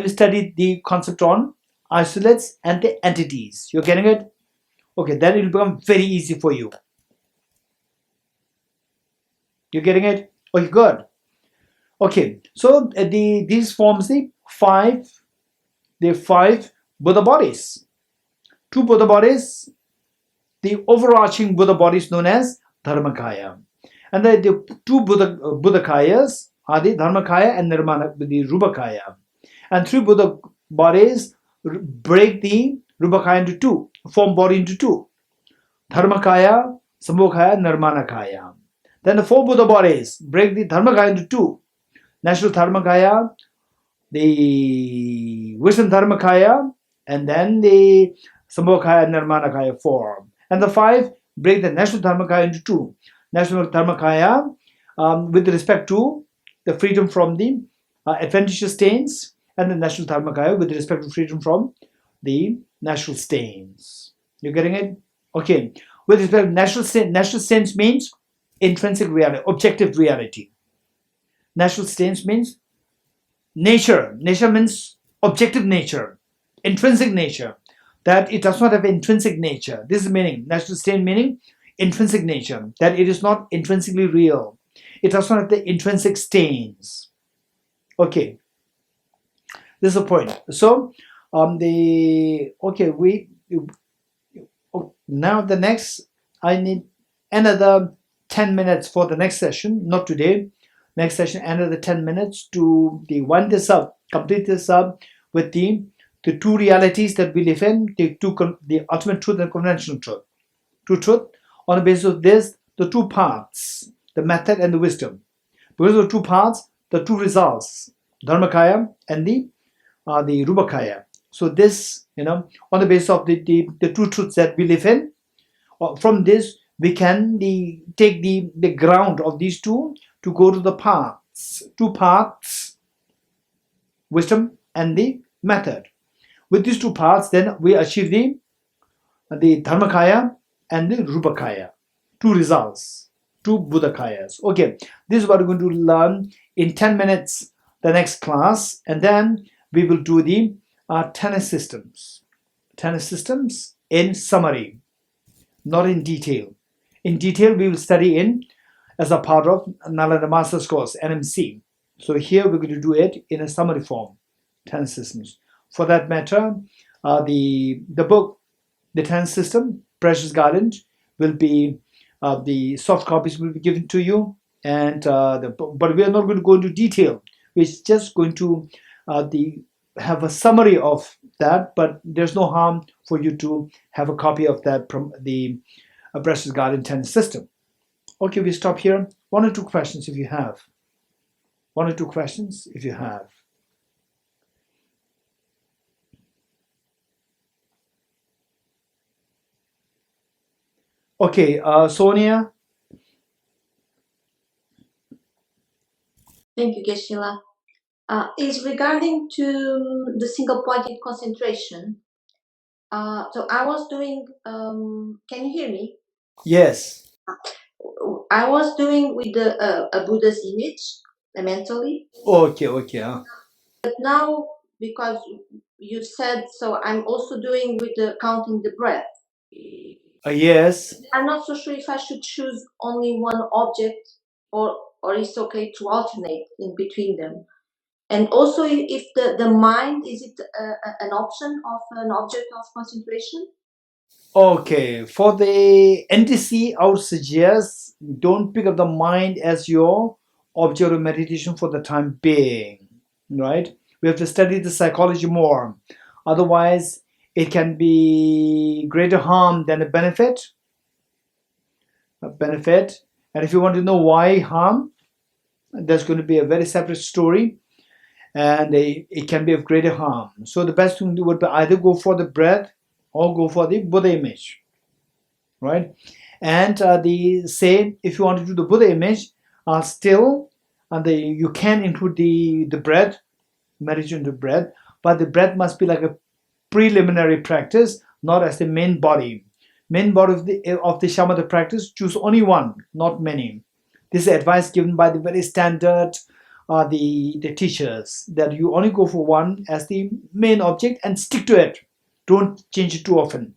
study the concept on isolates and the entities. You're getting it? Okay, then it will become very easy for you. You're getting it? Okay, good. Okay, so these forms the five Buddha bodies. Two Buddha bodies, the overarching Buddha bodies known as Dharmakaya. And the two Buddhakayas are the Dharmakaya and Nirmana, the Rubakaya. And three Buddha bodies break the Rubakaya into two, form body into two. Dharmakaya, Sambhokaya, Nirmanakaya. Then the four Buddha bodies break the Dharmakaya into two. Natural Dharmakaya, the wisdom Dharmakaya, and then the Sambhokaya and Nirmanakaya form. And the five break the natural Dharmakaya into two. Natural Dharmakaya with respect to the freedom from the adventitious stains, and the natural Dharmakaya with respect to freedom from the natural stains. You getting it? Okay. With respect to natural stains means intrinsic reality, objective reality. Natural stains means nature. Nature means objective nature, intrinsic nature. That it does not have intrinsic nature. This is meaning. Natural stain meaning intrinsic nature. That it is not intrinsically real. It does not have the intrinsic stains. Okay. This is the point. So now the next, I need another 10 minutes for the next session, not today. Next session, another 10 minutes to wind this up, complete this up with the two realities that we live in, the ultimate truth and conventional truth. True truth, on the basis of this, the two paths, the method and the wisdom. Because of the two paths, the two results, Dharmakaya and the Rubakaya. So this, on the basis of the two truths that we live in, from this we can take the ground of these two to go to the two paths, wisdom and the method. With these two paths, then we achieve the Dharmakaya and the Rupakaya, two results, two Buddhakayas. Okay, this is what we're going to learn in 10 minutes, the next class, and then we will do the 10 systems. 10 systems in summary, not in detail. In detail, we will study as a part of Nalanda Master's course, NMC. So here we're going to do it in a summary form, 10 systems. For that matter, the book, The 10 System, Precious Garland, will be, the soft copies will be given to you, and but we are not going to go into detail. We're just going to have a summary of that, but there's no harm for you to have a copy of that from the Precious Garland 10 System. Okay, we stop here. 1 or 2 questions if you have. 1 or 2 questions if you have. Okay, Sonia. Thank you, Geshe-la. Is regarding to the single-pointed concentration. So I was doing, can you hear me? Yes. I was doing with a Buddha's image, mentally. Okay. But now, because you said so, I'm also doing with the counting the breath. Yes. I'm not so sure if I should choose only one object or it's okay to alternate in between them. And also, if the mind, is it an option of an object of concentration? Okay, for the NTC, I would suggest don't pick up the mind as your object of meditation for the time being, right? We have to study the psychology more. Otherwise, it can be greater harm than a benefit. And if you want to know why harm, there's going to be a very separate story, and it can be of greater harm. So the best thing to do would be either go for the breath or go for the Buddha image, right? And if you want to do the Buddha image, you can include the breath, meditation to breath, but the breath must be like a preliminary practice, not as the main body. Main body of the shamatha practice, choose only one, not many. This is advice given by the very standard the teachers, that you only go for one as the main object and stick to it. Don't change it too often.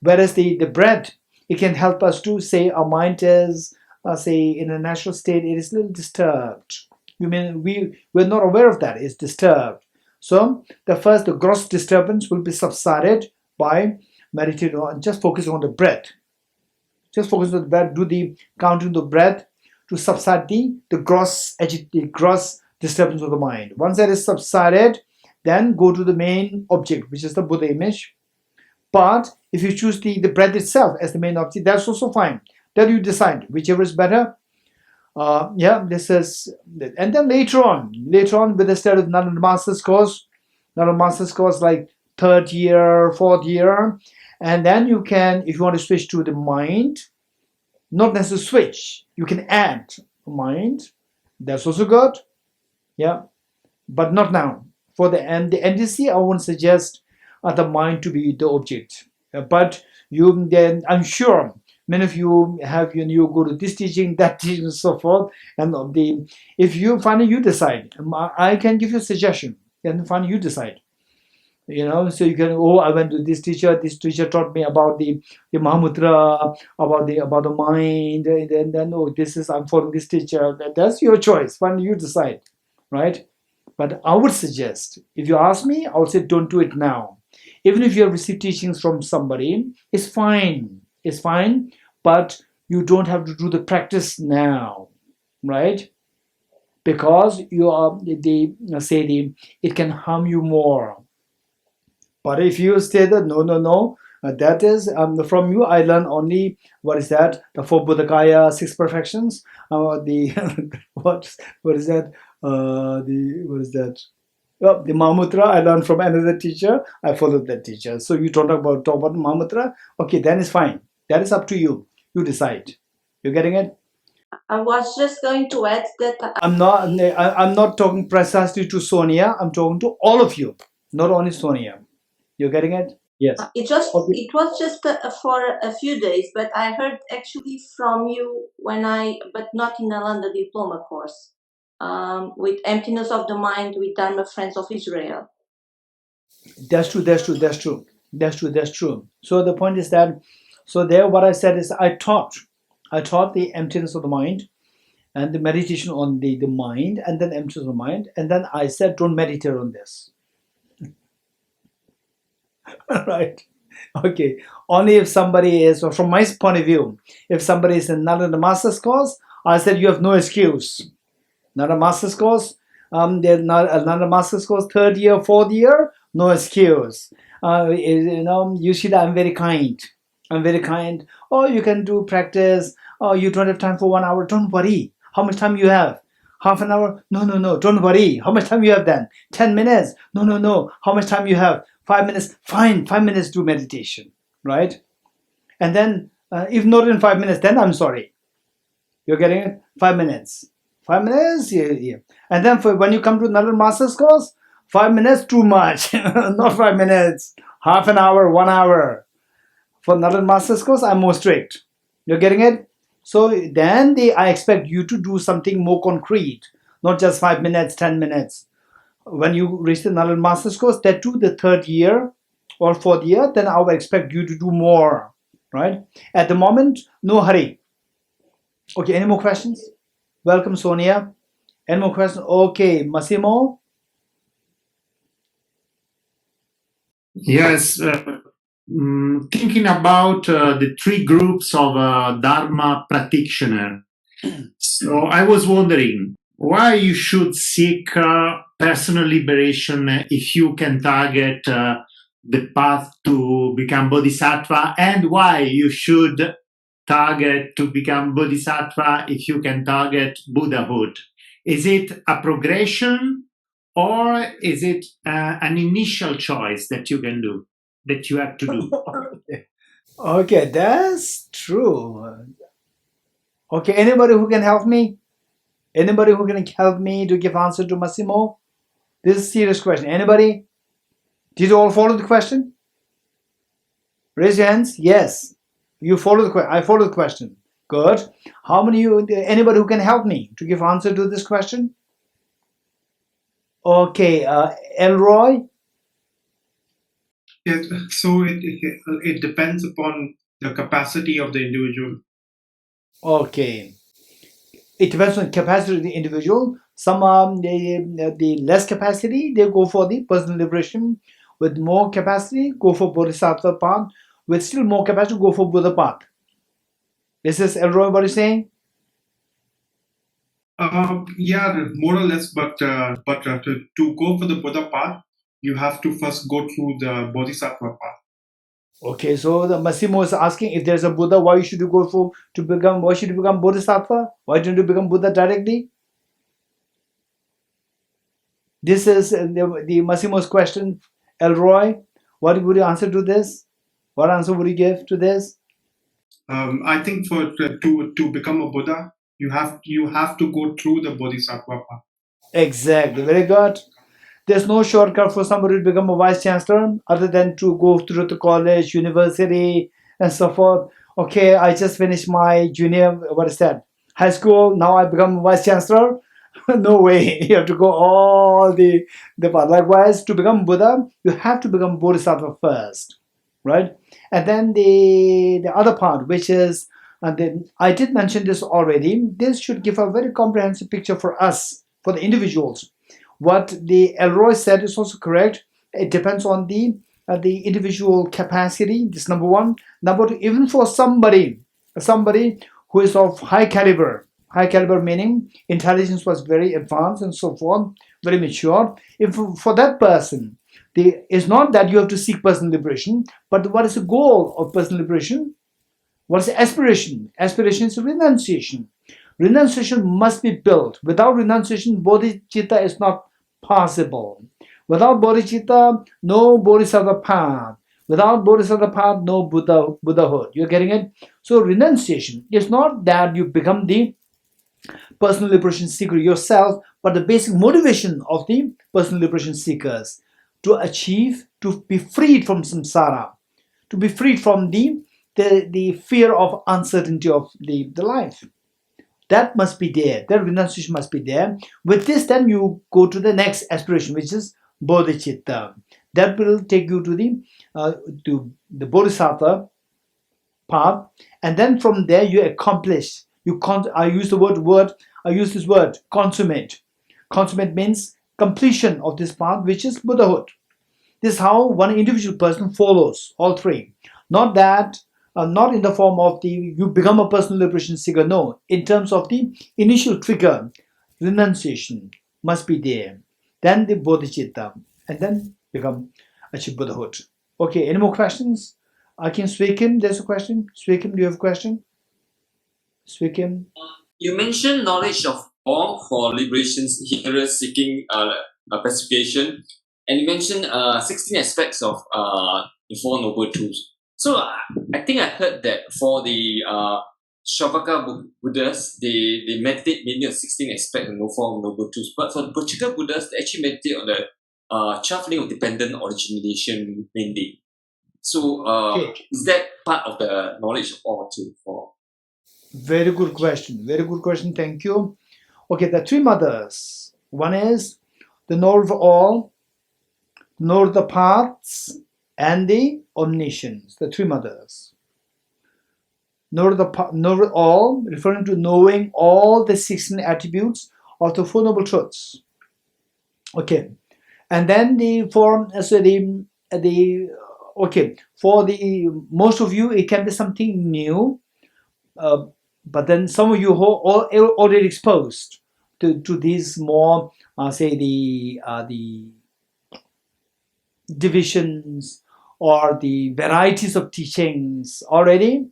Whereas the breath, it can help us to say our mind is, say, in a natural state, it is a little disturbed. We're not aware of that, it's disturbed. So the gross disturbance will be subsided by meditating on, just focus on the breath. Just focus on the breath, do the counting of the breath to subside the gross disturbance of the mind. Once that is subsided, then go to the main object, which is the Buddha image. But if you choose the breath itself as the main object, that's also fine. Then you decide whichever is better. This is, and then later on with the start of Nalanda Master's course like 3rd year, 4th year, and then you can, if you want to switch to the mind, not necessarily switch, you can add mind. That's also good. Yeah, but not now. For the NDC, I won't suggest the mind to be the object. But I'm sure many of you have, you go to this teaching, that teaching, and so forth. And if you finally you decide, I can give you a suggestion. And finally you decide. So you can, I went to this teacher taught me about the Mahamudra, about the mind, and then I'm following this teacher. That's your choice. Finally you decide, right? But I would suggest, if you ask me, I would say don't do it now. Even if you have received teachings from somebody, it's fine. It's fine, but you don't have to do the practice now, right? Because it can harm you more. But if you say that no, that is from you I learn only, what is that? The 4 Buddhakaya, 6 perfections. What is that? Well, the Mahamudra I learned from another teacher. I followed that teacher. So you talk about Mahamudra. Okay, then it's fine. That is up to you. You decide. You getting it? I was just going to add that I'm not talking precisely to Sonia. I'm talking to all of you, not only Sonia. You getting it? Yes. it was just for a few days, but I heard actually from you but not in a London diploma course, with emptiness of the mind with Dharma Friends of Israel. That's true. So the point is that, so there what I said is I taught the emptiness of the mind and the meditation on the mind and then emptiness of the mind. And then I said, don't meditate on this. Right? Okay. Only if somebody is, or from my point of view, if somebody is not in the master's course, I said, you have no excuse. Not a master's course. They're not a master's course, 3rd year, 4th year, no excuse. Usually I'm very kind. Oh, you can do practice. Oh, you don't have time for 1 hour. Don't worry. How much time you have? Half an hour? No. Don't worry. How much time you have then? 10 minutes? No. How much time you have? 5 minutes? Fine. 5 minutes do meditation. Right? And then if not in 5 minutes, then I'm sorry. You're getting it? 5 minutes. 5 minutes? Yeah. And then when you come to another master's course, 5 minutes too much. Not 5 minutes. Half an hour, 1 hour. For another master's course, I'm more strict. You're getting it? So then I expect you to do something more concrete, not just 5 minutes, 10 minutes. When you reach another master's course, that too the 3rd year or 4th year, then I will expect you to do more, right? At the moment, no hurry. Okay, any more questions? Welcome, Sonia. Any more questions? Okay, Massimo. Yes, thinking about the 3 groups of Dharma practitioner. So I was wondering why you should seek personal liberation if you can target the path to become bodhisattva, and why you should target to become bodhisattva if you can target Buddhahood. Is it a progression, or is it an initial choice that you can do, that you have to do? Okay, that's true. Okay, anybody who can help me? Anybody who can help me to give answer to Massimo? This is a serious question. Anybody? Did you all follow the question? Raise your hands. Yes. You follow the question. I follow the question. Good. How many of you, anybody who can help me to give answer to this question? Okay, Elroy? Yes, so it depends upon the capacity of the individual. Okay. It depends on the capacity of the individual. Some the less capacity, they go for the personal liberation. With more capacity, go for Bodhisattva path. With still more capacity, go for Buddha path. This is Elroy what is saying? Yeah, more or less, but to go for the Buddha path, you have to first go through the Bodhisattva path. Okay, so the Massimo is asking, if there's a Buddha, why should you go for why should you become Bodhisattva? Why don't you become Buddha directly? This is the Massimo's question. Elroy, what would you answer to this? What answer would you give to this? I think to become a Buddha, you have to go through the Bodhisattva path. Exactly, very good. There's no shortcut for somebody to become a vice chancellor other than to go through the college, university, and so forth. Okay, I just finished my junior, high school. Now I become a vice chancellor. No way. You have to go all the path. Likewise, to become Buddha, you have to become Bodhisattva first, right? And then the other part, which is, I did mention this already. This should give a very comprehensive picture for us, for the individuals. What the Elroy said is also correct. It depends on the individual capacity. This number one. Number two, even for somebody who is of high caliber meaning intelligence was very advanced and so forth, very mature. If for that person, it's not that you have to seek personal liberation, but what is the goal of personal liberation? What is the aspiration? Aspiration is renunciation. Renunciation must be built. Without renunciation, bodhicitta is not possible. Without bodhicitta, no bodhisattva path. Without bodhisattva path, no Buddhahood. You're getting it? So renunciation is not that you become the personal liberation seeker yourself, but the basic motivation of the personal liberation seekers to achieve, to be freed from samsara, to be freed from the fear of uncertainty of the life. That must be there. That renunciation must be there. With this, then you go to the next aspiration, which is bodhicitta. That will take you to the bodhisattva path, and then from there you accomplish. I use this word consummate. Consummate means completion of this path, which is Buddhahood. This is how one individual person follows all three. Not that, not in the form of you become a personal liberation seeker. No, in terms of the initial trigger, renunciation must be there. Then the bodhicitta, and then achieve Buddhahood. Okay, any more questions? I can Swikim, there's a question. Swikim, do you have a question? Swikim? You mentioned knowledge of all for liberation hearers seeking pacification, and you mentioned 16 aspects of the Four Noble Truths. So I think I heard that for the Shavaka Buddhas, they meditate mainly on 16 aspects of the Four Noble Truths. But for the Bhuchika Buddhas, they actually meditate on the 12 link of dependent origination mainly. So is that part of the knowledge of all too? Very good question. Very good question. Thank you. Okay, the three mothers. One is the knower of all, knower of the paths, and the omniscience. The three mothers. Knower of all, referring to knowing all the 16 attributes of the Four Noble Truths. Okay, and then for the most of you, it can be something new. But then some of you who are already exposed to these more, the divisions or the varieties of teachings already.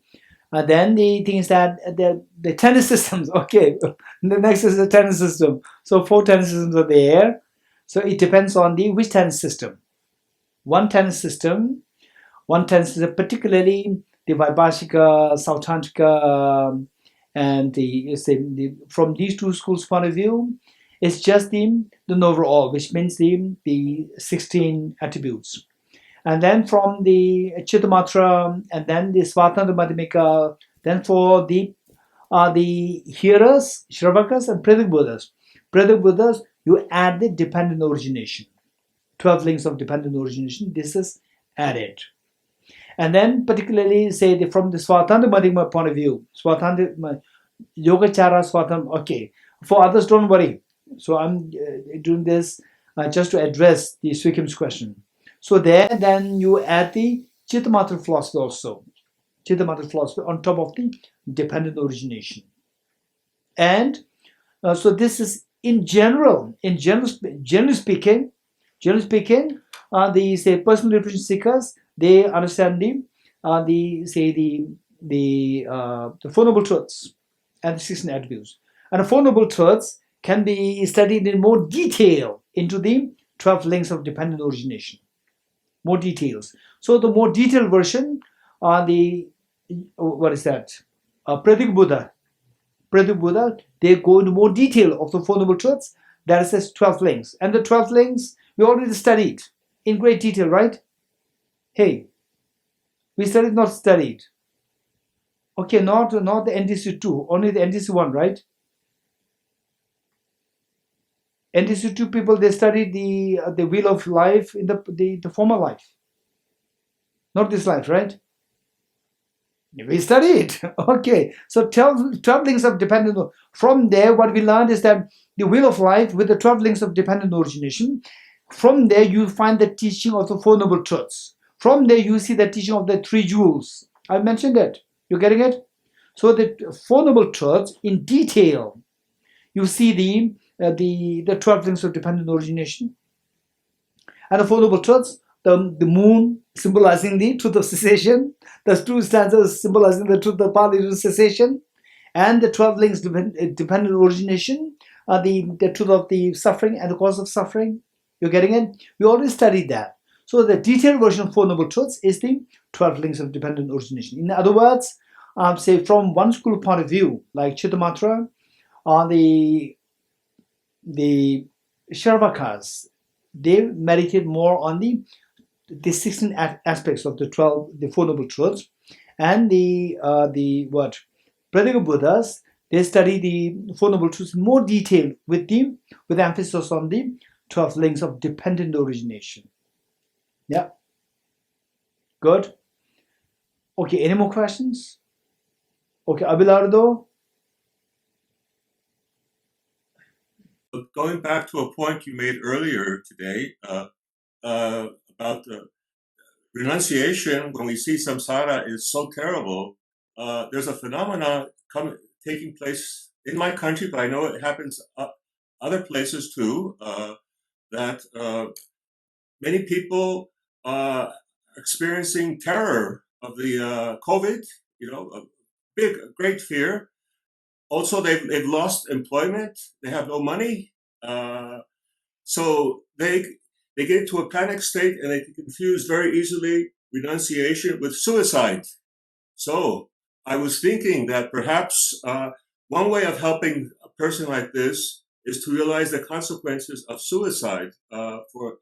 Then the things that the tennis systems. Okay, the next is the tennis system. So 4 tennis systems are there. So it depends on which tennis system. One tennis system, particularly the Vaibhashika, Sautantrika, and from these two schools' point of view, it's just the knower all, which means the 16 attributes. And then from the Chittamatra, and then the Svatanta Madhyamika, then for the hearers, Shravakas, and Pratik Buddhas. Pratik Buddhas, you add the dependent origination. 12 links of dependent origination, this is added. And then particularly from the Svatanta Madhyamika point of view, Svatanta Yogacara Svatanta, okay. For others, don't worry. So I'm doing this just to address the Swikim's question. So there, then you add the Chittamatra philosophy also. Chittamatra philosophy on top of the dependent origination. And so this is generally speaking, the personal liberation seekers, they understand the Four Noble Truths and the 16 attributes. And the Four Noble Truths can be studied in more detail into the 12 links of dependent origination. More details. So the more detailed version are Pratik Buddha, they go into more detail of the Four Noble Truths. That is 12 links. And the 12 links we already studied in great detail, right? Hey, we studied, not studied. Okay, not the NDC 2, only the NDC 1, right? NDC 2 people, they studied the wheel of life in the former life. Not this life, right? We studied. Okay, so 12 links of dependent. From there, what we learned is that the wheel of life with the 12 links of dependent origination, from there you find the teaching of the Four Noble Truths. From there you see the teaching of the 3 jewels. I mentioned it. You're getting it? So the Four Noble Truths in detail, you see the 12 links of dependent origination. And the Four Noble Truths, the moon symbolizing the truth of cessation, the 2 stanzas symbolizing the truth of path to cessation, and the 12 links dependent origination, the truth of the suffering and the cause of suffering. You're getting it? We already studied that. So the detailed version of Four Noble Truths is the 12 links of dependent origination. In other words, say from one school point of view, like Chittamatra, the Sharvakas, they meditate more on the 16 aspects of the Four Noble Truths, and the Pradika Buddhas, they study the Four Noble Truths in more detail with emphasis on the 12 links of dependent origination. Yeah. Good. Okay, any more questions? Okay, Abelardo? Going back to a point you made earlier today about renunciation, when we see samsara is so terrible, there's a phenomena taking place in my country, but I know it happens other places too, that many people are experiencing terror of the COVID, a great fear. Also, they've lost employment. They have no money. So they get into a panic state, and they can confuse very easily renunciation with suicide. So I was thinking that perhaps one way of helping a person like this is to realize the consequences of suicide for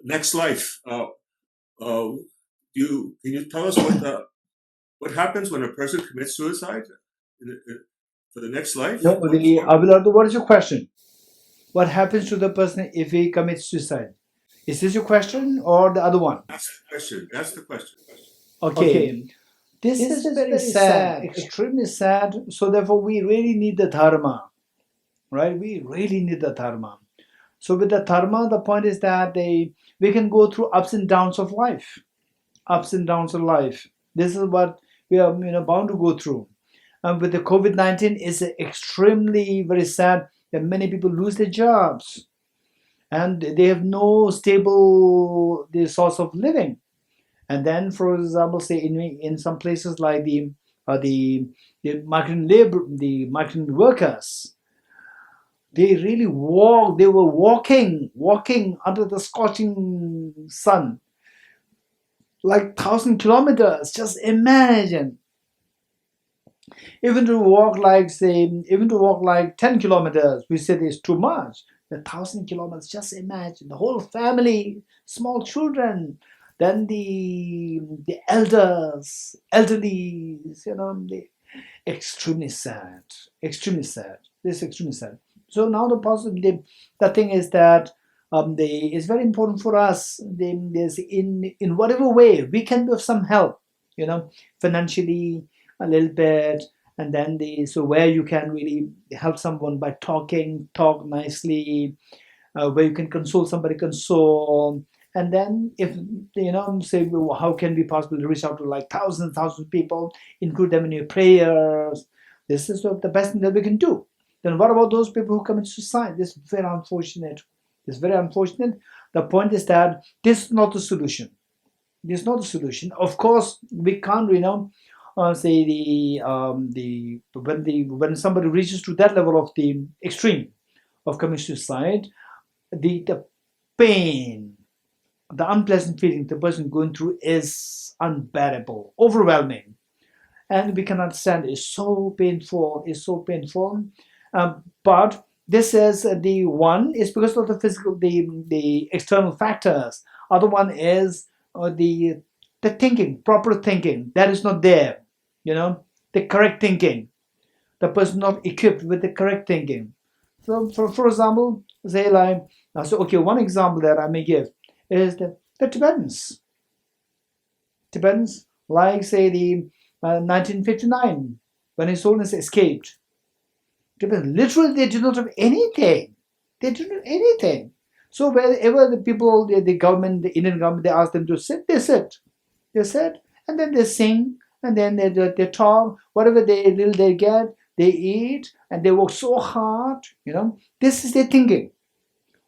next life. Can you tell us what happens when a person commits suicide for the next life? No, Abelardo, what is your question? What happens to the person if he commits suicide? Is this your question or the other one? That's the question. That's the question. Okay. This is very sad, extremely sad. So therefore, we really need the dharma, right? We really need the dharma. So with the dharma, the point is that we can go through ups and downs of life. Ups and downs of life. This is what we are bound to go through. And with the COVID-19, it's extremely very sad that many people lose their jobs and they have no stable source of living. And then, for example, say in some places like the migrant workers, they really walk. They were walking under the scorching sun, like 1,000 kilometers. Just imagine. Even to walk like 10 kilometers, we said it's too much. 1,000 kilometers, just imagine the whole family, small children, then the elderly, extremely sad. This is extremely sad. So now the thing is that it's very important for us. There's in whatever way we can be of some help, financially a little bit, and then so where you can really help someone by talk nicely, where you can console somebody, console. And then if say, well, how can we possibly reach out to like thousands of people, include them in your prayers? This is the best thing that we can do. Then what about those people who commit suicide? This is very unfortunate. The point is that this is not the solution. Of course, we can't say when somebody reaches to that level of the extreme of committing suicide, the pain, the unpleasant feeling the person going through is unbearable, overwhelming, and we can understand it's so painful. But this is the one is because of the physical, the external factors. Other one is the thinking, proper thinking that is not there. The correct thinking. The person not equipped with the correct thinking. So, for example, say like one example that I may give is the Tibetans. Like say the 1959 when His Holiness escaped. Tibetans literally they did not have anything. So wherever the people, the government, the Indian government, they ask them to sit, they sit, and then they sing. And then they talk, whatever little they get, they eat, and they work so hard. This is their thinking.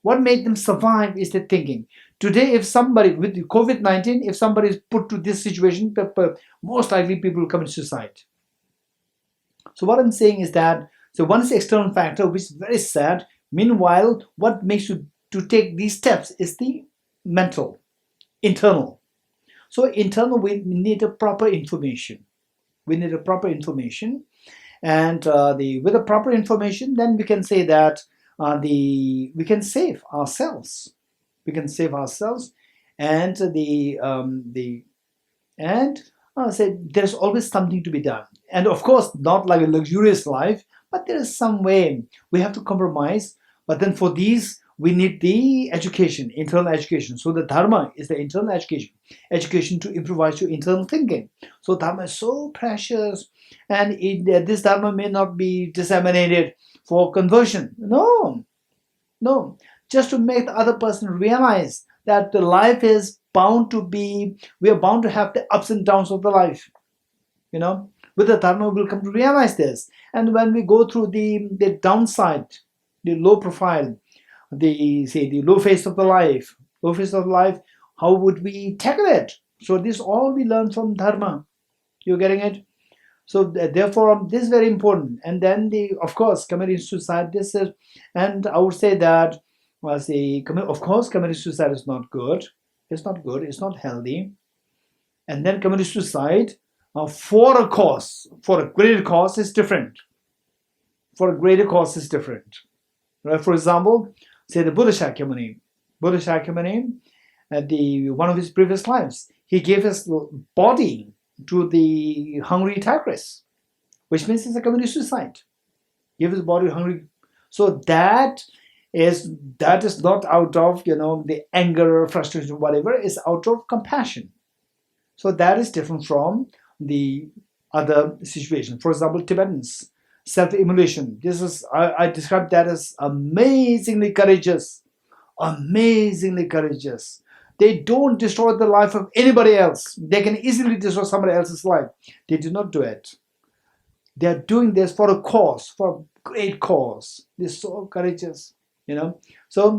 What made them survive is their thinking. Today, if somebody with COVID-19, if somebody is put to this situation, most likely people will commit suicide. So what I'm saying is that one is the external factor, which is very sad. Meanwhile, what makes you to take these steps is the mental, internal. So internal, we need a proper information. We need a proper information, and with the proper information, then we can say that we can save ourselves. We can save ourselves, and say there's always something to be done. And of course, not like a luxurious life, but there is some way we have to compromise. But then for these, we need the education, internal education. So the dharma is the internal education to improvise your internal thinking. So dharma is so precious, and this dharma may not be disseminated for conversion. No, just to make the other person realize that the life is bound to be, we are bound to have the ups and downs of the life. With the dharma, we'll come to realize this. And when we go through the downside, the low profile, the low phase of the life, how would we tackle it? So this all we learn from dharma. You're getting it? So therefore, this is very important. And then of course, committing suicide. This is, and I would say that of course, committing suicide is not good. It's not good. It's not healthy. And then committing suicide for a greater cause is different. Right? For example, say the Buddha Shakyamuni, at one of his previous lives, he gave his body to the hungry tigress, which means it's a committing suicide. Give his body hungry. So that is not out of the anger, frustration, whatever. It's out of compassion. So that is different from the other situation. For example, Tibetans, self-immolation. This is, I describe that as amazingly courageous. They don't destroy the life of anybody else. They can easily destroy somebody else's life. They do not do it. They are doing this for a cause, for a great cause. They're so courageous, So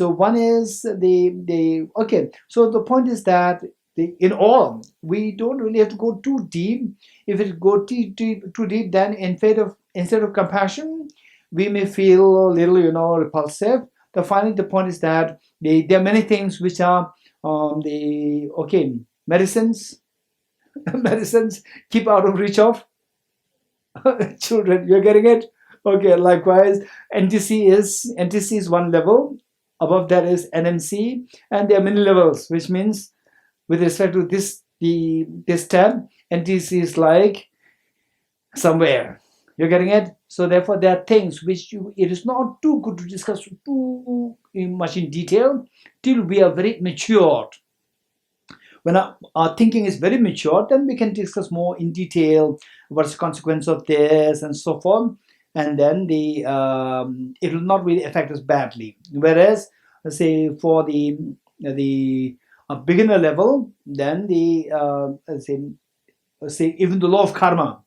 one is okay. So the point is that in all, we don't really have to go too deep. If it go too deep, then instead of compassion, we may feel a little, repulsive. Finally, the point is that there are many things which are medicines. Medicines keep out of reach of children. You're getting it? Okay. Likewise, NTC is one level. Above that is NMC, and there are many levels, which means with respect to this tab, NTC is like somewhere. You're getting it? So therefore, there are things which it is not too good to discuss too much in detail till we are very matured. When our thinking is very mature, then we can discuss more in detail what's the consequence of this and so forth, and then it will not really affect us badly. Whereas, let's say for the beginner level, then say even the law of karma,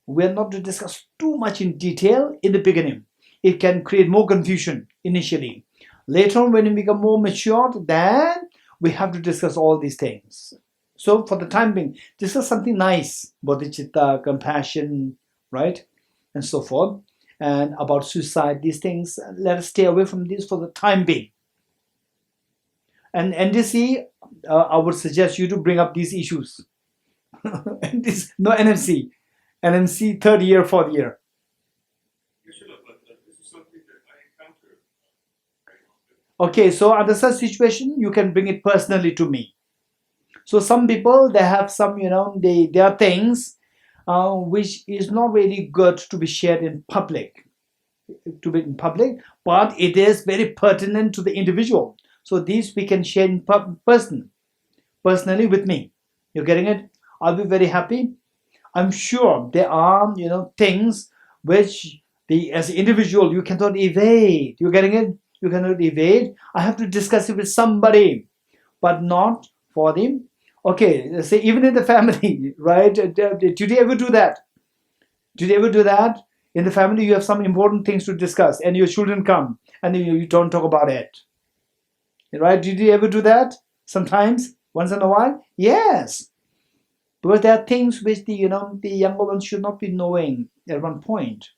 we are not to discuss too much in detail in the beginning. It can create more confusion initially. Later on, when we become more mature, then we have to discuss all these things. So for the time being, discuss something nice, bodhicitta, compassion, right? And so forth. And about suicide, these things, let us stay away from this for the time being. And NDC, I would suggest you to bring up these issues. NMC, third year, fourth year. This is something that I encounter. Okay, so under such situation, you can bring it personally to me. So some people, they have some, there are things which is not really good to be shared in public, but it is very pertinent to the individual. So these we can share in personally with me. You're getting it? I'll be very happy. I'm sure there are, things which as an individual you cannot evade. You're getting it? You cannot evade. I have to discuss it with somebody, but not for them. Okay, let's say even in the family, right? Did you ever do that? In the family, you have some important things to discuss, and your children come, and you don't talk about it. Right? Did you ever do that? Sometimes, once in a while? Yes. Because there are things which the younger ones should not be knowing at one point.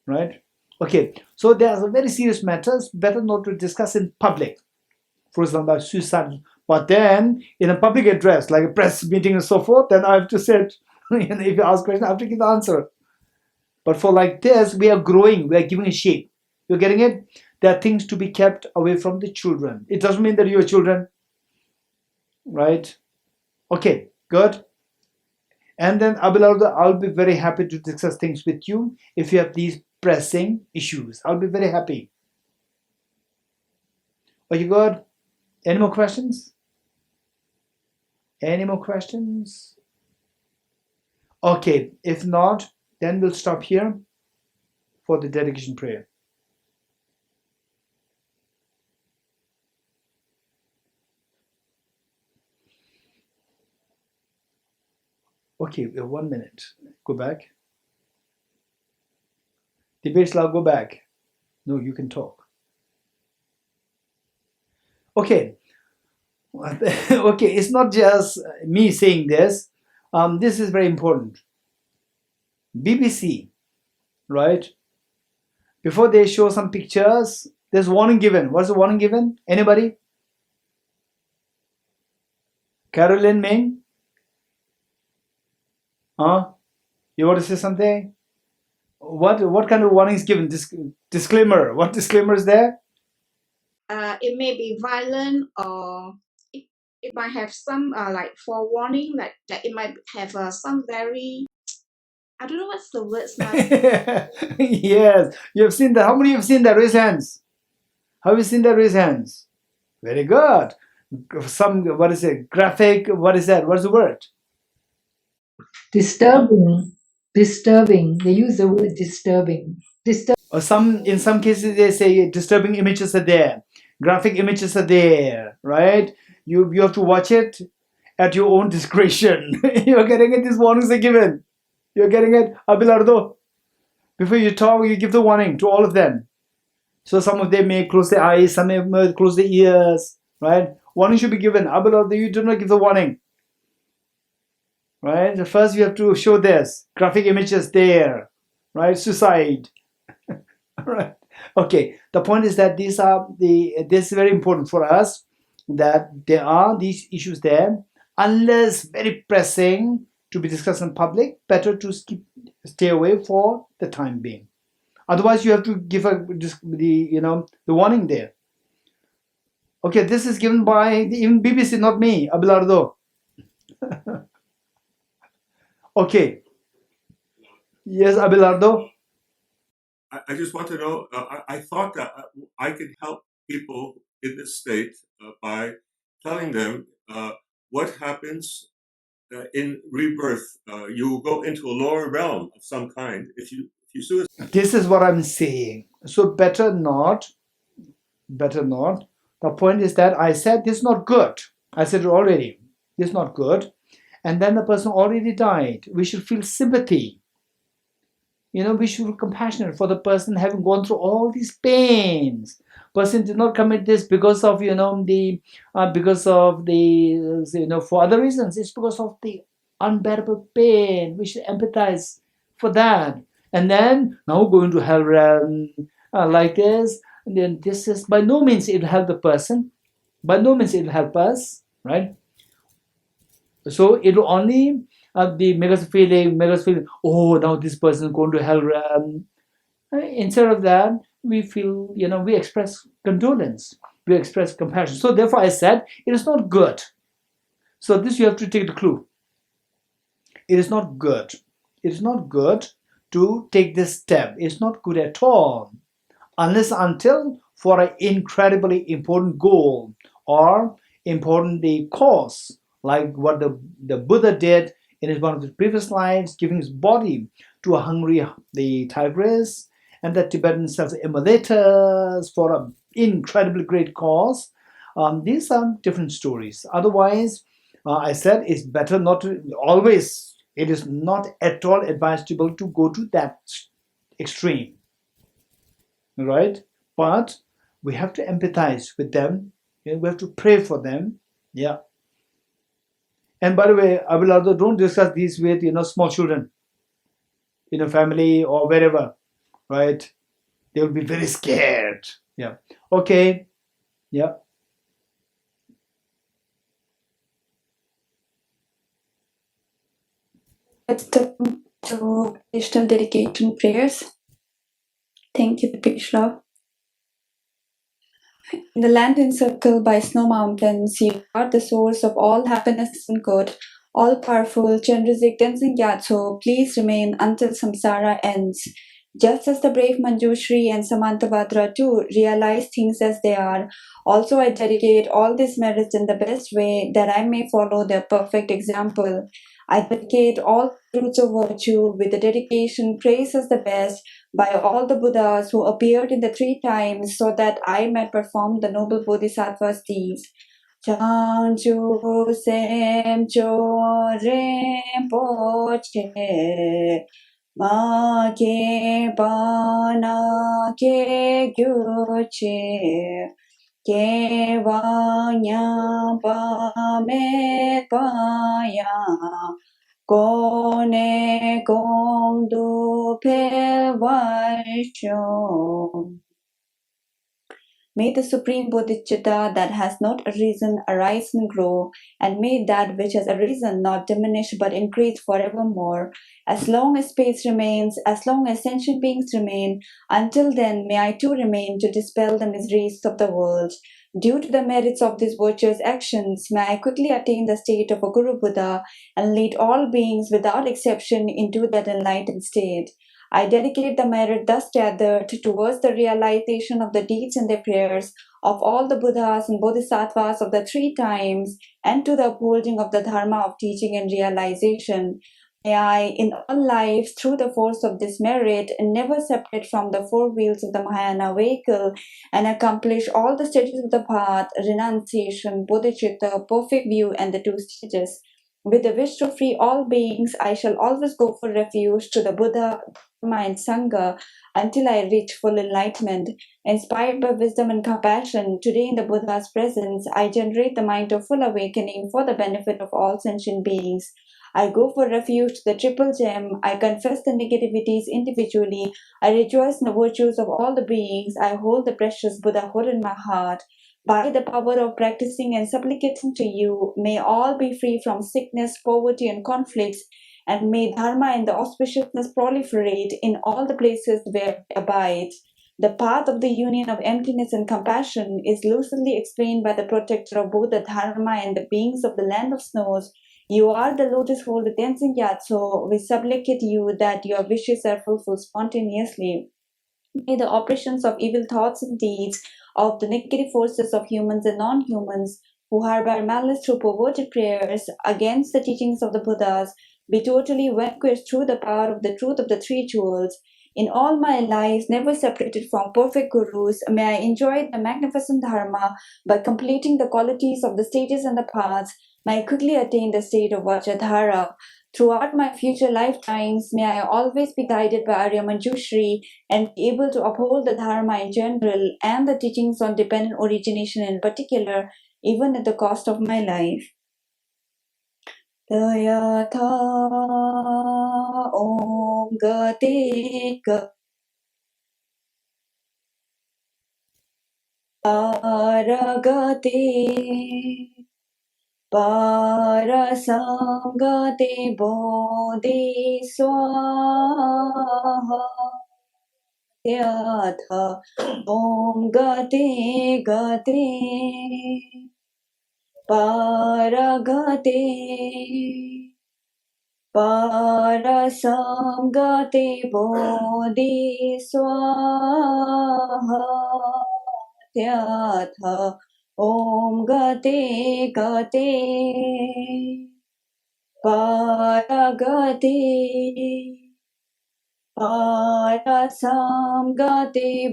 Right? Okay, so there are very serious matters, better not to discuss in public. For example, suicide. But then, in a public address, like a press meeting and so forth, then I have to say, if you ask questions, I have to give the answer. But for like this, we are growing, we are giving a shape. You're getting it? There are things to be kept away from the children. It doesn't mean that you're children, right? Okay, good. And then Abelardo, I'll be very happy to discuss things with you if you have these pressing issues. I'll be very happy. Are you good? Any more questions? Any more questions? Okay, if not, then we'll stop here for the dedication prayer. Okay, we have 1 minute. Go back. Debates, go back. No, you can talk. Okay. Okay, it's not just me saying this. This is very important. BBC, right? Before they show some pictures, there's warning given. What's the warning given? Anybody? Carolyn Ming? Huh? You want to say something? What kind of warning is given? Disclaimer. What disclaimer is there? It may be violent, or it might have some like forewarning, like that it might have some very, I don't know what's the words now. Yes, you have seen that. How many have seen that? Raise hands. Have you seen that? Raise hands. Very good. Some, what is it? Graphic. What is that? What's the word? Disturbing. Disturbing. They use the word disturbing. Or in some cases they say disturbing images are there, graphic images are there, right? You have to watch it at your own discretion. You're getting it. These warnings are given. You're getting it, Abelardo. Before you talk, you give the warning to all of them. So some of them may close their eyes, some may close their ears, right? Warning should be given. Abelardo, you do not give the warning. Right? First you have to show this. Graphic images there. Right? Suicide. Right. Okay. The point is that this is very important for us, that there are these issues there. Unless very pressing to be discussed in public, better to stay away for the time being. Otherwise, you have to give the warning there. Okay, this is given by even BBC, not me, Abelardo. Okay. Yes, Abelardo. I just want to know, I thought that I could help people in this state by telling them what happens in rebirth. You will go into a lower realm of some kind if you suicide. This is what I'm saying. So better not. The point is that I said this is not good. I said it already. This is not good. And then the person already died. We should feel sympathy. We should be compassionate for the person having gone through all these pains. Person did not commit this because of for other reasons. It's because of the unbearable pain. We should empathize for that. And then now going to hell realm like this. And then this is by no means it will help the person. By no means it will help us, right? So it will only make us feeling, oh, now this person is going to hell realm. Instead of that, we feel, we express condolence, we express compassion. So therefore I said, it is not good. So this you have to take the clue. It is not good. It is not good to take this step. It's not good at all. Unless until for an incredibly important goal or important cause, like what the Buddha did in one of his previous lives, giving his body to a hungry tigress, and the Tibetan self-immolators for an incredibly great cause. These are different stories. Otherwise, I said it's better not to always. It is not at all advisable to go to that extreme, right? But we have to empathize with them. We have to pray for them. Yeah. And by the way, Abelardo, don't discuss these with small children, family or wherever, right? they will be very scared. Yeah. Okay. Yeah. Let's turn to additional dedication prayers. Thank you, Pishla. In the land encircled by snow mountains, you are the source of all happiness and good. All-powerful Chandrazik Tenzin Gyatso, please remain until samsara ends. Just as the brave Manjushri and Samantavadra too realize things as they are, also I dedicate all these merits in the best way that I may follow their perfect example. I dedicate all fruits of virtue with the dedication praise as the best by all the Buddhas who appeared in the 3 times so that I might perform the noble Bodhisattva's deeds. Chanchu sem cho re poche ma ke pa na ke gyu che ke va nya pa me pa ya ko ne kong du pe vai cho. May the Supreme Bodhicitta that has not arisen arise and grow, and may that which has arisen not diminish but increase forevermore. As long as space remains, as long as sentient beings remain, until then may I too remain to dispel the miseries of the world. Due to the merits of these virtuous actions, may I quickly attain the state of a Guru Buddha and lead all beings without exception into that enlightened state. I dedicate the merit thus gathered towards the realization of the deeds and the prayers of all the Buddhas and Bodhisattvas of the 3 times and to the upholding of the Dharma of teaching and realization. May I, in all lives, through the force of this merit, never separate from the 4 wheels of the Mahayana vehicle and accomplish all the stages of the path, renunciation, bodhicitta, perfect view, and the 2 stages. With the wish to free all beings, I shall always go for refuge to the Buddha, Dharma, and Sangha until I reach full enlightenment. Inspired by wisdom and compassion, today in the Buddha's presence, I generate the mind of full awakening for the benefit of all sentient beings. I go for refuge to the triple gem. I confess the negativities individually. I rejoice in the virtues of all the beings. I hold the precious Buddhahood in my heart. By the power of practicing and supplicating to you, may all be free from sickness, poverty, and conflicts, and may Dharma and the auspiciousness proliferate in all the places where it abides. The path of the union of emptiness and compassion is lucidly explained by the protector of both the Dharma and the beings of the land of snows. You are the lotus holder Tenzin Gyatso. We supplicate you that your wishes are fulfilled spontaneously. May the operations of evil thoughts and deeds of the negative forces of humans and non-humans who harbor malice through perverted prayers against the teachings of the Buddhas be totally vanquished through the power of the truth of the 3 jewels. In all my lives, never separated from perfect gurus, may I enjoy the magnificent Dharma by completing the qualities of the stages and the paths. May I quickly attain the state of Vajradhara. Throughout my future lifetimes, may I always be guided by Arya Manjushri and be able to uphold the Dharma in general and the teachings on dependent origination in particular, even at the cost of my life. Tayatha Om Gate Paragate Parasangate Bodhi Swaha Yatha Om Gate Paragate Parasangate Bodhi Swaha Yatha Om Gate Paragate Parasangate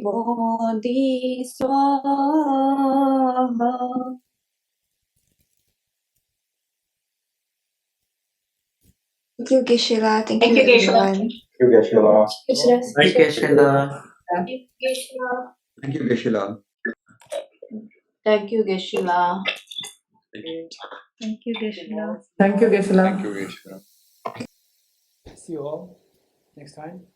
Bodhi Swaha. Thank you, Geshe-la. Thank Thank you, you, Geshe-la. everyone. Thank you, Geshe-la. Thank you, Sheila. Thank you, Geshe-la. Thank you, Geshe-la. Thank you, Geshe-la. Thank you, Geshe-la. Thank you, Geshe-la. Thank you, Geshe-la. See you all next time.